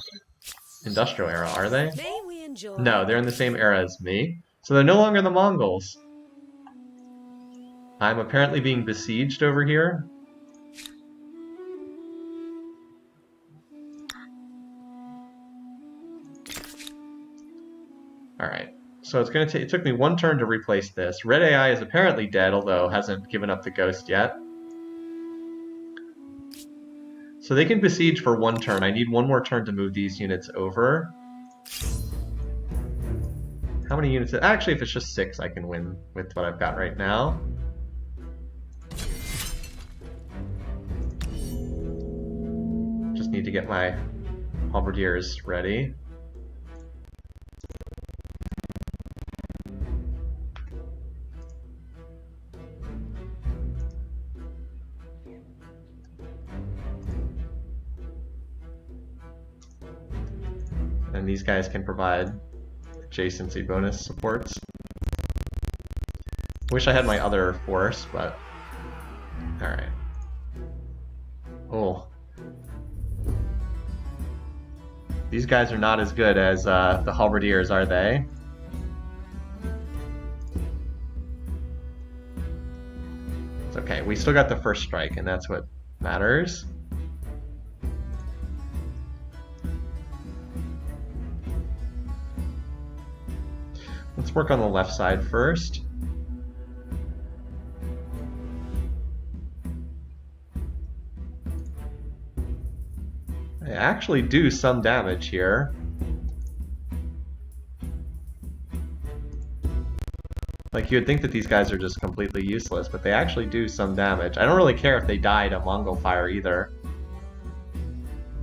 industrial era, are they? May we enjoy? No, they're in the same era as me. So they're no longer the Mongols. I'm apparently being besieged over here. Alright, so it's gonna take. It took me one turn to replace this. Red AI is apparently dead, although hasn't given up the ghost yet. So they can besiege for one turn. I need one more turn to move these units over. How many units? Actually, if it's just 6, I can win with what I've got right now. Just need to get my halberdiers ready. And these guys can provide adjacency bonus supports. Wish I had my other force, but alright. Oh. These guys are not as good as the halberdiers, are they? It's okay, we still got the first strike, and that's what matters. Let's Let's work on the left side first. They actually do some damage here. Like, you would think that these guys are just completely useless, but they actually do some damage. I don't really care if they die to Mongol fire either,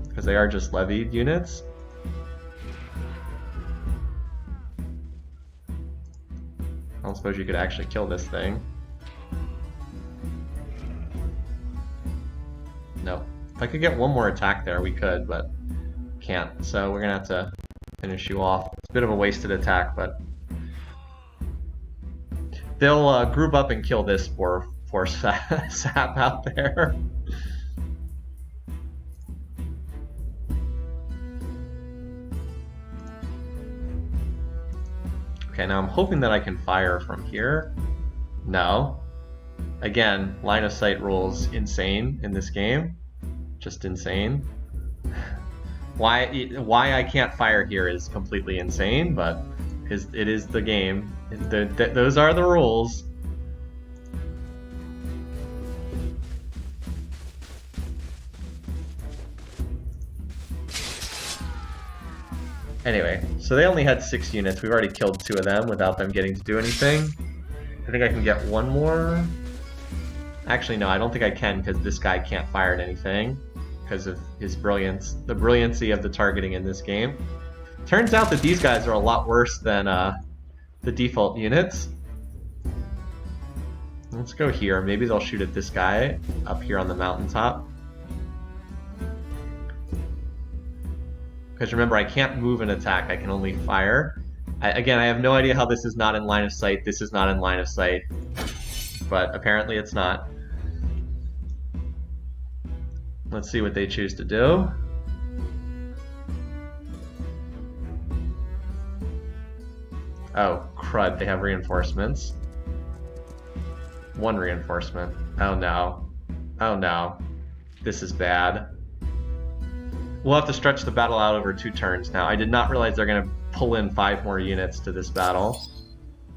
because they are just levied units. I don't suppose you could actually kill this thing. No. If I could get one more attack there, we could, but can't. So we're gonna have to finish you off. It's a bit of a wasted attack, but they'll group up and kill this poor sap out there. Okay, now I'm hoping that I can fire from here. No. Again, line of sight rules insane in this game. Just insane. Why I can't fire here is completely insane, but it is the game. Those are the rules. Anyway, so they only had 6 units. We've already killed 2 of them without them getting to do anything. I think I can get one more. Actually, no, I don't think I can, because this guy can't fire at anything because of his brilliance, the brilliancy of the targeting in this game. Turns out that these guys are a lot worse than the default units. Let's go here. Maybe they'll shoot at this guy up here on the mountaintop. Because remember, I can't move and attack. I can only fire. Again, I have no idea how this is not in line of sight. This is not in line of sight. But apparently it's not. Let's see what they choose to do. Oh, crud, they have reinforcements. 1 reinforcement. Oh no. Oh no. This is bad. We'll have to stretch the battle out over 2 turns now. I did not realize they're going to pull in 5 more units to this battle.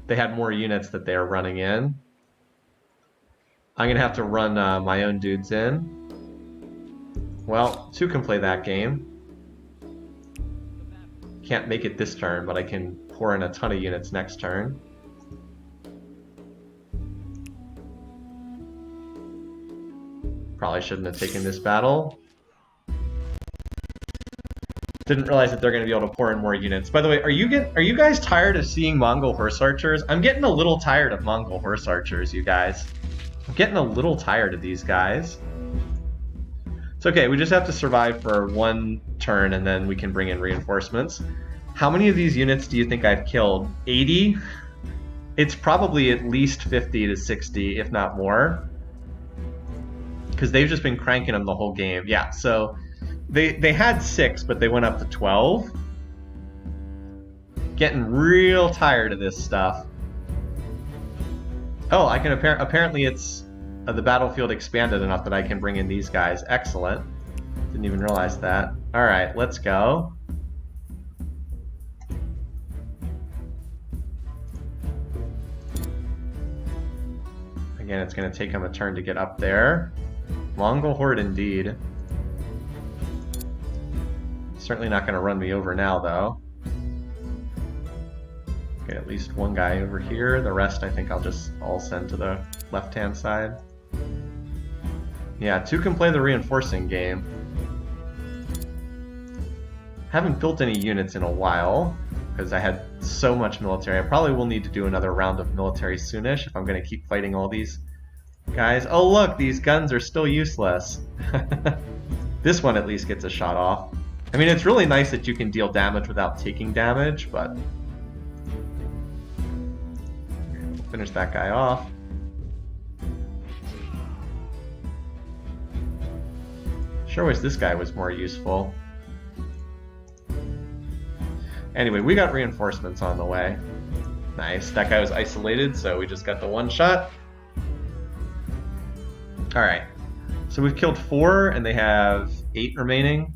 They had more units that they are running in. I'm going to have to run my own dudes in. Well, 2 can play that game. Can't make it this turn, but I can pour in a ton of units next turn. Probably shouldn't have taken this battle. Didn't realize that they're going to be able to pour in more units. By the way, are you guys tired of seeing Mongol horse archers? I'm getting a little tired of Mongol horse archers, you guys. I'm getting a little tired of these guys. It's okay, we just have to survive for 1 turn and then we can bring in reinforcements. How many of these units do you think I've killed? 80? It's probably at least 50 to 60, if not more. Because they've just been cranking them the whole game. Yeah, so they had 6, but they went up to 12. Getting real tired of this stuff. Oh, I can apparently it's the battlefield expanded enough that I can bring in these guys. Excellent. Didn't even realize that. All right, let's go. Again, it's going to take him a turn to get up there. Mongol horde indeed. Certainly not going to run me over now, though. Get at least 1 guy over here. The rest I think I'll just all send to the left-hand side. Yeah, 2 can play the reinforcing game. Haven't built any units in a while, because I had so much military. I probably will need to do another round of military soonish if I'm going to keep fighting all these guys. Oh look, these guns are still useless. This one at least gets a shot off. I mean, it's really nice that you can deal damage without taking damage, but we'll finish that guy off. Sure wish this guy was more useful. Anyway, we got reinforcements on the way. Nice. That guy was isolated, so we just got the 1 shot. Alright. So we've killed 4, and they have 8 remaining.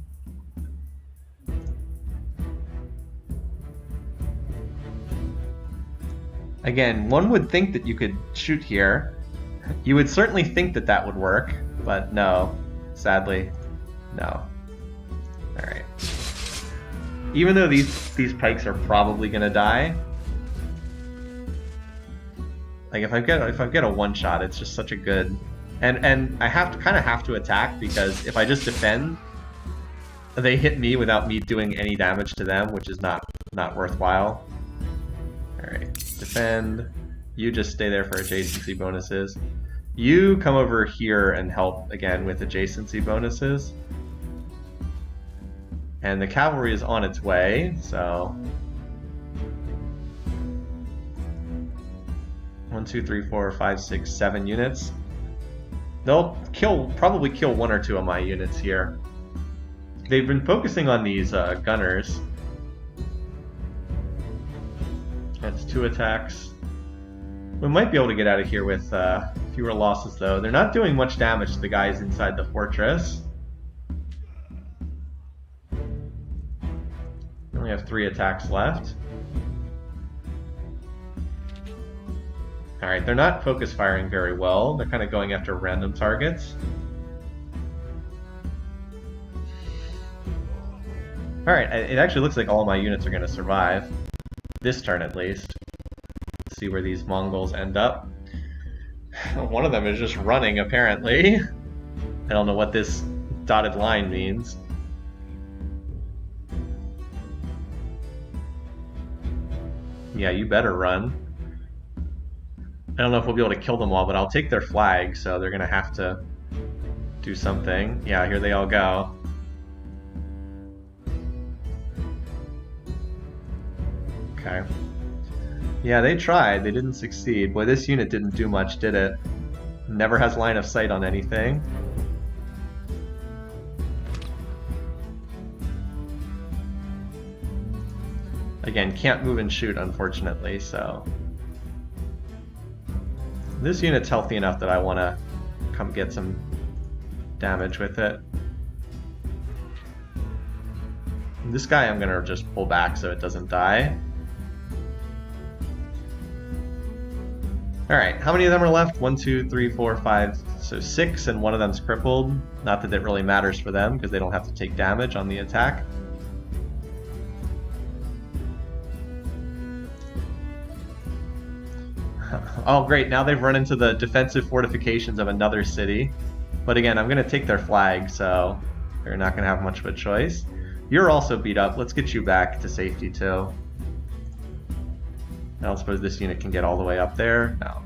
Again, one would think that you could shoot here. You would certainly think that that would work, but no. Sadly, no. Alright. Even though these pikes are probably gonna die, like if I get a one shot, it's just such a good, and I kind of have to attack, because if I just defend, they hit me without me doing any damage to them, which is not worthwhile. All right, defend. You just stay there for adjacency bonuses. You come over here and help again with adjacency bonuses. And the cavalry is on its way, so 1, 2, 3, 4, 5, 6, 7 units. They'll probably kill 1 or 2 of my units here. They've been focusing on these gunners. That's 2 attacks. We might be able to get out of here with fewer losses, though. They're not doing much damage to the guys inside the fortress. We only have 3 attacks left. Alright, they're not focus firing very well. They're kind of going after random targets. Alright, it actually looks like all of my units are going to survive. This turn, at least. Let's see where these Mongols end up. One of them is just running, apparently. I don't know what this dotted line means. Yeah, you better run. I don't know if we'll be able to kill them all, but I'll take their flag, so they're going to have to do something. Yeah, here they all go. Okay. Yeah, they tried. They didn't succeed. Boy, this unit didn't do much, did it? Never has line of sight on anything. Again, can't move and shoot, unfortunately, so... This unit's healthy enough that I want to come get some damage with it. This guy I'm going to just pull back so it doesn't die. Alright, how many of them are left? 1, 2, 3, 4, 5, so 6, and one of them's crippled. Not that it really matters for them, because they don't have to take damage on the attack. Oh great, now they've run into the defensive fortifications of another city. But again, I'm going to take their flag, so they're not going to have much of a choice. You're also beat up. Let's get you back to safety too. I don't suppose this unit can get all the way up there. No.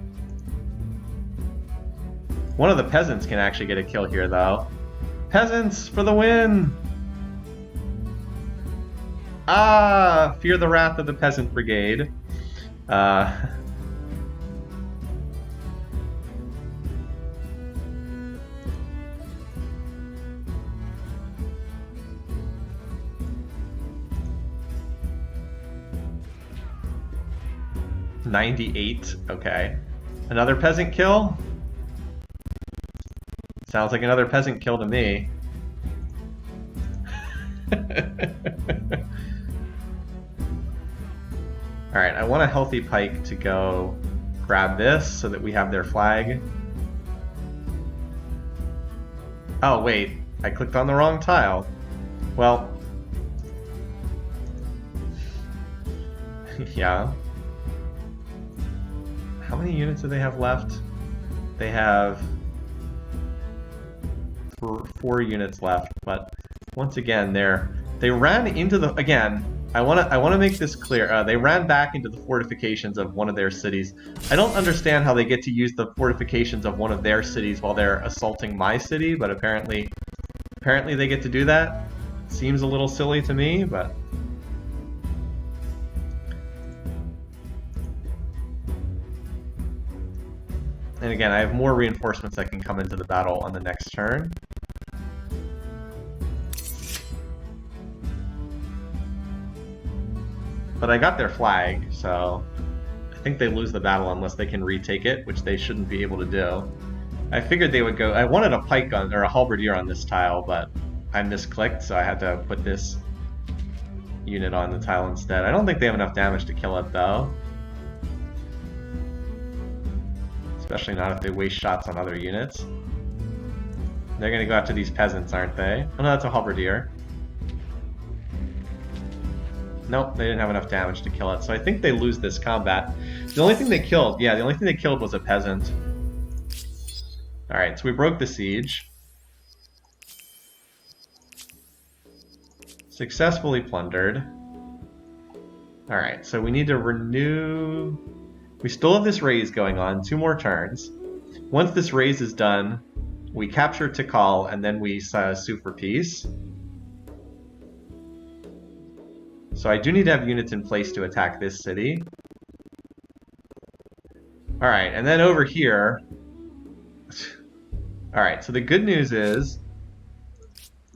One of the peasants can actually get a kill here, though. Peasants for the win! Ah! Fear the wrath of the peasant brigade. 98. Okay. Another peasant kill? Sounds like another peasant kill to me. Alright, I want a healthy pike to go grab this so that we have their flag. Oh, wait. I clicked on the wrong tile. Well. Yeah. How many units do they have left? They have 4 units left, but once again, they ran into the again. I want to make this clear. They ran back into the fortifications of one of their cities. I don't understand how they get to use the fortifications of one of their cities while they're assaulting my city, but apparently they get to do that. Seems a little silly to me, but. And again, I have more reinforcements that can come into the battle on the next turn. But I got their flag, so I think they lose the battle unless they can retake it, which they shouldn't be able to do. I figured they would go... I wanted a pike gun, or a halberdier on this tile, but I misclicked, so I had to put this unit on the tile instead. I don't think they have enough damage to kill it, though. Especially not if they waste shots on other units. They're gonna go after these peasants, aren't they? Oh no, that's a halberdier. Nope, they didn't have enough damage to kill it, so I think they lose this combat. The only thing they killed, yeah, the only thing they killed was a peasant. Alright, so we broke the siege. Successfully plundered. Alright, so we need to renew... We still have this raise going on, 2 more turns. Once this raise is done, we capture Tikal, and then we sue for peace. So I do need to have units in place to attack this city. Alright, and then over here... Alright, so the good news is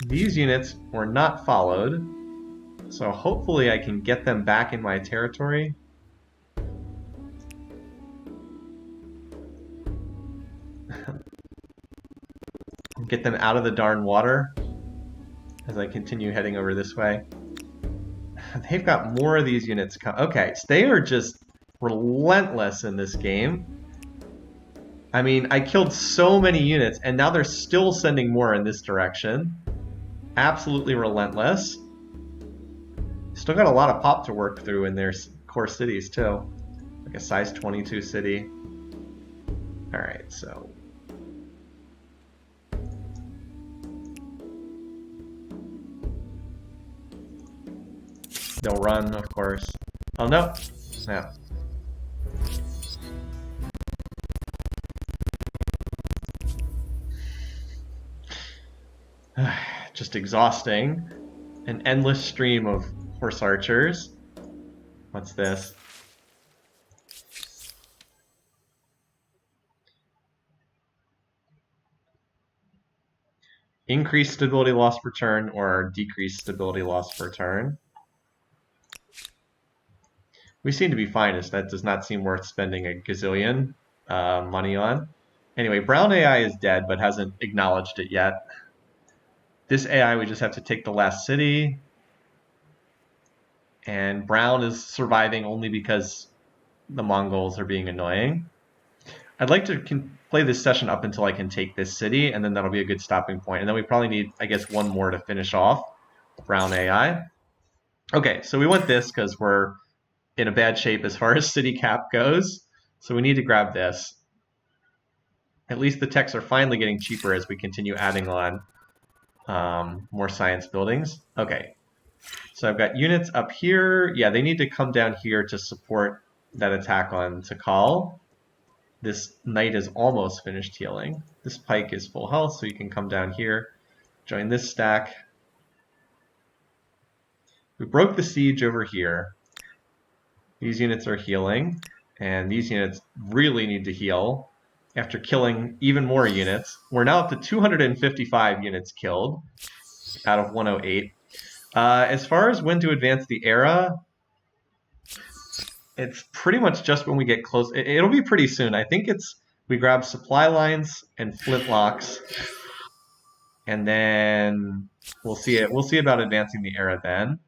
these units were not followed, so hopefully I can get them back in my territory. Get them out of the darn water as I continue heading over this way. They've got more of these units come. Okay, so they are just relentless in this game. I mean, I killed so many units, and now they're still sending more in this direction. Absolutely relentless. Still got a lot of pop to work through in their core cities, too. Like a size 22 city. Alright, so... They'll run, of course. Oh, no. No. Just exhausting. An endless stream of horse archers. What's this? Increased stability loss per turn or decreased stability loss per turn. We seem to be fine, as that does not seem worth spending a gazillion money on. Anyway, brown AI is dead, but hasn't acknowledged it yet. This AI, we just have to take the last city. And brown is surviving only because the Mongols are being annoying. I'd like to play this session up until I can take this city, and then that'll be a good stopping point. And then we probably need, I guess, one more to finish off brown AI. Okay, so we want this because we're in a bad shape as far as city cap goes. So we need to grab this. At least the techs are finally getting cheaper as we continue adding on more science buildings. Okay, so I've got units up here. Yeah, they need to come down here to support that attack on Tikal. This knight is almost finished healing. This pike is full health, so you can come down here, join this stack. We broke the siege over here. These units are healing, and these units really need to heal after killing even more units. We're now up to 255 units killed out of 108. As far as when to advance the era, it's pretty much just when we get close. It'll be pretty soon. I think it's we grab supply lines and flintlocks, and then we'll see it. We'll see about advancing the era then.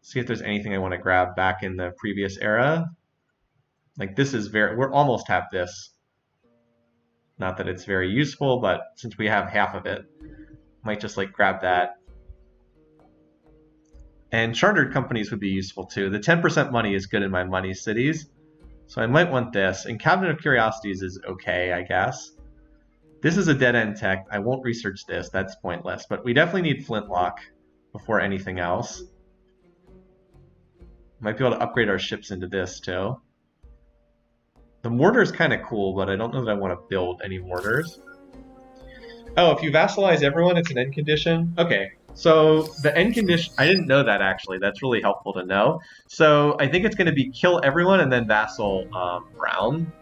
See if there's anything I want to grab back in the previous era. Like this is we're almost have this. Not that it's very useful, but since we have half of it, might just like grab that. And chartered companies would be useful too. The 10% money is good in my money cities. So I might want this. And Cabinet of Curiosities is okay, I guess. This is a dead-end tech. I won't research this. That's pointless. But we definitely need flintlock before anything else. Might be able to upgrade our ships into this too. The mortar is kind of cool, but I don't know that I want to build any mortars. Oh, if you vassalize everyone, it's an end condition? Okay, so the end condition... I didn't know that, actually. That's really helpful to know. So I think it's going to be kill everyone and then vassal brown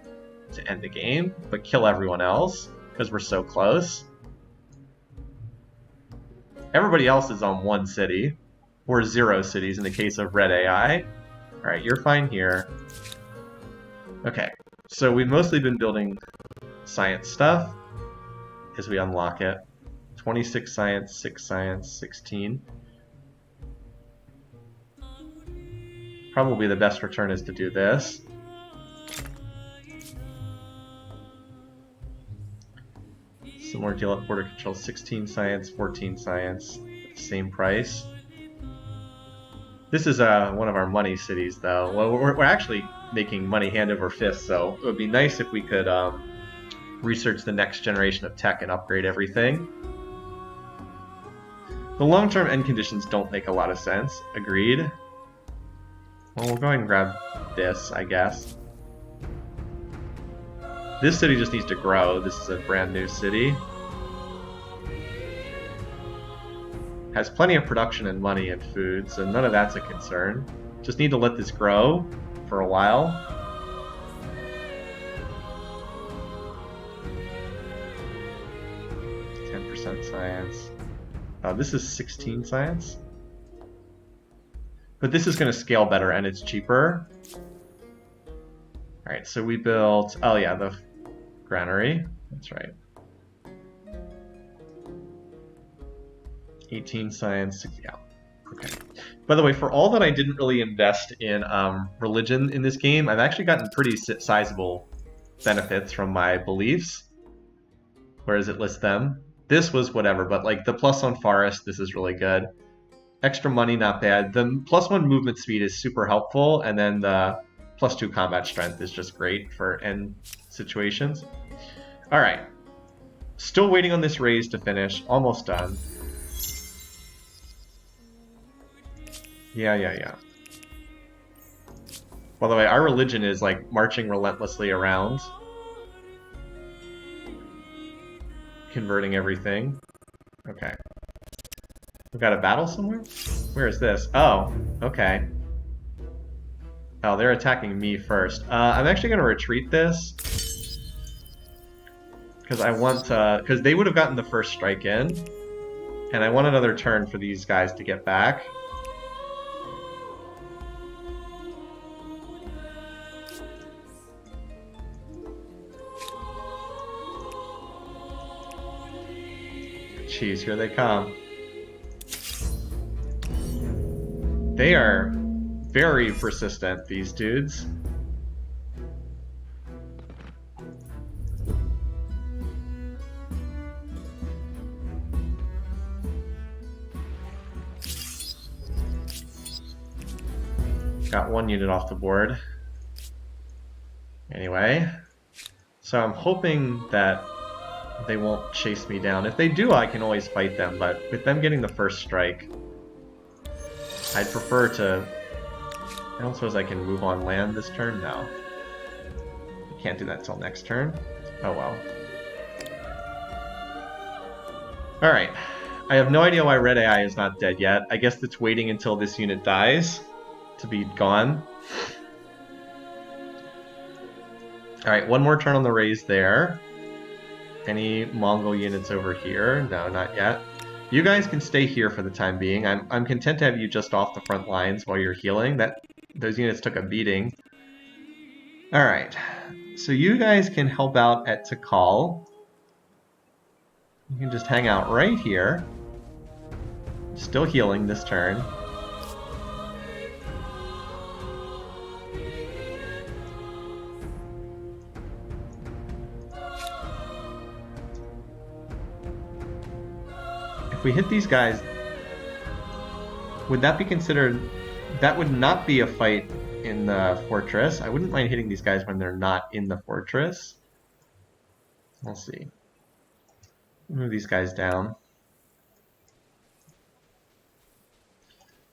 to end the game, but kill everyone else, because we're so close. Everybody else is on 1 city. Or 0 cities in the case of red AI. Alright, you're fine here. Okay, so we've mostly been building science stuff as we unlock it. 26 science, 6 science, 16. Probably the best return is to do this. Some more deal at border control. 16 science, 14 science. Same price. This is one of our money cities, though. Well, we're actually making money hand over fist, so it would be nice if we could research the next generation of tech and upgrade everything. The long-term end conditions don't make a lot of sense. Agreed. Well, we'll go ahead and grab this, I guess. This city just needs to grow. This is a brand new city. Has plenty of production and money and food, so none of that's a concern. Just need to let this grow for a while. Science. This is 16 science. But this is going to scale better and it's cheaper. Alright, so we built... Oh yeah, the granary. That's right. 18 science, 60, yeah. Okay. By the way, for all that I didn't really invest in religion in this game, I've actually gotten pretty sizable benefits from my beliefs. Where does it list them? This was whatever, but like the +1 forest, this is really good. Extra money, not bad. The +1 movement speed is super helpful, and then the +2 combat strength is just great for end situations. Alright. Still waiting on this raise to finish. Almost done. Yeah. By the way, our religion is like marching relentlessly around. Converting everything. Okay. We've got a battle somewhere? Where is this? Oh, okay. Oh, they're attacking me first. I'm actually going to retreat this. Because I want to... Because they would have gotten the first strike in. And I want another turn for these guys to get back. Jeez, here they come. They are very persistent, these dudes. Got one unit off the board. Anyway, so I'm hoping that they won't chase me down. If they do, I can always fight them, but with them getting the first strike, I'd prefer to... I don't suppose I can move on land this turn? No. I can't do that till next turn. Oh well. Alright. I have no idea why Red AI is not dead yet. I guess it's waiting until this unit dies to be gone. Alright, one more turn on the raise there. Any Mongol units over here? No, not yet. You guys can stay here for the time being. I'm content to have you just off the front lines while you're healing. Those units took a beating. Alright, so you guys can help out at Tikal. You can just hang out right here. Still healing this turn. If we hit these guys, would that be considered... That would not be a fight in the fortress. I wouldn't mind hitting these guys when they're not in the fortress. We'll see. Move these guys down.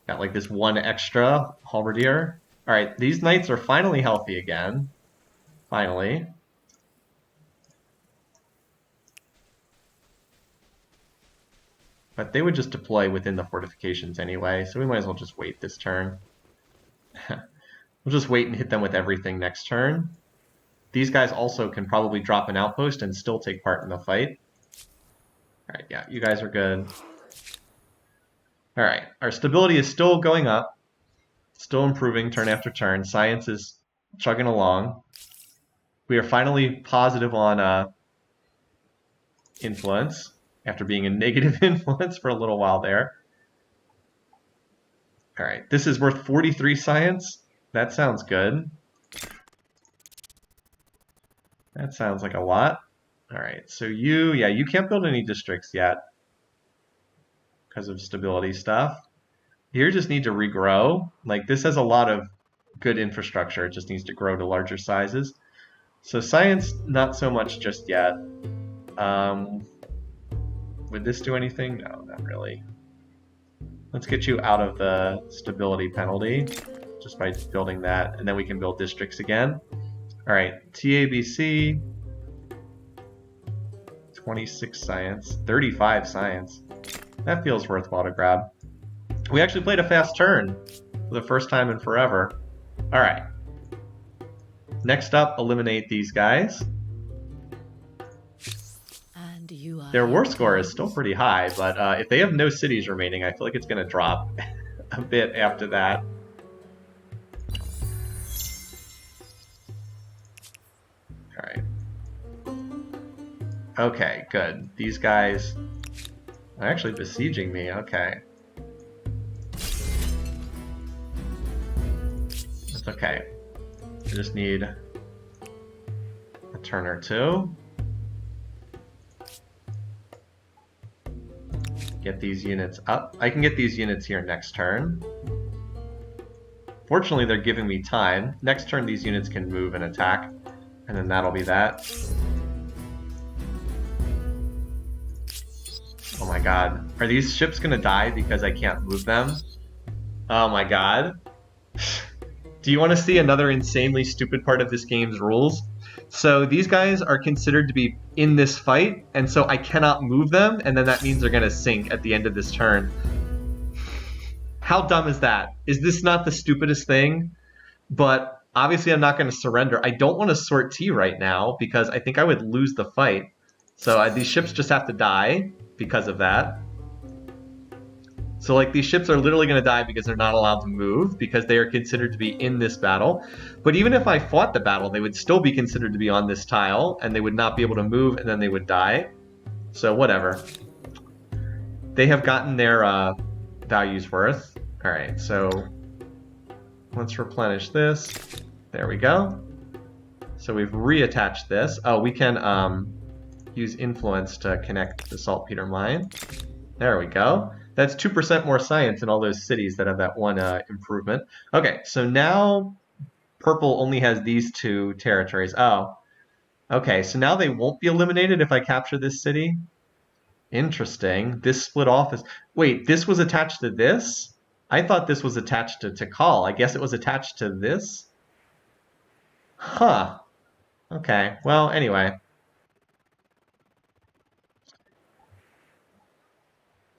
Got like this one extra halberdier. Alright, these knights are finally healthy again. Finally. But they would just deploy within the fortifications anyway, so we might as well just wait this turn. We'll just wait and hit them with everything next turn. These guys also can probably drop an outpost and still take part in the fight. Alright, yeah, you guys are good. Alright, our stability is still going up. Still improving turn after turn. Science is chugging along. We are finally positive on influence, after being a negative influence for a little while there. Alright, this is worth 43 science. That sounds good. That sounds like a lot. Alright, so you can't build any districts yet because of stability stuff. You just need to regrow. Like, this has a lot of good infrastructure. It just needs to grow to larger sizes. So science, not so much just yet. Would this do anything? No, not really. Let's get you out of the stability penalty just by building that, and then we can build districts again. All right, TABC, 26 science, 35 science. That feels worthwhile to grab. We actually played a fast turn for the first time in forever. All right. Next up, eliminate these guys. And you are Their war score is still pretty high, but if they have no cities remaining, I feel like it's going to drop a bit after that. All right. Okay, good. These guys are actually besieging me. Okay. That's okay. I just need a turn or two. Get these units up. I can get these units here next turn. Fortunately, they're giving me time. Next turn, these units can move and attack, and then that'll be that. Oh my god. Are these ships gonna die because I can't move them? Oh my god. Do you want to see another insanely stupid part of this game's rules? So these guys are considered to be in this fight, and so I cannot move them, and then that means they're going to sink at the end of this turn. How dumb is that? Is this not the stupidest thing? But obviously I'm not going to surrender. I don't want to sort T right now, because I think I would lose the fight. So these ships just have to die because of that. So like these ships are literally going to die because they're not allowed to move because they are considered to be in this battle. But even if I fought the battle, they would still be considered to be on this tile and they would not be able to move and then they would die. So whatever. They have gotten their values worth. All right, so let's replenish this. There we go. So we've reattached this. Oh, we can use influence to connect the saltpeter mine. There we go. That's 2% more science in all those cities that have that one improvement. Okay, so now purple only has these two territories. Oh, okay, so now they won't be eliminated if I capture this city? Interesting. This split off is... Wait, this was attached to this? I thought this was attached to Tikal. I guess it was attached to this? Huh. Okay, well, anyway.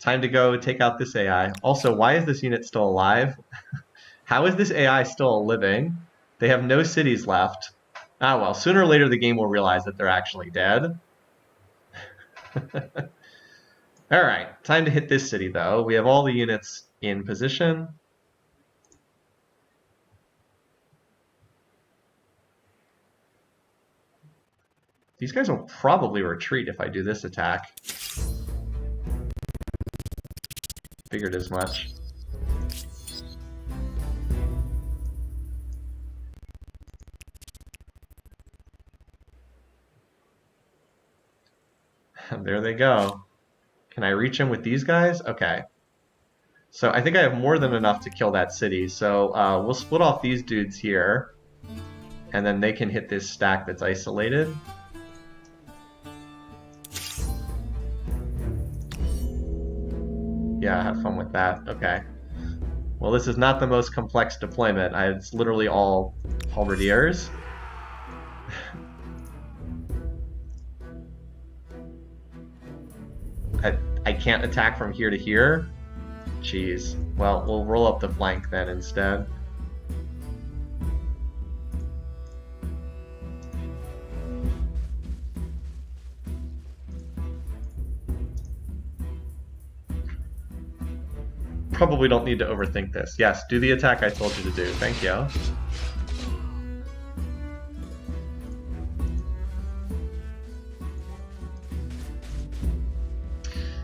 Time to go take out this AI. Also, why is this unit still alive? How is this AI still living? They have no cities left. Ah, well, sooner or later the game will realize that they're actually dead. Alright, time to hit this city, though. We have all the units in position. These guys will probably retreat if I do this attack. Figured as much. And there they go. Can I reach him with these guys? Okay. So I think I have more than enough to kill that city. So we'll split off these dudes here. And then they can hit this stack that's isolated. Yeah, have fun with that. Okay. Well, this is not the most complex deployment. It's literally all halberdiers. I can't attack from here to here? Jeez. Well, we'll roll up the flank then instead. Probably don't need to overthink this. Yes, do the attack I told you to do. Thank you.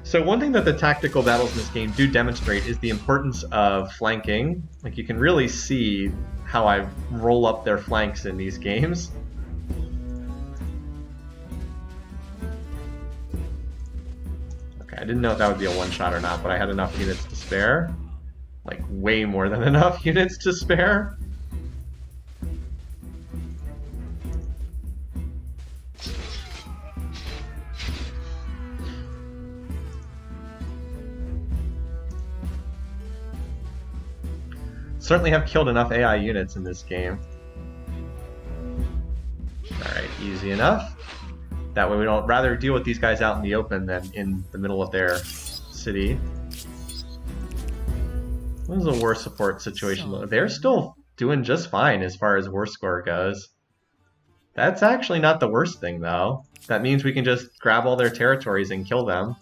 So one thing that the tactical battles in this game do demonstrate is the importance of flanking. Like, you can really see how I roll up their flanks in these games. Okay, I didn't know if that would be a one-shot or not, but I had enough units to spare. Like, way more than enough units to spare. Certainly have killed enough AI units in this game. Alright, easy enough. That way we don't rather deal with these guys out in the open than in the middle of their city. What is the war support situation? They're still doing just fine as far as war score goes. That's actually not the worst thing, though. That means we can just grab all their territories and kill them.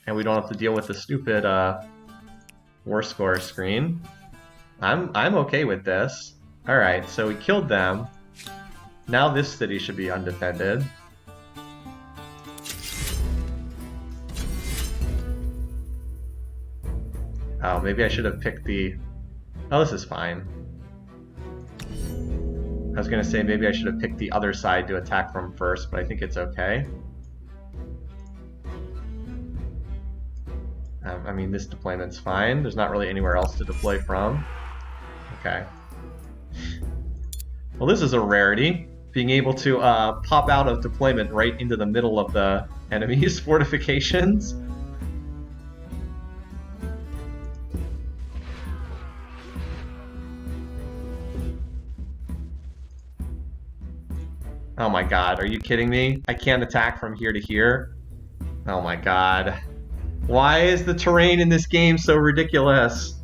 And we don't have to deal with the stupid war score screen. I'm okay with this. Alright, so we killed them. Now this city should be undefended. Oh, maybe I should have picked the... Oh, this is fine. I was gonna say maybe I should have picked the other side to attack from first, but I think it's okay. I mean, this deployment's fine. There's not really anywhere else to deploy from. Okay. Well, this is a rarity. Being able to pop out of deployment right into the middle of the enemy's fortifications. Oh my god, are you kidding me? I can't attack from here to here? Oh my god. Why is the terrain in this game so ridiculous?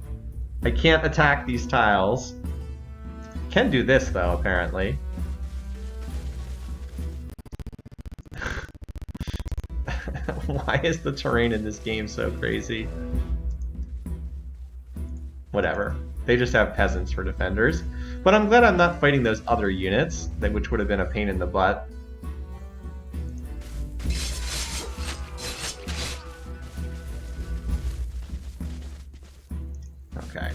I can't attack these tiles. Can do this though, apparently. Why is the terrain in this game so crazy? Whatever. They just have peasants for defenders. But I'm glad I'm not fighting those other units, which would have been a pain in the butt. Okay.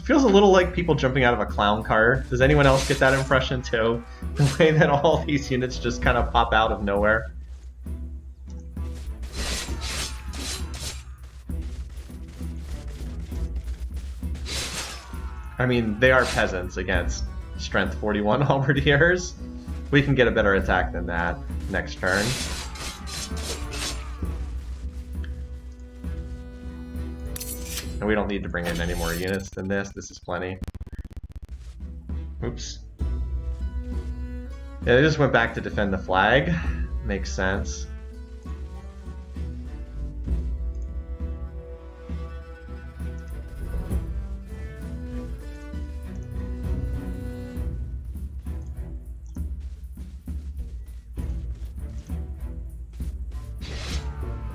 Feels a little like people jumping out of a clown car. Does anyone else get that impression too? The way that all these units just kind of pop out of nowhere. I mean, they are peasants against strength 41 halberdiers. We can get a better attack than that next turn. And we don't need to bring in any more units than this. This is plenty. Oops. Yeah, they just went back to defend the flag. Makes sense.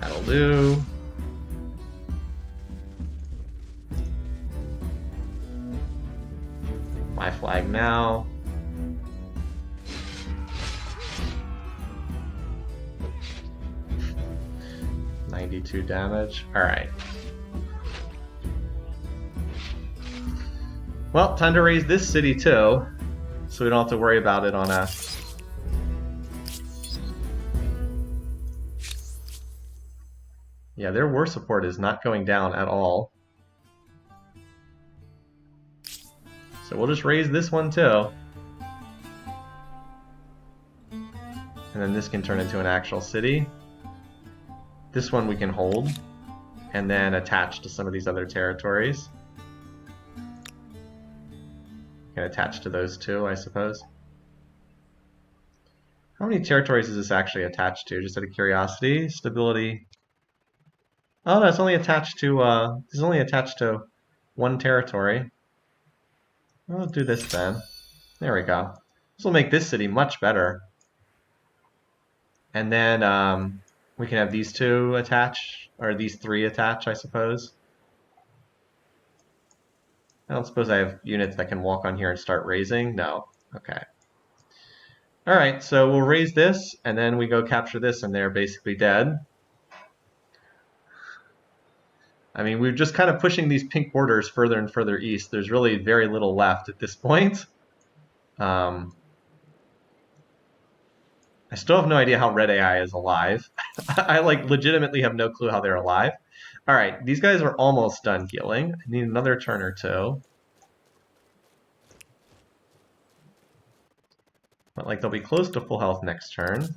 That'll do. My flag now. $92 damage. Alright. Well, time to raise this city too, so we don't have to worry about it on a... Yeah, their war support is not going down at all. So we'll just raise this one too. And then this can turn into an actual city. This one we can hold, and then attach to some of these other territories. Can attach to those too, I suppose. How many territories is this actually attached to? Just out of curiosity. Stability. Oh no, it's only attached to one territory. We'll do this then. There we go. This will make this city much better. And then We can have these two attach, or these three attach, I suppose. I don't suppose I have units that can walk on here and start raising? No. Okay. Alright, so we'll raise this, and then we go capture this, and they're basically dead. I mean, we're just kind of pushing these pink borders further and further east. There's really very little left at this point. I still have no idea how red AI is alive. I like legitimately have no clue how they're alive. Alright, these guys are almost done healing. I need another turn or two. But like they'll be close to full health next turn.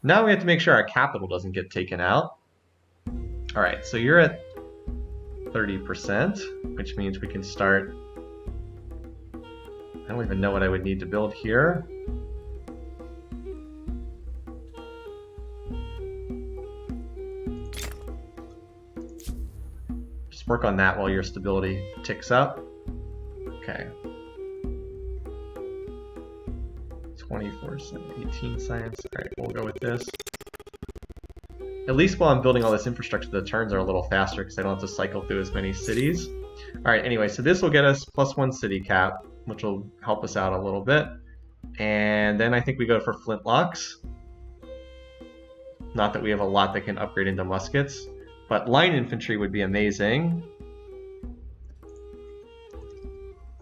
Now we have to make sure our capital doesn't get taken out. Alright, so you're at 30%, which means we can start... I don't even know what I would need to build here. Just work on that while your stability ticks up. Okay. 24, 18 science. Alright, we'll go with this. At least while I'm building all this infrastructure, the turns are a little faster because I don't have to cycle through as many cities. Alright, anyway, so this will get us +1 city cap, which will help us out a little bit. And then I think we go for flintlocks. Not that we have a lot that can upgrade into muskets, but line infantry would be amazing.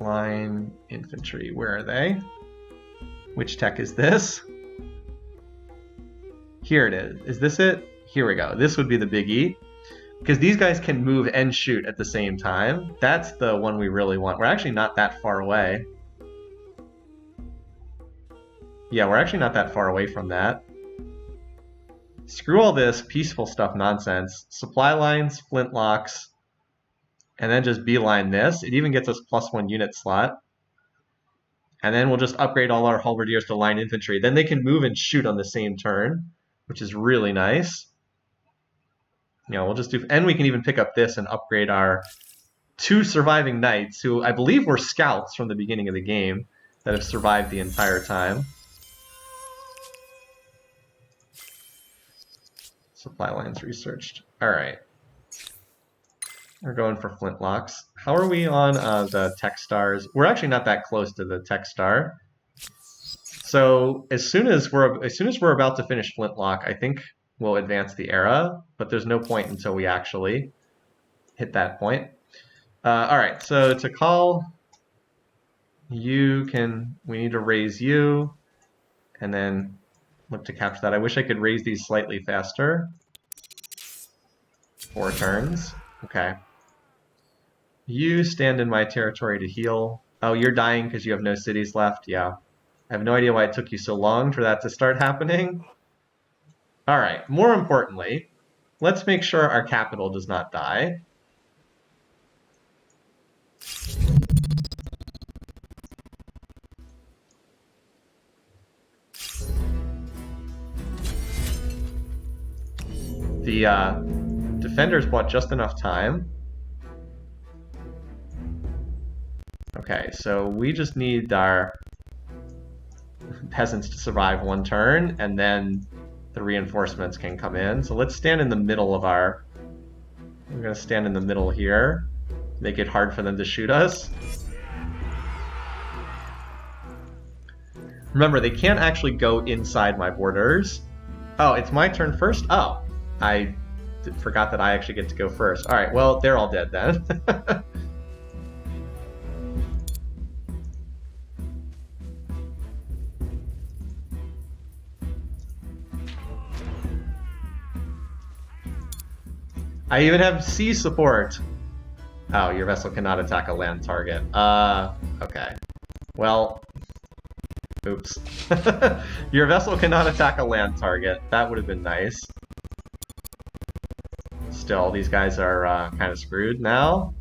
Line infantry, where are they? Which tech is this? Here it is. Is this it? Here we go. This would be the biggie. Because these guys can move and shoot at the same time. That's the one we really want. We're actually not that far away. Yeah, we're actually not that far away from that. Screw all this peaceful stuff nonsense. Supply lines, flintlocks, and then just beeline this. It even gets us +1 unit slot. And then we'll just upgrade all our halberdiers to line infantry. Then they can move and shoot on the same turn, which is really nice. You know, we'll just do, and we can even pick up this and upgrade our 2 surviving knights, who I believe were scouts from the beginning of the game, that have survived the entire time. Supply lines researched. Alright. We're going for flintlocks. How are we on the tech stars? We're actually not that close to the tech star. So as soon as we're about to finish flintlock, I think we'll advance the era, but there's no point until we actually hit that point. Alright, so to call, we need to raise you, and then look to capture that. I wish I could raise these slightly faster. 4 turns. Okay. You stand in my territory to heal. Oh, you're dying because you have no cities left? Yeah. I have no idea why it took you so long for that to start happening. Alright, more importantly, let's make sure our capital does not die. The defenders bought just enough time. Okay, so we just need our peasants to survive 1 turn, and then the reinforcements can come in. So let's stand in the middle of our... We're going to stand in the middle here. Make it hard for them to shoot us. Remember, they can't actually go inside my borders. Oh, it's my turn first? Oh, I forgot that I actually get to go first. Alright, well, they're all dead then. I even have sea support. Oh, your vessel cannot attack a land target. Okay. Well, oops. Your vessel cannot attack a land target. That would have been nice. Still, these guys are kind of screwed now.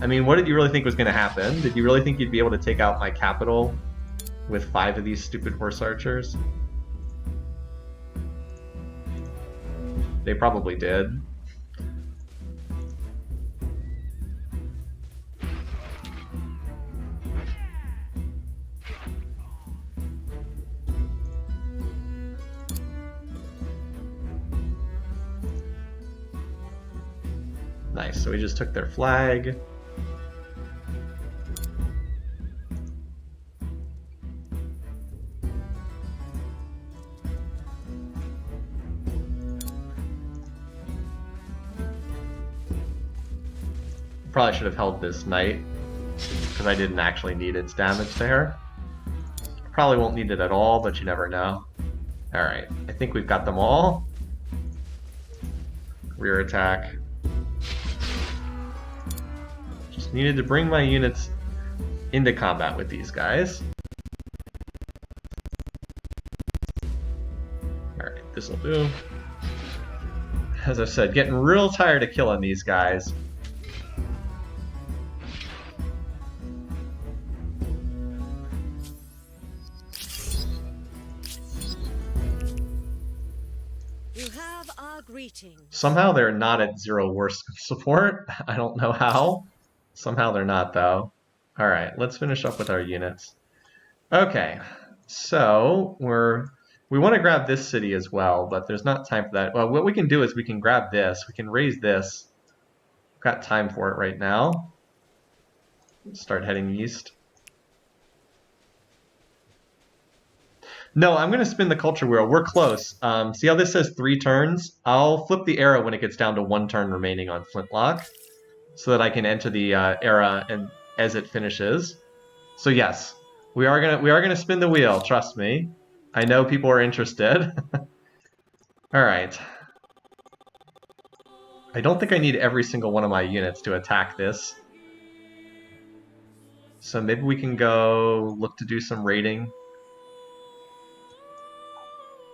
I mean, what did you really think was going to happen? Did you really think you'd be able to take out my capital with 5 of these stupid horse archers? They probably did. Nice, so we just took their flag. Probably should have held this knight, because I didn't actually need its damage there. Probably won't need it at all, but you never know. Alright, I think we've got them all. Rear attack. Just needed to bring my units into combat with these guys. Alright, this'll do. As I said, getting real tired of killing these guys. Somehow they're not at 0 worst support. I don't know how. Somehow they're not, though. Alright, let's finish up with our units. Okay, so we want to grab this city as well, but there's not time for that. Well, what we can do is we can grab this. We can raise this. We've got time for it right now. Start heading east. No, I'm going to spin the culture wheel. We're close. See how this says 3 turns? I'll flip the arrow when it gets down to 1 turn remaining on Flintlock, so that I can enter the era and as it finishes. So yes, we are gonna spin the wheel. Trust me. I know people are interested. All right. I don't think I need every single one of my units to attack this. So maybe we can go look to do some raiding.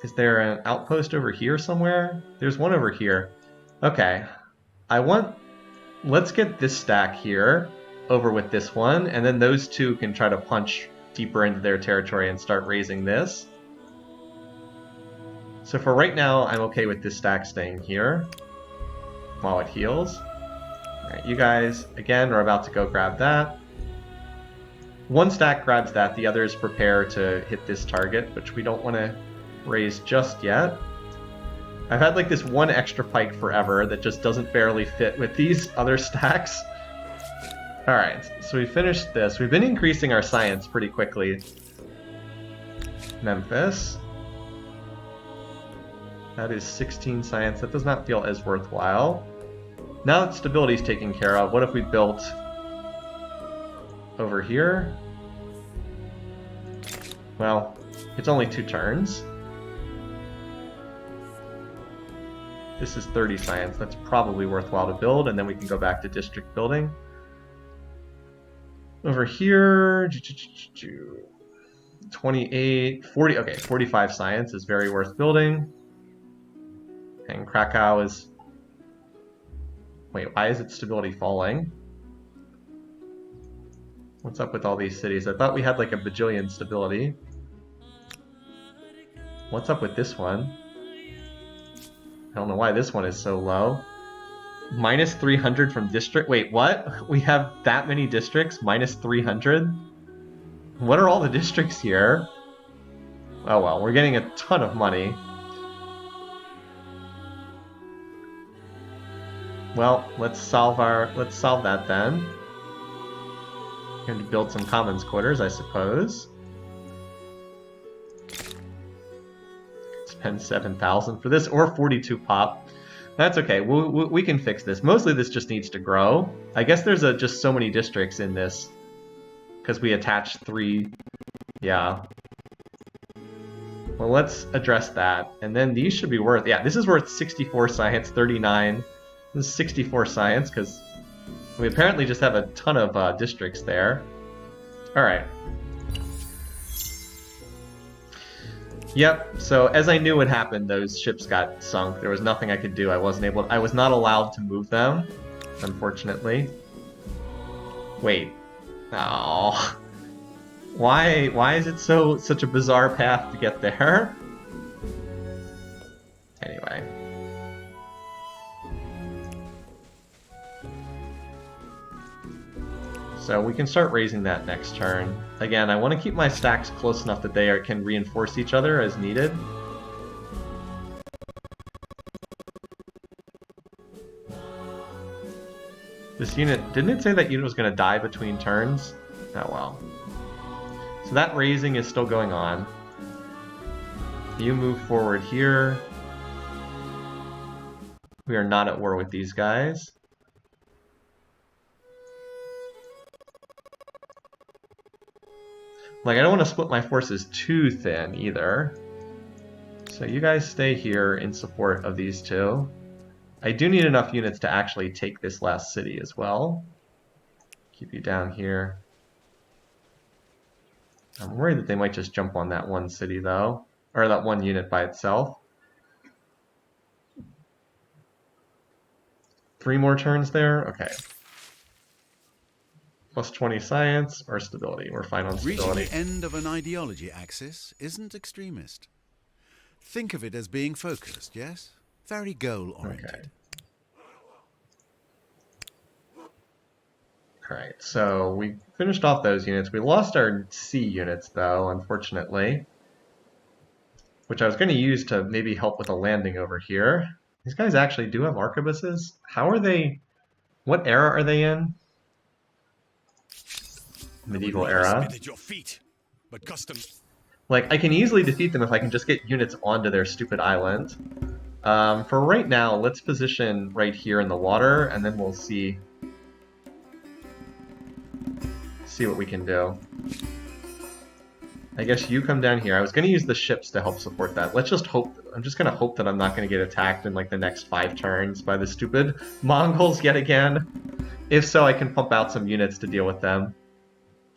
Is there an outpost over here somewhere? There's one over here. Okay. Let's get this stack here over with this one, and then those two can try to punch deeper into their territory and start raising this. So for right now, I'm okay with this stack staying here while it heals. Alright, you guys, again, are about to go grab that. One stack grabs that, the others prepare to hit this target, which we don't want to raise just yet. I've had like this one extra pike forever that just doesn't barely fit with these other stacks. Alright, so we finished this. We've been increasing our science pretty quickly. Memphis. That is 16 science. That does not feel as worthwhile. Now that stability is taken care of, what if we built over here? Well, it's only 2 turns. This is 30 science. That's probably worthwhile to build, and then we can go back to district building. Over here, 28, 40, okay, 45 science is very worth building. And Krakow is... Wait, why is its stability falling? What's up with all these cities? I thought we had like a bajillion stability. What's up with this one? I don't know why this one is so low. Minus 300 from district. Wait, what? We have that many districts? Minus 300? What are all the districts here? Oh well, we're getting a ton of money. Well, let's solve that then. Going to build some commons quarters, I suppose. Spend 7,000 for this, or 42 pop. That's okay. We can fix this. Mostly this just needs to grow. I guess there's just so many districts in this because we attached 3. Yeah. Well, let's address that. And then these should be worth... Yeah, this is worth 64 science, 39. This is 64 science because we apparently just have a ton of districts there. Alright. Yep, so as I knew would happen, those ships got sunk. There was nothing I could do. I was not allowed to move them, unfortunately. Wait. Oh. Why is it such a bizarre path to get there? Anyway. So we can start raising that next turn. Again, I want to keep my stacks close enough that they can reinforce each other as needed. This unit, didn't it say that unit was going to die between turns? Oh well. So that raising is still going on. You move forward here. We are not at war with these guys. Like, I don't want to split my forces too thin either. So you guys stay here in support of these two. I do need enough units to actually take this last city as well. Keep you down here. I'm worried that they might just jump on that one city though, or that one unit by itself. 3 more turns there? Okay. Plus 20 science or stability. We're fine on Reaching stability. the end of an ideology axis isn't extremist. Think of it as being focused, yes? Very goal-oriented. Okay. Alright, so we finished off those units. We lost our C units, though, unfortunately. Which I was going to use to maybe help with a landing over here. These guys actually do have arquebuses? How are they... What era are they in? Medieval era. Spit at your feet, but custom. Like, I can easily defeat them if I can just get units onto their stupid island. For right now, let's position right here in the water, and then we'll see what we can do. I guess you come down here. I was going to use the ships to help support that. Let's just hope... I'm just going to hope that I'm not going to get attacked in, like, the next 5 turns by the stupid Mongols yet again. If so, I can pump out some units to deal with them.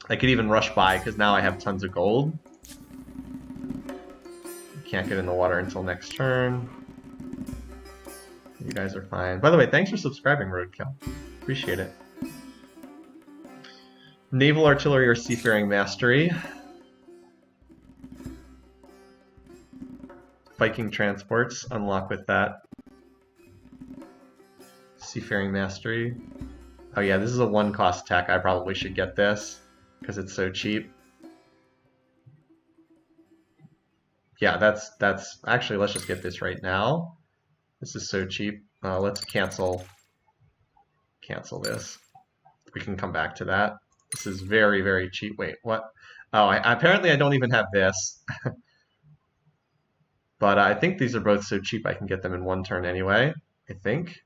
I could even rush by, because now I have tons of gold. Can't get in the water until next turn. You guys are fine. By the way, thanks for subscribing, Roadkill. Appreciate it. Naval Artillery or Seafaring Mastery. Viking Transports, unlock with that. Seafaring Mastery. Oh yeah, this is a 1-cost tech. I probably should get this, because it's so cheap. Yeah, that's... Actually, let's just get this right now. This is so cheap. Let's cancel this. We can come back to that. This is very, very cheap. Wait, what? Oh, apparently I don't even have this. But I think these are both so cheap I can get them in 1 turn anyway. I think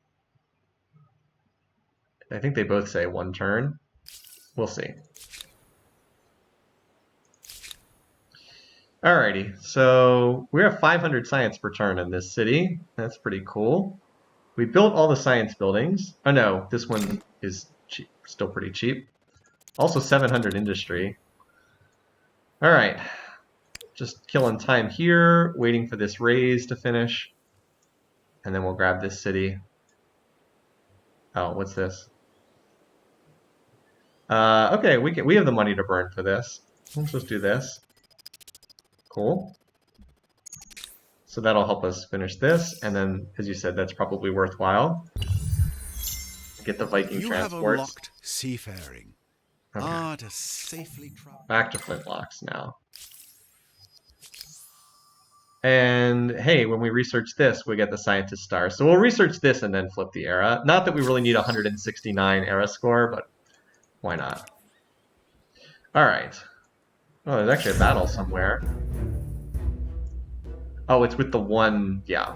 they both say 1 turn. We'll see. Alrighty, so we have 500 science per turn in this city. That's pretty cool. We built all the science buildings. Oh no, this one is cheap, still pretty cheap. Also 700 industry. Alright, just killing time here, waiting for this raise to finish. And then we'll grab this city. Oh, what's this? Okay, we have the money to burn for this. Let's just do this. Cool. So that'll help us finish this, and then, as you said, that's probably worthwhile. Get the Viking You have transports. unlocked seafaring. Okay. To safely travel. Back to flintlocks now. And hey, when we research this, we get the scientist star. So we'll research this and then flip the era. Not that we really need 169 era score, but why not? Alright. Oh, there's actually a battle somewhere. Oh, it's with the one... Yeah.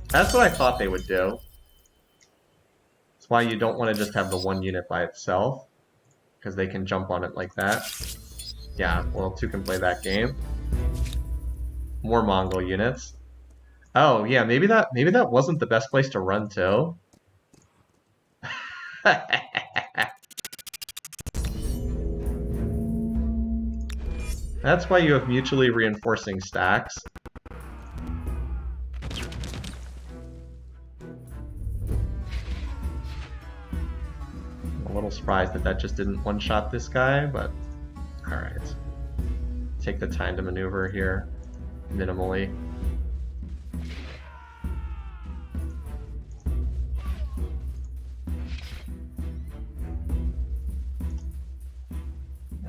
That's what I thought they would do. That's why you don't want to just have the 1 unit by itself. Because they can jump on it like that. Yeah, well, 2 can play that game. More Mongol units. Oh, yeah, maybe that wasn't the best place to run to. That's why you have mutually reinforcing stacks. I'm a little surprised that that just didn't one-shot this guy, but alright. Take the time to maneuver here, minimally.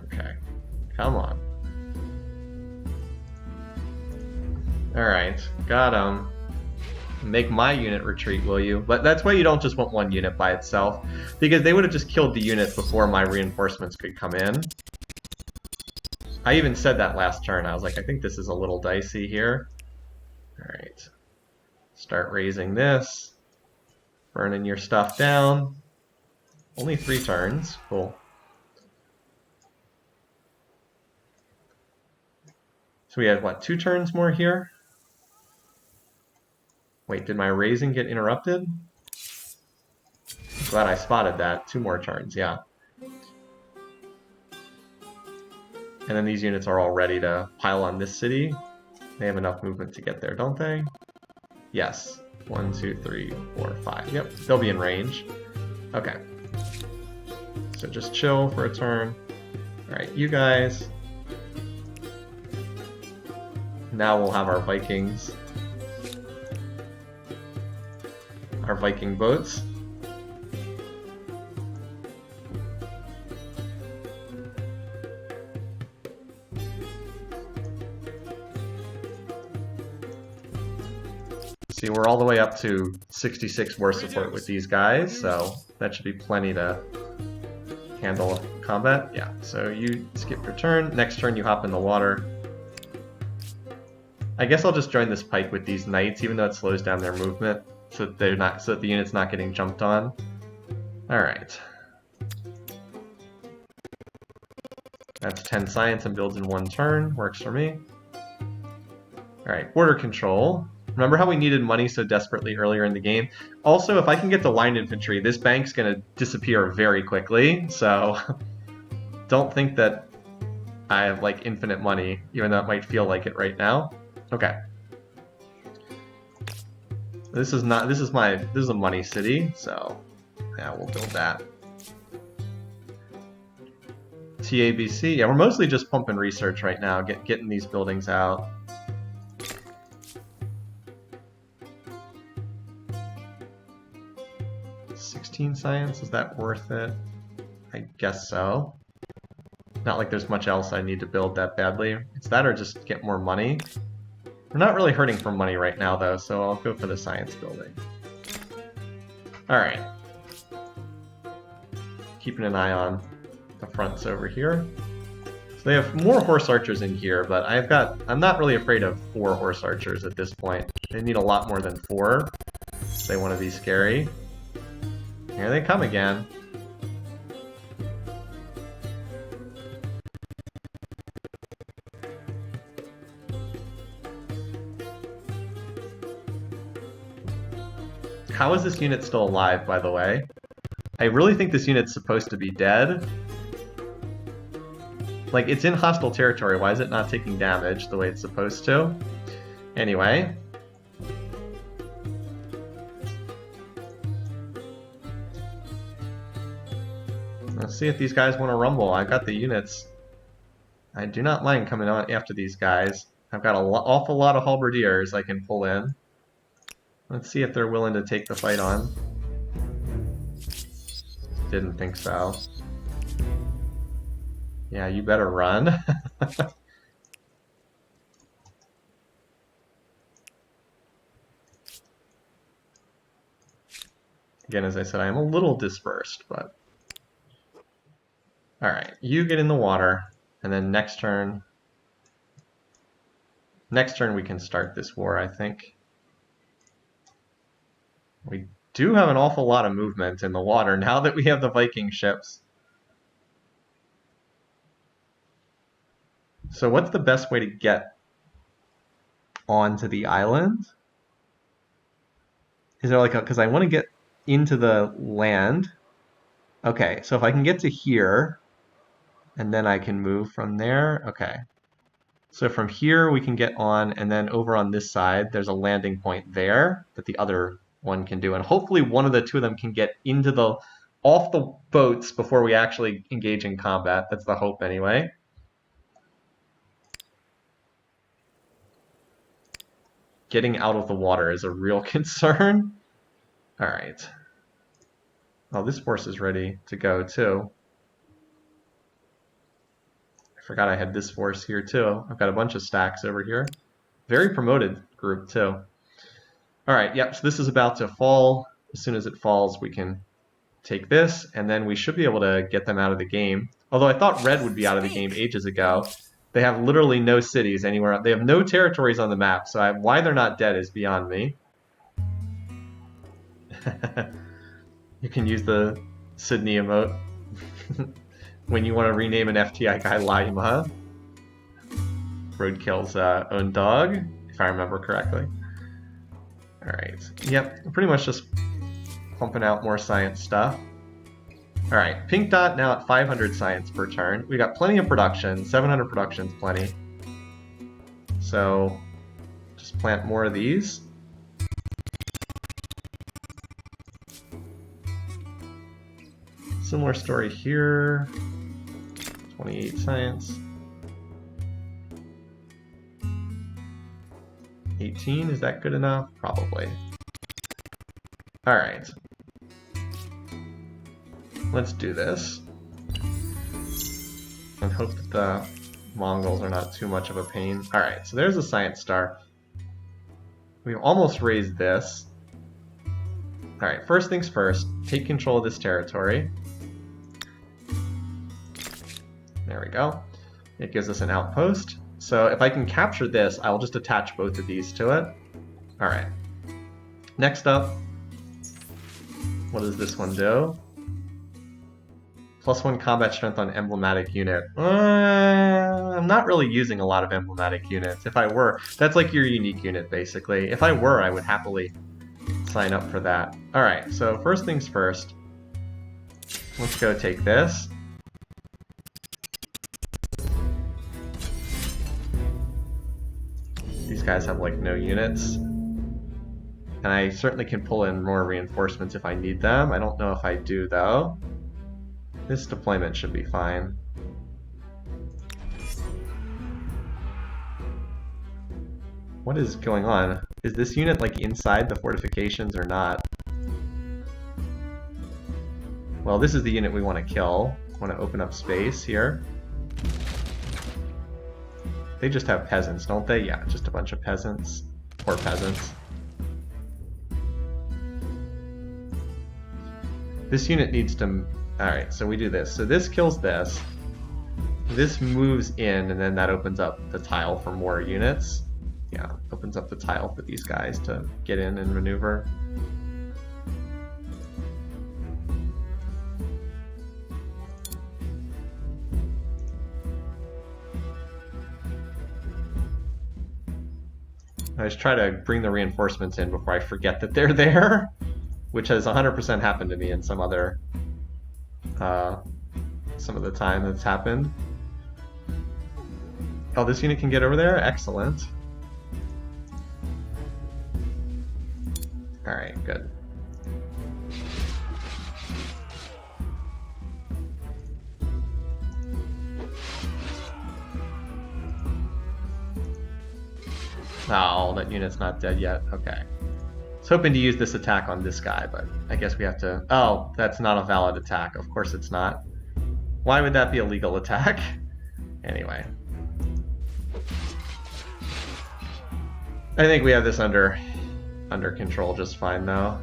Okay, come on. Alright, got him. make my unit retreat, will you? But that's why you don't just want one unit by itself, because they would have just killed the unit before my reinforcements could come in. I even said that last turn. I was like, I think this is a little dicey here. Alright. Start raising this. Burning your stuff down. Only 3 turns. Cool. So we had, what, 2 turns more here? Wait, did my raising get interrupted? Glad I spotted that. 2 more turns, yeah. And then these units are all ready to pile on this city. They have enough movement to get there, don't they? Yes. 1, 2, 3, 4, 5. Yep, they'll be in range. Okay. So just chill for a turn. Alright, you guys. Now we'll have our Vikings. Our Viking boats. See, we're all the way up to 66 war support with these guys, so that should be plenty to handle combat. Yeah, so you skip your turn. Next turn you hop in the water. I guess I'll just join this pike with these knights, even though it slows down their movement, so that the unit's not getting jumped on. Alright. That's 10 science and builds in 1 turn. Works for me. Alright, border control. Remember how we needed money so desperately earlier in the game? Also, if I can get the line infantry, this bank's going to disappear very quickly, so don't think that I have like infinite money, even though it might feel like it right now. Okay. This is a money city, so yeah, we'll build that. TABC, yeah, we're mostly just pumping research right now, getting these buildings out. Science, is that worth it? I guess so. Not like there's much else I need to build that badly. It's that or just get more money. We're not really hurting for money right now though, so I'll go for the science building. Alright. Keeping an eye on the fronts over here. So they have more horse archers in here, but I'm not really afraid of 4 horse archers at this point. They need a lot more than 4. They want to be scary. Here they come again. How is this unit still alive, by the way? I really think this unit's supposed to be dead. Like, it's in hostile territory. Why is it not taking damage the way it's supposed to? Anyway. Let's see if these guys want to rumble. I've got the units. I do not mind coming on after these guys. I've got an awful lot of halberdiers I can pull in. Let's see if they're willing to take the fight on. Didn't think so. Yeah, you better run. Again, as I said, I am a little dispersed, but... Alright, you get in the water, and then next turn we can start this war, I think. We do have an awful lot of movement in the water now that we have the Viking ships. So what's the best way to get onto the island? Is there like a... because I want to get into the land. Okay, so if I can get to here... and then I can move from there. Okay. So from here we can get on, and then over on this side there's a landing point there that the other one can do. And hopefully one of the 2 of them can get off the boats before we actually engage in combat. That's the hope anyway. Getting out of the water is a real concern. Alright. Oh, this force is ready to go too. Forgot I had this force here too. I've got a bunch of stacks over here. Very promoted group too. Alright, yep, so this is about to fall. As soon as it falls, we can take this, and then we should be able to get them out of the game. Although I thought red would be out of the game ages ago. They have literally no cities anywhere. They have no territories on the map, so why they're not dead is beyond me. You can use the Sydney emote when you want to rename an FTI guy Lima. Roadkill's own dog, if I remember correctly. Alright, yep, pretty much just pumping out more science stuff. Alright, pink dot now at 500 science per turn. We got plenty of production, 700 production's plenty. So, just plant more of these. Similar story here. 28 science. 18, is that good enough? Probably. Alright. Let's do this. And hope that the Mongols are not too much of a pain. Alright, so there's a science star. We almost raised this. Alright, first things first, take control of this territory. There we go. It gives us an outpost. So if I can capture this, I'll just attach both of these to it. Alright. Next up, what does this one do? +1 combat strength on emblematic unit. I'm not really using a lot of emblematic units. If I were, that's like your unique unit basically. If I were, I would happily sign up for that. Alright, so first things first. Let's go take this. These guys have like no units. And I certainly can pull in more reinforcements if I need them. I don't know if I do though. This deployment should be fine. What is going on? Is this unit like inside the fortifications or not? Well, this is the unit we want to kill. I want to open up space here. They just have peasants, don't they? Yeah, just a bunch of peasants. Poor peasants. This unit needs to... Alright, so we do this. So this kills this. This moves in, and then that opens up the tile for more units. Yeah, opens up the tile for these guys to get in and maneuver. I just try to bring the reinforcements in before I forget that they're there, which has 100% happened to me in some other, some of the time that's happened. Oh, this unit can get over there? Excellent. Alright, good. Oh, that unit's not dead yet. Okay. I was hoping to use this attack on this guy, but I guess we have to... Oh, that's not a valid attack. Of course it's not. Why would that be a legal attack? Anyway. I think we have this under control just fine, though.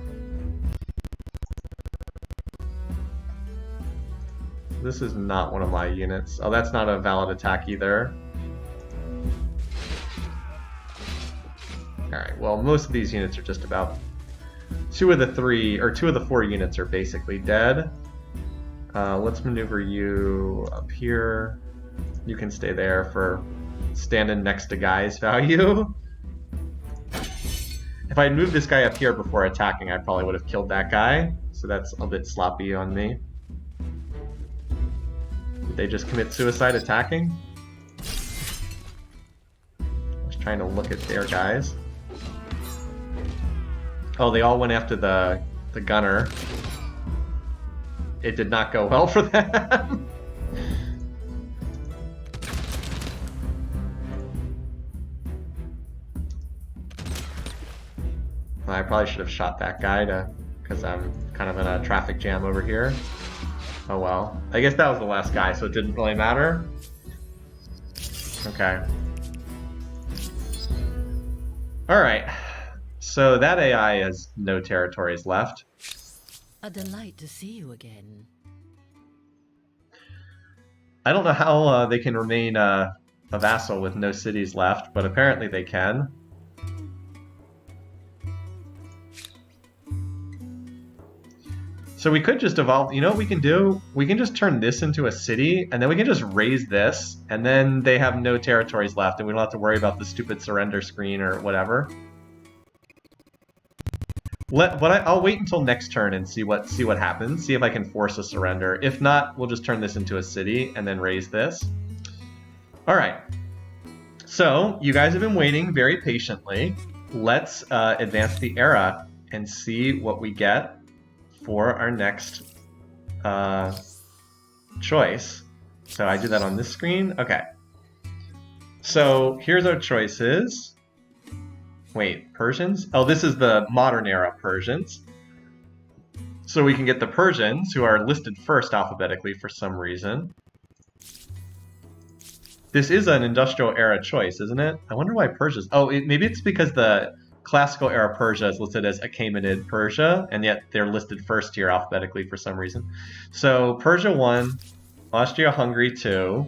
This is not one of my units. Oh, that's not a valid attack either. Alright, well, most of these units are just about... Two of the 4 units are basically dead. Let's maneuver you up here. You can stay there for standing next to Guy's value. If I had moved this guy up here before attacking, I probably would have killed that guy. So that's a bit sloppy on me. Did they just commit suicide attacking? I was trying to look at their guys. Oh, they all went after the gunner. It did not go well for them. I probably should have shot that guy because I'm kind of in a traffic jam over here. Oh well. I guess that was the last guy, so it didn't really matter. Okay. Alright. so that AI has no territories left. A delight to see you again. I don't know how they can remain a vassal with no cities left, but apparently they can. So we could just evolve, you know what we can do? We can just turn this into a city, and then we can just raise this, and then they have no territories left, and we don't have to worry about the stupid surrender screen or whatever. I'll wait until next turn and see what happens, see if I can force a surrender. If not, we'll just turn this into a city, and then raise this. Alright. So, you guys have been waiting very patiently. Let's advance the era and see what we get for our next choice. So I did that on this screen. Okay. So here's our choices. Wait, Persians? Oh, this is the modern era Persians. So we can get the Persians, who are listed first alphabetically for some reason. This is an industrial era choice, isn't it? I wonder why Persia's... Oh, maybe it's because the classical era Persia is listed as Achaemenid Persia, and yet they're listed first here alphabetically for some reason. So Persia 1, Austria-Hungary 2,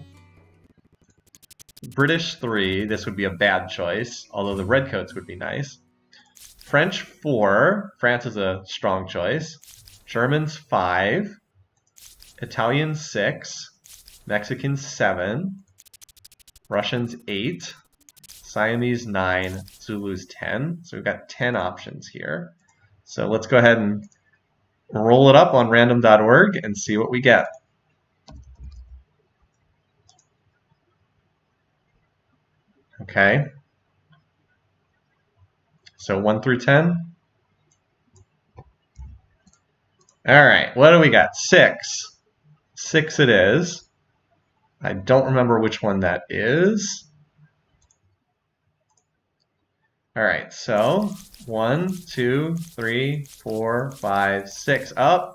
British 3, this would be a bad choice, although the redcoats would be nice. French 4, France is a strong choice. Germans 5, Italians 6, Mexicans 7, Russians 8, Siamese 9, Zulus 10. So we've got 10 options here. So let's go ahead and roll it up on random.org and see what we get. Okay. So 1 through 10. All right, what do we got? 6. 6 it is. I don't remember which one that is. All right, so 1, 2, 3, 4, 5, 6. Oh,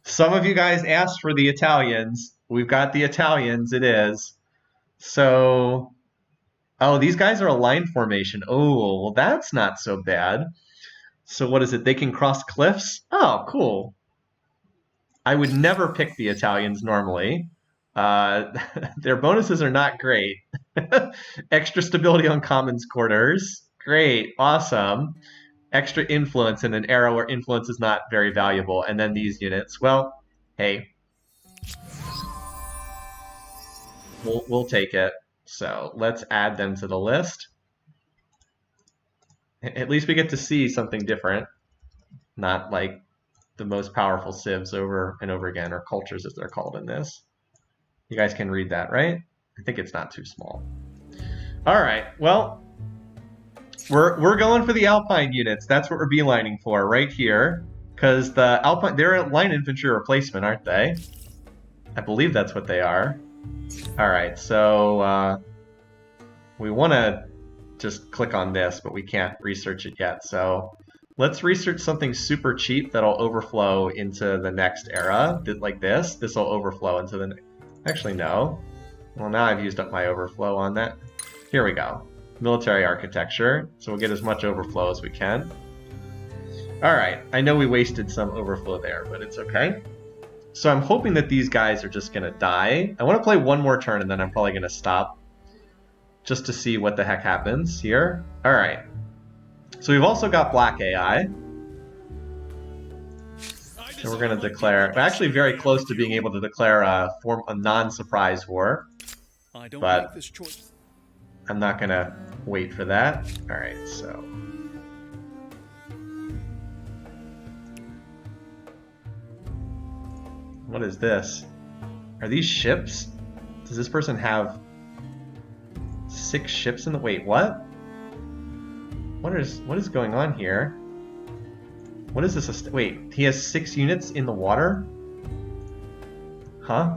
some of you guys asked for the Italians. We've got the Italians, it is. So, oh, these guys are a line formation. Oh, well, that's not so bad. So what is it? They can cross cliffs? Oh, cool. I would never pick the Italians normally. Their bonuses are not great. Extra stability on commons quarters. Great, awesome. Extra influence in an era where influence is not very valuable. And then these units, well, hey. We'll take it. So let's add them to the list. At least we get to see something different. Not like the most powerful civs over and over again, or cultures as they're called in this. You guys can read that, right? I think it's not too small. All right, well, we're going for the Alpine units. That's what we're beelining for right here, because the Alpine, they're a line infantry replacement, aren't they? I believe that's what they are. All right, so we want to just click on this, but we can't research it yet. So let's research something super cheap that'll overflow into the next era, like this. This will overflow into the... Actually, no. Well, now I've used up my overflow on that. Here we go. Military architecture. So we'll get as much overflow as we can. All right. I know we wasted some overflow there, but it's okay. So I'm hoping that these guys are just going to die. I want to play one more turn, and then I'm probably going to stop just to see what the heck happens here. All right. So we've also got black AI. So we're going to declare... We're actually very close to being able to declare a non-surprise war. I don't But like this choice. I'm not going to wait for that. All right, so... What is this? Are these ships? Does this person have 6 ships in the... Wait, what? What is going on here? What is this? Wait, he has 6 units in the water? Huh?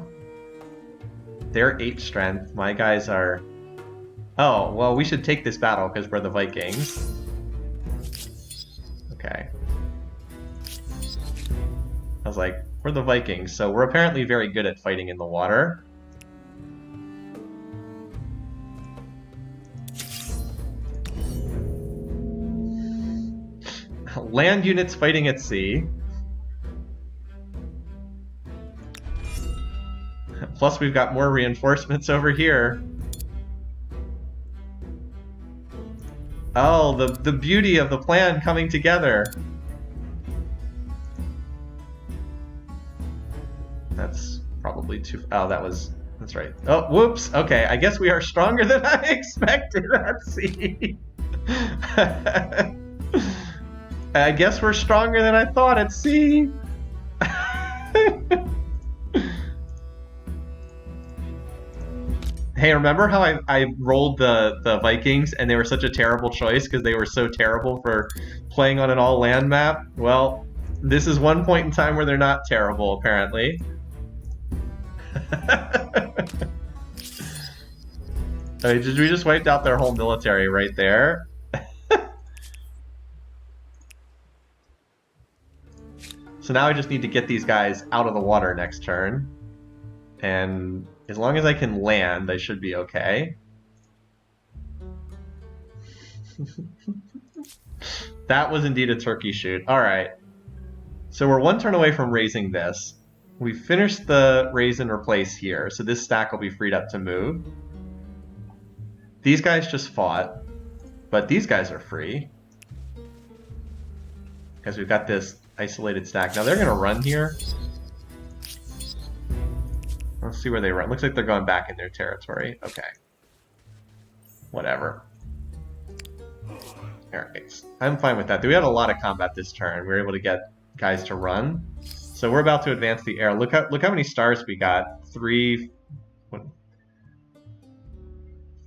They're 8 strength. My guys are... Oh, well, we should take this battle because we're the Vikings. Okay. I was like, we're the Vikings, so we're apparently very good at fighting in the water. land units fighting at sea. Plus we've got more reinforcements over here. Oh, the beauty of the plan coming together. That's probably too... Oh, that's right. Oh, whoops. Okay, I guess we are stronger than I expected at sea. I guess we're stronger than I thought at sea. Hey, remember how I rolled the Vikings and they were such a terrible choice because they were so terrible for playing on an all-land map? Well, this is one point in time where they're not terrible, apparently. We just wiped out their whole military right there. So now I just need to get these guys out of the water next turn. And as long as I can land, I should be okay. That was indeed a turkey shoot. Alright. So we're one turn away from raising this. We finished the raise and replace here, so this stack will be freed up to move. These guys just fought, but these guys are free. Because we've got this isolated stack. Now they're going to run here. Let's see where they run. Looks like they're going back in their territory. Okay. Whatever. Alright. I'm fine with that. We had a lot of combat this turn. We were able to get guys to run. So we're about to advance the air. Look how many stars we got. 3,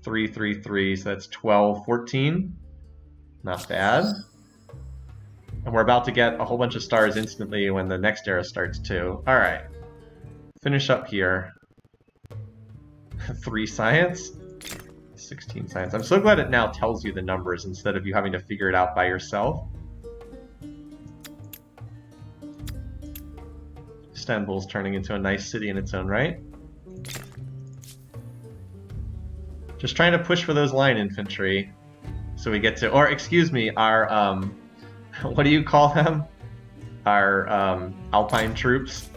3, 3, 3. So that's 12, 14. Not bad. And we're about to get a whole bunch of stars instantly when the next era starts too. Alright. Finish up here. 3 science. 16 science. I'm so glad it now tells you the numbers instead of you having to figure it out by yourself. Istanbul's turning into a nice city in its own right. Just trying to push for those line infantry so we get to, or excuse me, our, what do you call them? Our Alpine troops.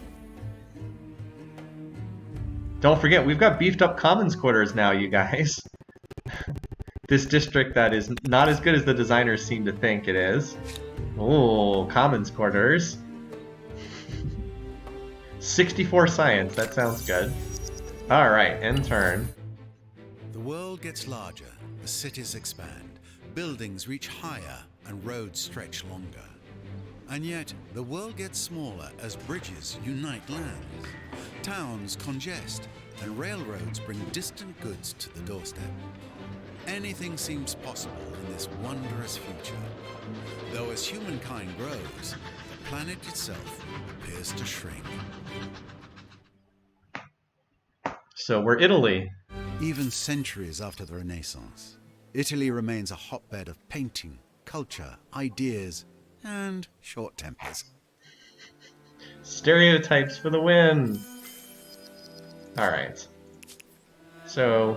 Don't forget, we've got beefed up commons quarters now, you guys. This district that is not as good as the designers seem to think it is. Oh, commons quarters. 64 science, that sounds good. Alright, end turn. The world gets larger, the cities expand, buildings reach higher, and roads stretch longer. And yet, the world gets smaller as bridges unite lands. Towns congest, and railroads bring distant goods to the doorstep. Anything seems possible in this wondrous future. Though as humankind grows, the planet itself appears to shrink. So we're Italy. Even centuries after the Renaissance, Italy remains a hotbed of painting, culture, ideas, and short tempers. Stereotypes for the win! Alright. So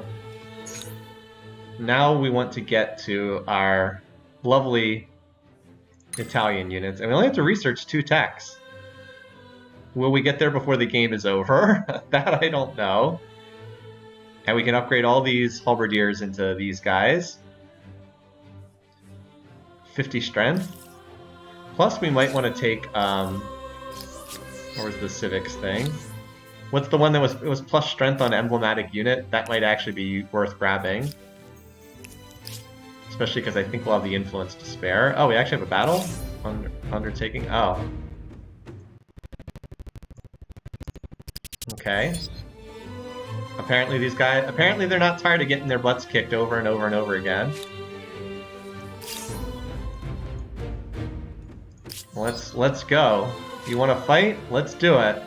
now we want to get to our lovely Italian units, and we only have to research 2 techs. Will we get there before the game is over? That I don't know. And we can upgrade all these halberdiers into these guys. 50 strength. Plus we might want to take, what was the civics thing? What's the one that was, it was plus strength on emblematic unit? That might actually be worth grabbing. Especially because I think we'll have the influence to spare. Oh, we actually have a battle? Undertaking? Oh. Okay. Apparently these guys, apparently they're not tired of getting their butts kicked over and over and over again. Let's go. You want to fight? Let's do it.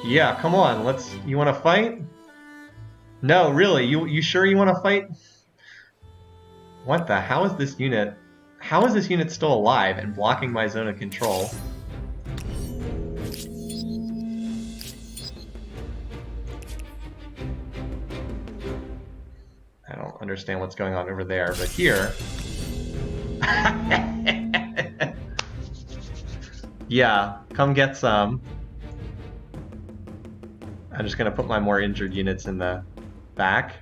Yeah, come on. You want to fight? No, really? You sure you want to fight? What the? How is this unit still alive and blocking my zone of control? I don't understand what's going on over there, but here... Yeah, come get some. I'm just gonna put my more injured units in the back.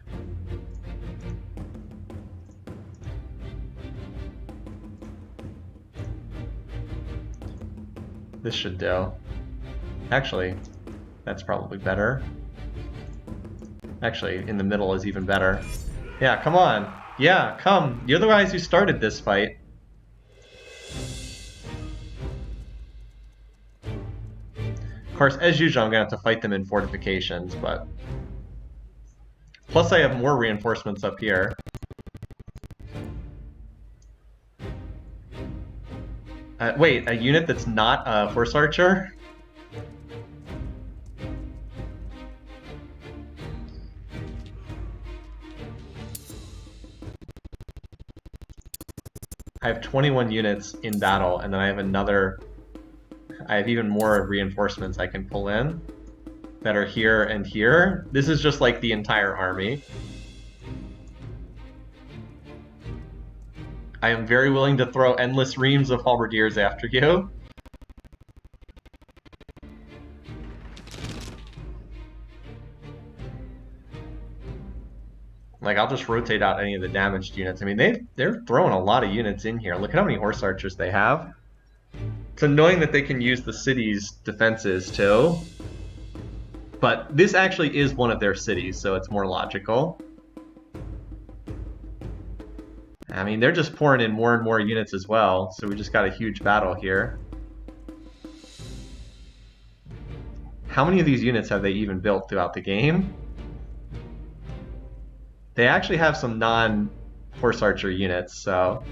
This should do. Actually, that's probably better. Actually, in the middle is even better. Yeah, come on. Yeah, come. You're the guys who started this fight. Of course, as usual, I'm gonna have to fight them in fortifications, but... Plus I have more reinforcements up here. Wait, a unit that's not a horse archer? I have 21 units in battle, and then I have another... I have even more reinforcements I can pull in that are here and here. This is just like the entire army. I am very willing to throw endless reams of halberdiers after you. Like, I'll just rotate out any of the damaged units. I mean, they're throwing a lot of units in here. Look at how many horse archers they have. It's annoying that they can use the city's defenses too. But this actually is one of their cities, so it's more logical. I mean, they're just pouring in more and more units as well, so we just got a huge battle here. How many of these units have they even built throughout the game? They actually have some non-horse archer units, so...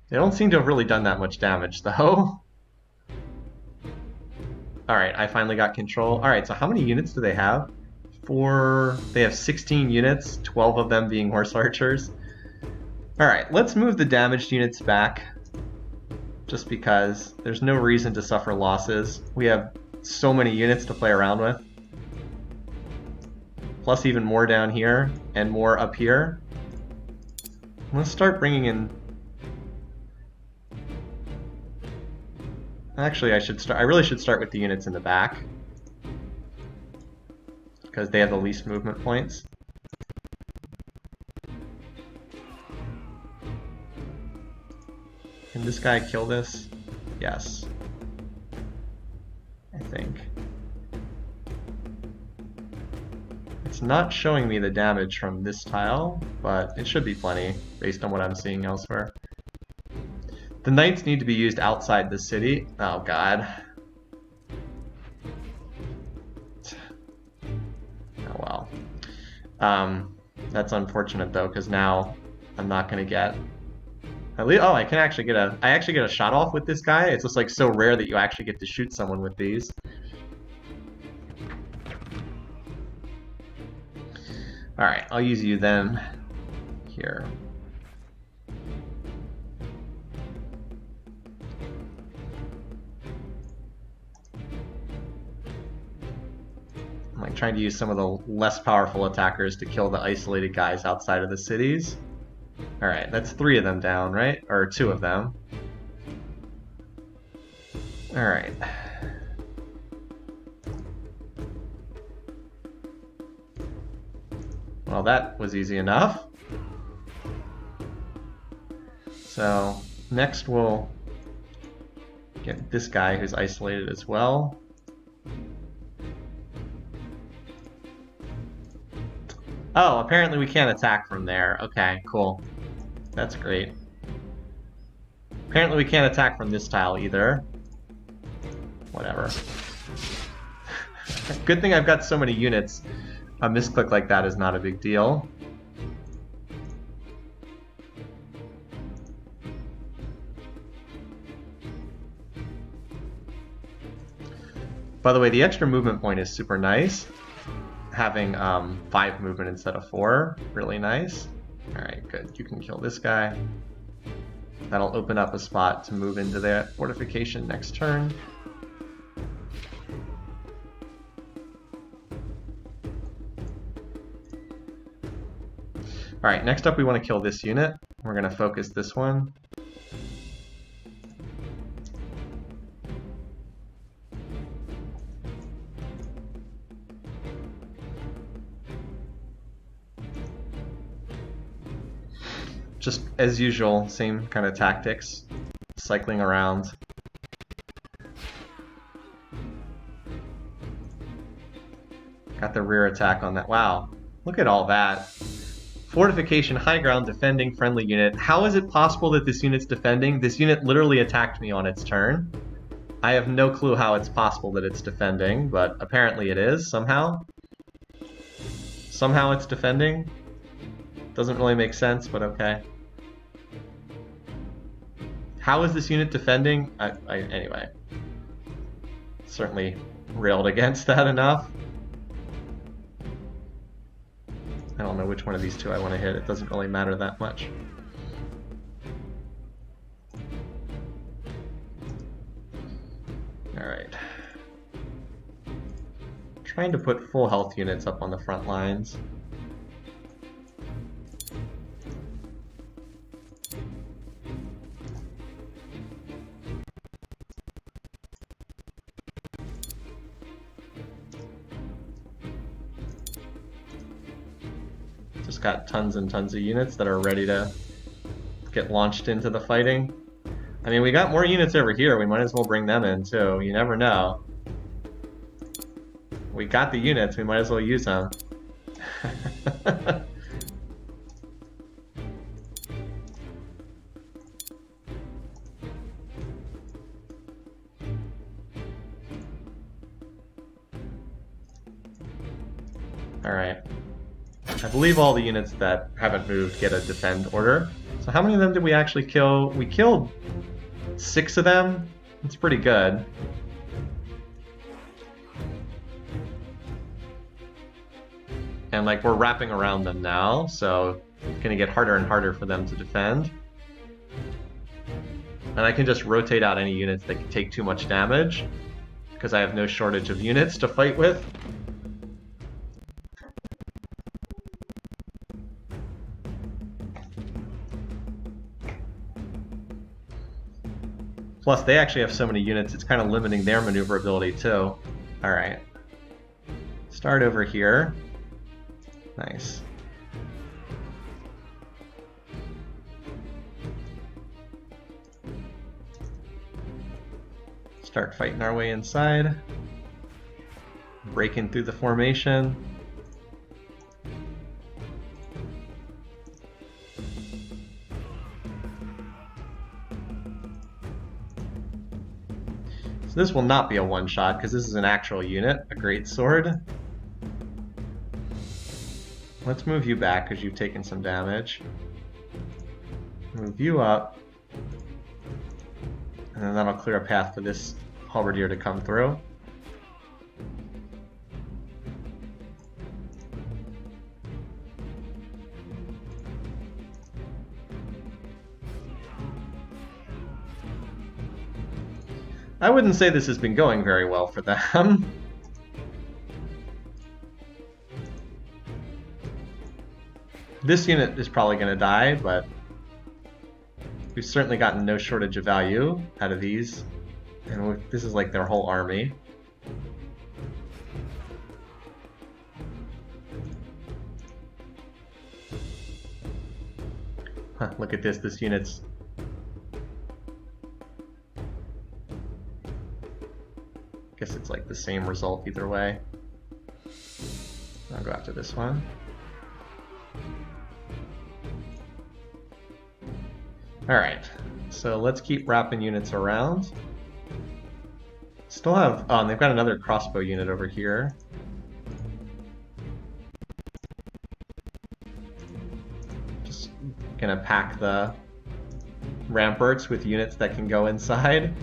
They don't seem to have really done that much damage, though. Alright, I finally got control. Alright, so how many units do they have? They have 16 units, 12 of them being horse archers. Alright, let's move the damaged units back. Just because there's no reason to suffer losses. We have so many units to play around with. Plus even more down here, and more up here. Let's start bringing in... Actually, I really should start with the units in the back. Because they have the least movement points. Can this guy kill this? Yes. I think. It's not showing me the damage from this tile, but it should be plenty, based on what I'm seeing elsewhere. The knights need to be used outside the city. Oh god. Oh well. That's unfortunate though, because now I'm not gonna get... At least, I can actually get a... I actually get a shot off with this guy. It's just like so rare that you actually get to shoot someone with these. Alright, I'll use you then. Here. I'm like trying to use some of the less powerful attackers to kill the isolated guys outside of the cities. Alright, that's 3 of them down, right? Or 2 of them. Alright. Well, that was easy enough. So, next we'll get this guy who's isolated as well. Oh, apparently we can't attack from there. Okay, cool. That's great. Apparently we can't attack from this tile either. Whatever. Good thing I've got so many units. A misclick like that is not a big deal. By the way, the extra movement point is super nice. Having 5 movement instead of 4, really nice. Alright, good. You can kill this guy. That'll open up a spot to move into their fortification next turn. Alright, next up we want to kill this unit. We're going to focus this one. Just as usual, same kind of tactics, cycling around. Got the rear attack on that. Wow, look at all that. Fortification, high ground, defending, friendly unit. How is it possible that this unit's defending? This unit literally attacked me on its turn. I have no clue how it's possible that it's defending, but apparently it is, somehow. Somehow it's defending. Doesn't really make sense, but okay. How is this unit defending? Anyway. Certainly railed against that enough. I don't know which one of these two I want to hit. It doesn't really matter that much. Alright. Trying to put full health units up on the front lines. Got tons and tons of units that are ready to get launched into the fighting. I mean, we got more units over here. We might as well bring them in too. You never know. We got the units. We might as well use them. All right. I believe all the units that haven't moved get a defend order. So how many of them did we actually kill? We killed 6 of them. That's pretty good. And like we're wrapping around them now, so it's gonna get harder and harder for them to defend. And I can just rotate out any units that can take too much damage, because I have no shortage of units to fight with. Plus, they actually have so many units, it's kind of limiting their maneuverability too. Alright. Start over here. Nice. Start fighting our way inside. Breaking through the formation. So this will not be a one-shot, because this is an actual unit, a great sword. Let's move you back, because you've taken some damage. Move you up. And then that'll clear a path for this halberdier to come through. I wouldn't say this has been going very well for them. This unit is probably going to die, but we've certainly gotten no shortage of value out of these. And this is like their whole army. Huh, look at this. This unit's... guess it's like the same result either way. I'll go after this one. Alright, so let's keep wrapping units around. Still have... oh, and they've got another crossbow unit over here. Just gonna pack the ramparts with units that can go inside.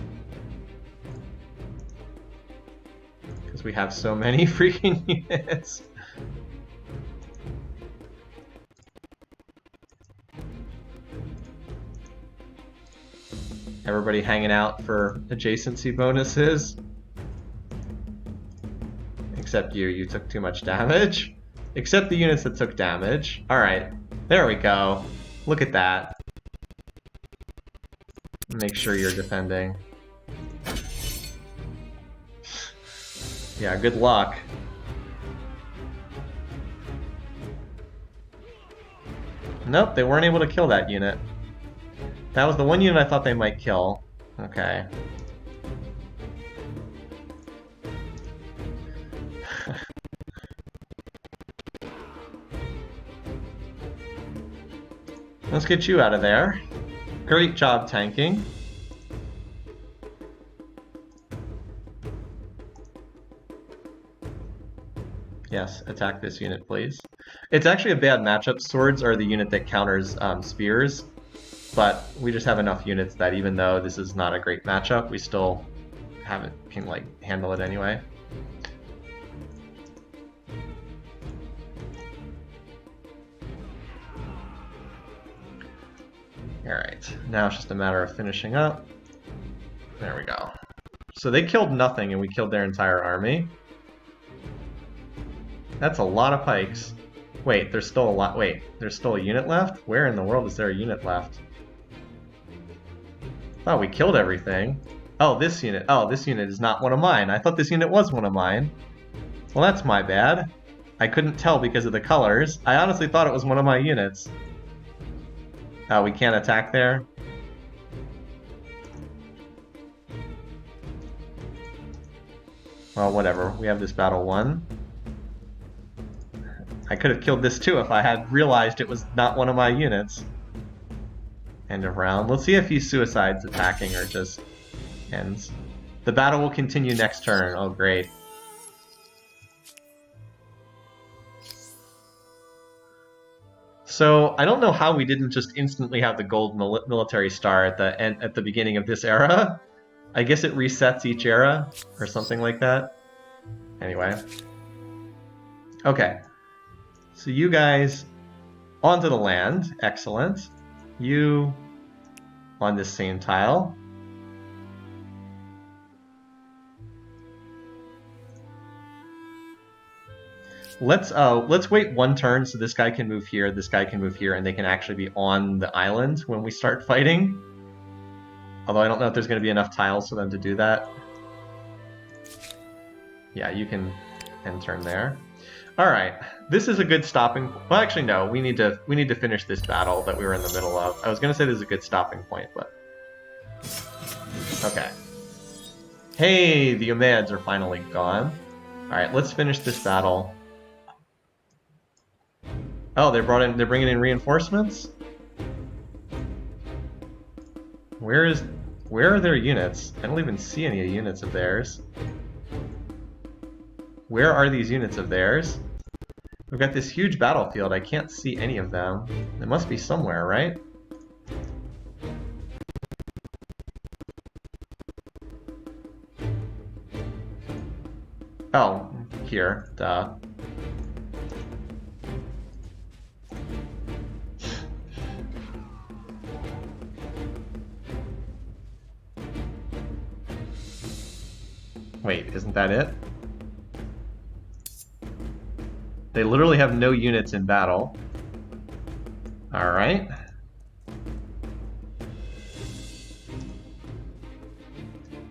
Because we have so many freaking units. Everybody hanging out for adjacency bonuses. Except you. You took too much damage. Except the units that took damage. Alright. There we go. Look at that. Make sure you're defending. Yeah, good luck. Nope, they weren't able to kill that unit. That was the one unit I thought they might kill. Okay. Let's get you out of there. Great job tanking. Yes, attack this unit, please. It's actually a bad matchup. Swords are the unit that counters spears, but we just have enough units that even though this is not a great matchup, we still have it, can like handle it anyway. Alright, now it's just a matter of finishing up. There we go. So they killed nothing and we killed their entire army. That's a lot of pikes. Wait, there's still a lot. Wait, there's still a unit left? Where in the world is there a unit left? Oh, we killed everything. Oh, this unit. Oh, this unit is not one of mine. I thought this unit was one of mine. Well, that's my bad. I couldn't tell because of the colors. I honestly thought it was one of my units. Oh, we can't attack there? Well, whatever. We have this battle won. I could have killed this too if I had realized it was not one of my units. End of round. Let's see if he suicides attacking or just ends. The battle will continue next turn. Oh, great. So, I don't know how we didn't just instantly have the gold military star at the beginning of this era. I guess it resets each era, or something like that. Anyway. Okay. So you guys onto the land. Excellent. You on this same tile. Let's wait one turn so this guy can move here, this guy can move here, and they can actually be on the island when we start fighting. Although I don't know if there's going to be enough tiles for them to do that. Yeah, you can end turn there. Alright, this is a good stopping... Well, actually, no. We need to finish this battle that we were in the middle of. I was going to say this is a good stopping point, but... Okay. Hey, the Umayyads are finally gone. Alright, let's finish this battle. Oh, they're bringing in reinforcements? Where are their units? I don't even see any units of theirs. Where are these units of theirs? We've got this huge battlefield. I can't see any of them. They must be somewhere, right? Oh, here. Duh. Wait, isn't that it? They literally have no units in battle. Alright.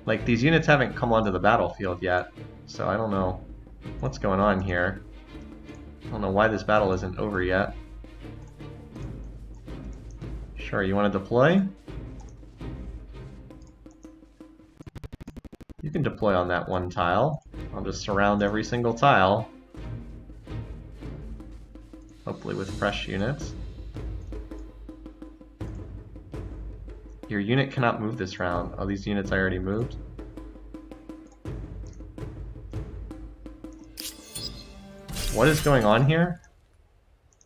Like, these units haven't come onto the battlefield yet, so I don't know what's going on here. I don't know why this battle isn't over yet. Sure, you want to deploy? You can deploy on that one tile. I'll just surround every single tile. Hopefully with fresh units. Your unit cannot move this round. Oh, these units I already moved. What is going on here?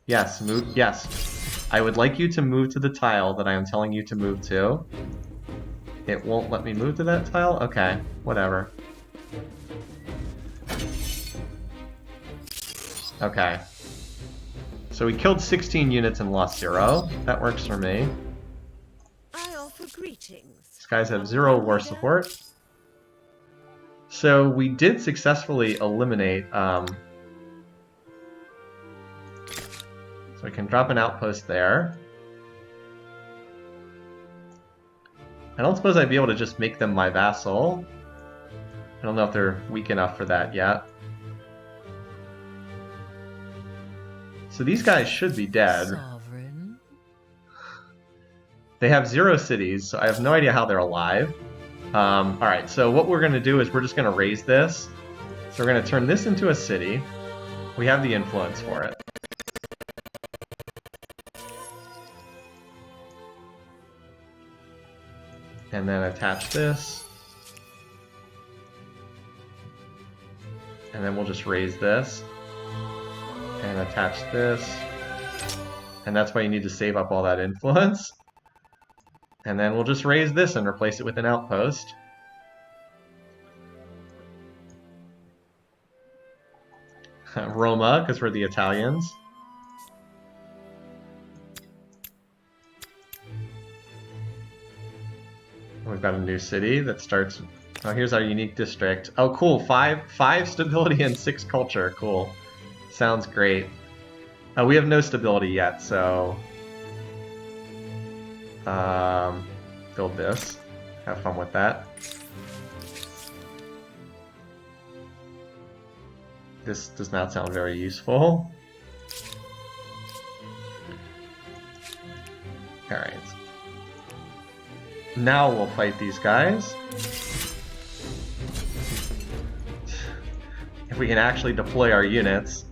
Yes, move. Yes. I would like you to move to the tile that I am telling you to move to. It won't let me move to that tile? Okay, whatever. Okay. So we killed 16 units and lost 0. That works for me. I offer greetings. These guys have 0 war support. So we did successfully eliminate... so we can drop an outpost there. I don't suppose I'd be able to just make them my vassal. I don't know if they're weak enough for that yet. So these guys should be dead. Sovereign. They have 0 cities, so I have no idea how they're alive. Alright, so what we're going to do is we're just going to raise this. So we're going to turn this into a city. We have the influence for it. And then attach this. And then we'll just raise this. And attach this. And that's why you need to save up all that influence. And then we'll just raise this and replace it with an outpost. Roma, because we're the Italians. We've got a new city that starts... Oh, here's our unique district. Oh, cool. 5 stability and 6 culture. Cool. Sounds great. We have no stability yet, so... build this. Have fun with that. This does not sound very useful. Alright. Now we'll fight these guys. If we can actually deploy our units.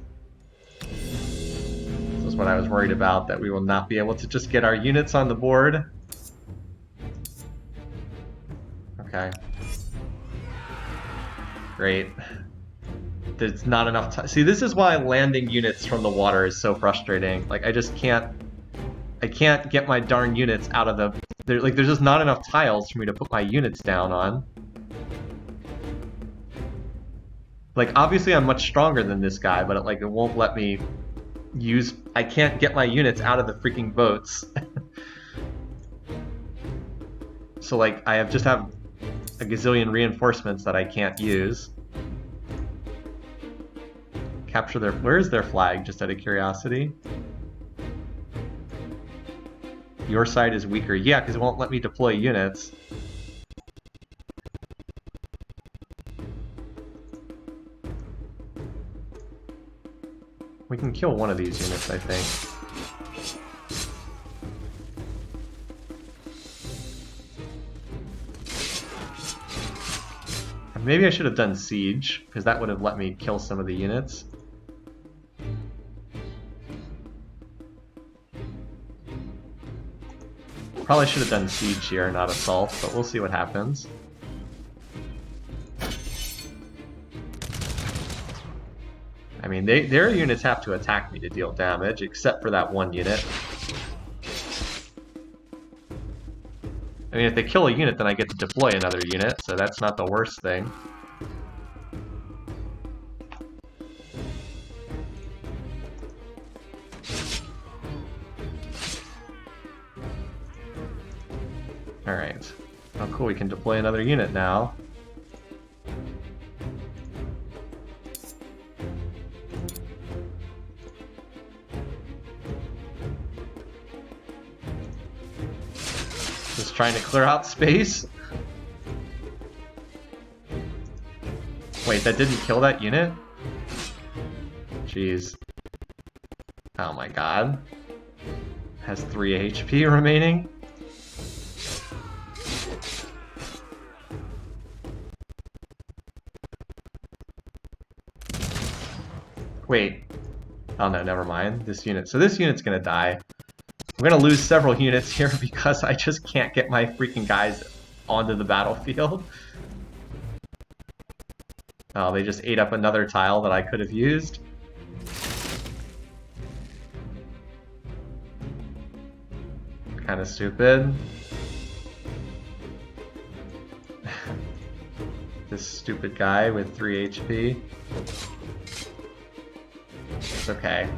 This is what I was worried about, that we will not be able to just get our units on the board. Okay. Great. There's not enough time. See, this is why landing units from the water is so frustrating. Like, I just can't... I can't get my darn units out of the... there's just not enough tiles for me to put my units down on. Like, obviously I'm much stronger than this guy, but it won't let me use... I can't get my units out of the freaking boats. So, like, I just have a gazillion reinforcements that I can't use. Capture their... Where is their flag, just out of curiosity? Your side is weaker. Yeah, because it won't let me deploy units. We can kill one of these units, I think. Maybe I should have done siege, because that would have let me kill some of the units. Probably should have done siege here, not assault, but we'll see what happens. I mean, their units have to attack me to deal damage, except for that one unit. I mean, if they kill a unit, then I get to deploy another unit, so that's not the worst thing. Alright. Oh cool, we can deploy another unit now. Just trying to clear out space. Wait, that didn't kill that unit? Jeez. Oh my god. Has 3 HP remaining. Wait. Oh no, never mind. This unit. So this unit's gonna die. I'm gonna lose several units here because I just can't get my freaking guys onto the battlefield. Oh, they just ate up another tile that I could have used. Kind of stupid. This stupid guy with 3 HP. It's okay.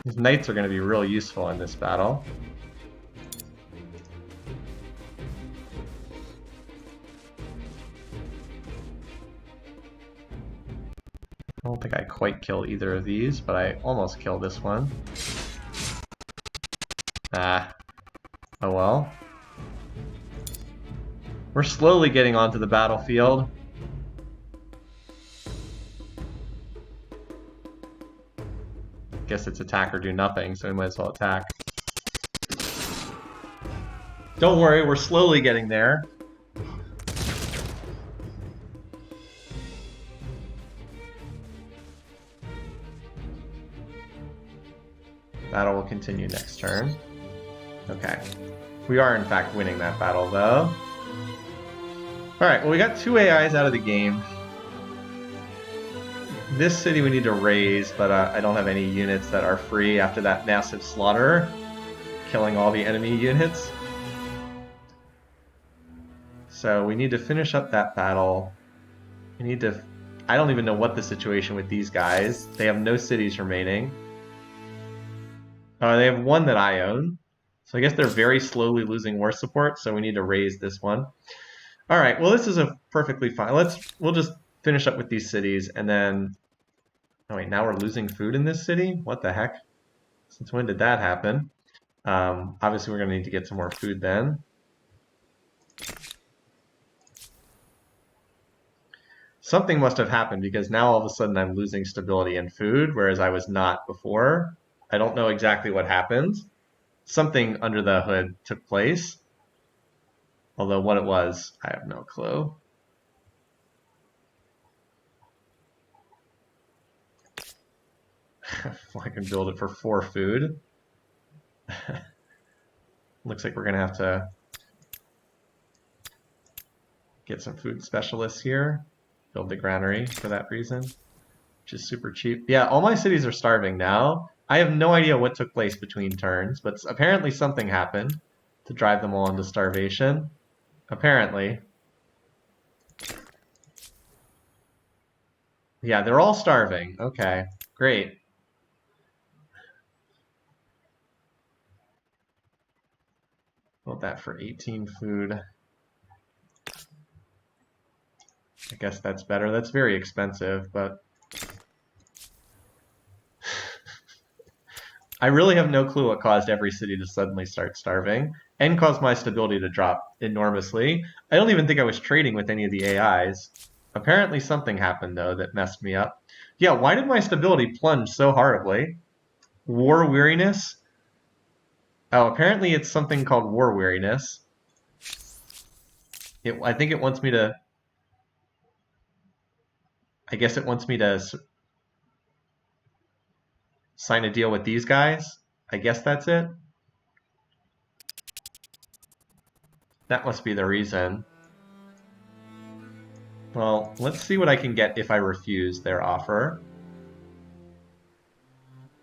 These knights are going to be real useful in this battle. I don't think I quite killed either of these, but I almost killed this one. Ah. Oh well. We're slowly getting onto the battlefield. Guess it's attack or do nothing, so we might as well attack. Don't worry, we're slowly getting there. Battle will continue next turn. Okay. We are in fact winning that battle though. Alright, well we got 2 AIs out of the game. This city we need to raise, but I don't have any units that are free after that massive slaughter, killing all the enemy units. So we need to finish up that battle. We need to... I don't even know what the situation with these guys. They have no cities remaining. They have 1 that I own. So I guess they're very slowly losing war support, so we need to raise this one. Alright, well this is a perfectly fine... We'll just finish up with these cities, and then... Oh wait, now we're losing food in this city? What the heck? Since when did that happen? Obviously we're going to need to get some more food then. Something must have happened, because now all of a sudden I'm losing stability in food, whereas I was not before. I don't know exactly what happened. Something under the hood took place. Although what it was, I have no clue. I can build it for 4 food. Looks like we're going to have to get some food specialists here. Build the granary for that reason, which is super cheap. Yeah, all my cities are starving now. I have no idea what took place between turns, but apparently something happened to drive them all into starvation. Apparently. Yeah, they're all starving. Okay, great. Build that for 18 food. I guess that's better. That's very expensive, but... I really have no clue what caused every city to suddenly start starving and caused my stability to drop enormously. I don't even think I was trading with any of the AIs. Apparently something happened, though, that messed me up. Yeah, why did my stability plunge so horribly? War weariness? Oh, apparently it's something called war weariness. I think it wants me to... I guess it wants me to sign a deal with these guys. I guess that's it. That must be the reason. Well, let's see what I can get if I refuse their offer.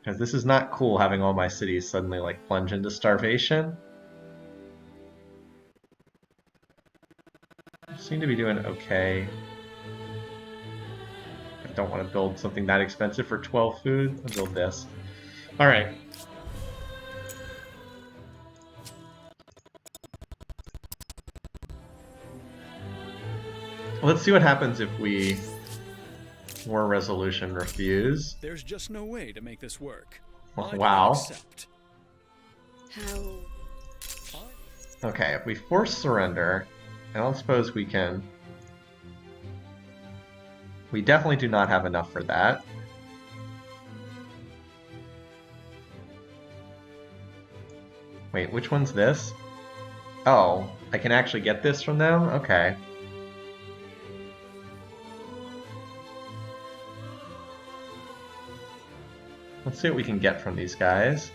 Because this is not cool having all my cities suddenly like plunge into starvation. I seem to be doing okay. I don't want to build something that expensive for 12 food. I'll build this. Alright. Let's see what happens if we war resolution refuse. There's just no way to make this work. Wow. I do not accept. How? Okay, if we force surrender, I don't suppose we can... We definitely do not have enough for that. Wait, which one's this? Oh, I can actually get this from them? Okay. Let's see what we can get from these guys.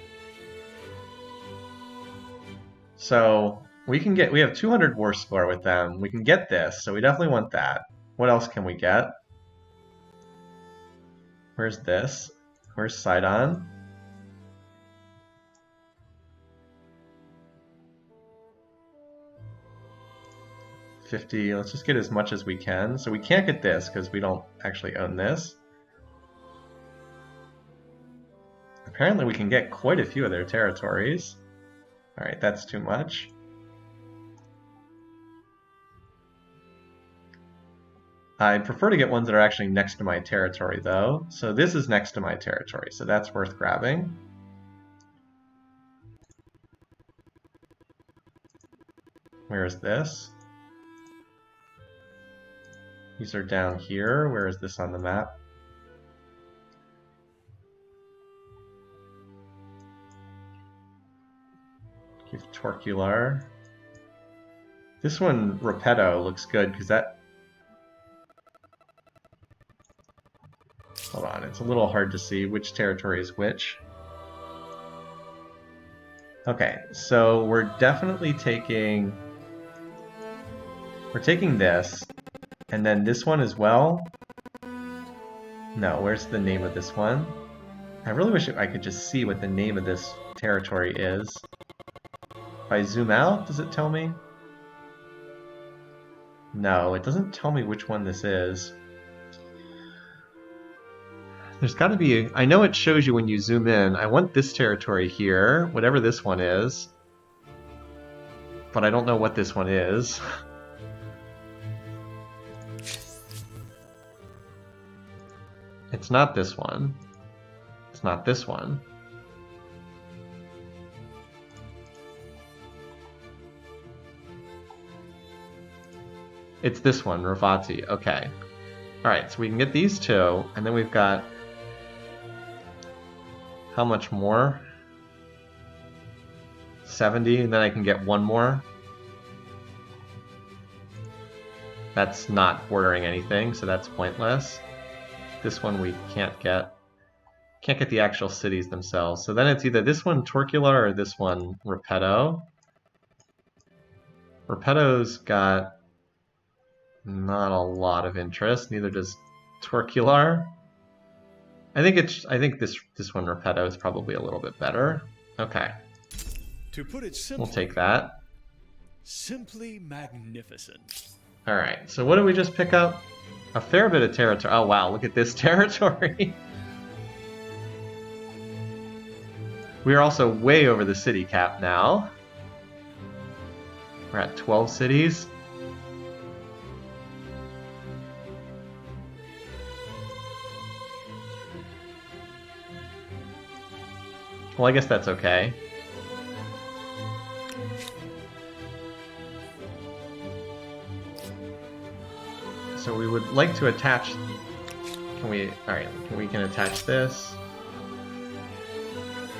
So, we have 200 war score with them. We can get this, so we definitely want that. What else can we get? Where's this? Where's Sidon? $50. Let's just get as much as we can. So we can't get this because we don't actually own this. Apparently we can get quite a few of their territories. Alright, that's too much. I prefer to get ones that are actually next to my territory, though. So this is next to my territory, so that's worth grabbing. Where is this? These are down here. Where is this on the map? Give Torcular. This one, Repetto, looks good because that... Hold on, it's a little hard to see which territory is which. Okay, so we're definitely taking... We're taking this, and then this one as well. No, where's the name of this one? I really wish I could just see what the name of this territory is. If I zoom out, does it tell me? No, it doesn't tell me which one this is. There's got to be... I know it shows you when you zoom in. I want this territory here, whatever this one is. But I don't know what this one is. It's not this one. It's not this one. It's this one, Ravati. Okay. Alright, so we can get these two, and then we've got... How much more? 70, and then I can get one more. That's not bordering anything, so that's pointless. This one we can't get. Can't get the actual cities themselves. So then it's either this one, Torcular, or this one, Repetto. Repetto's got not a lot of interest. Neither does Torcular. I think this one, Repetto, is probably a little bit better. Okay. To put it simply, We'll take that. simply magnificent. Alright, so what did we just pick up? A fair bit of territory. Oh wow, look at this territory. We are also way over the city cap now. We're at 12 cities. Well, I guess that's okay. So we would like to attach... Alright, we can attach this.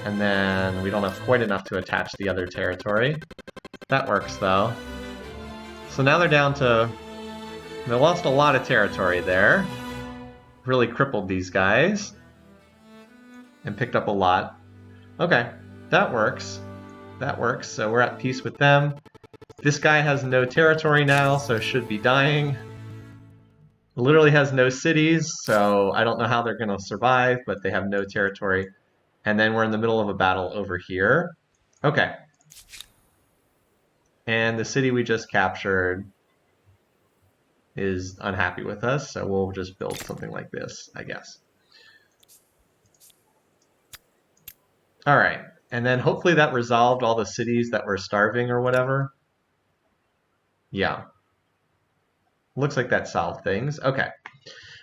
And then we don't have quite enough to attach the other territory. That works, though. So now they're down to... They lost a lot of territory there. Really crippled these guys. And picked up a lot. Okay, that works. That works, so we're at peace with them. This guy has no territory now, so should be dying. Literally has no cities, so I don't know how they're going to survive, but they have no territory. And then we're in the middle of a battle over here. Okay. And the city we just captured is unhappy with us, so we'll just build something like this, I guess. Alright, and then hopefully that resolved all the cities that were starving or whatever. Yeah. Looks like that solved things. Okay.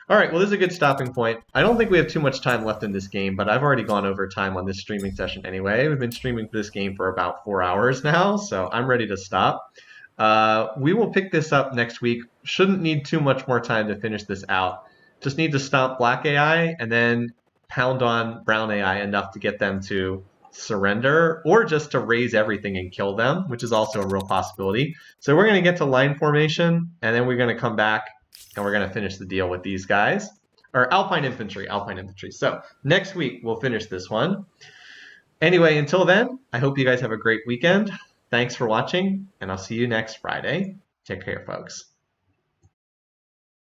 Alright, well this is a good stopping point. I don't think we have too much time left in this game, but I've already gone over time on this streaming session anyway. We've been streaming this game for about 4 hours now, so I'm ready to stop. We will pick this up next week. Shouldn't need too much more time to finish this out. Just need to stop Black AI and then pound on Brown AI enough to get them to surrender, or just to raise everything and kill them, which is also a real possibility. So we're going to get to line formation, and then we're going to come back and we're going to finish the deal with these guys. Or Alpine Infantry. So next week we'll finish this one. Anyway, until then, I hope you guys have a great weekend. Thanks for watching, and I'll see you next Friday. Take care, folks.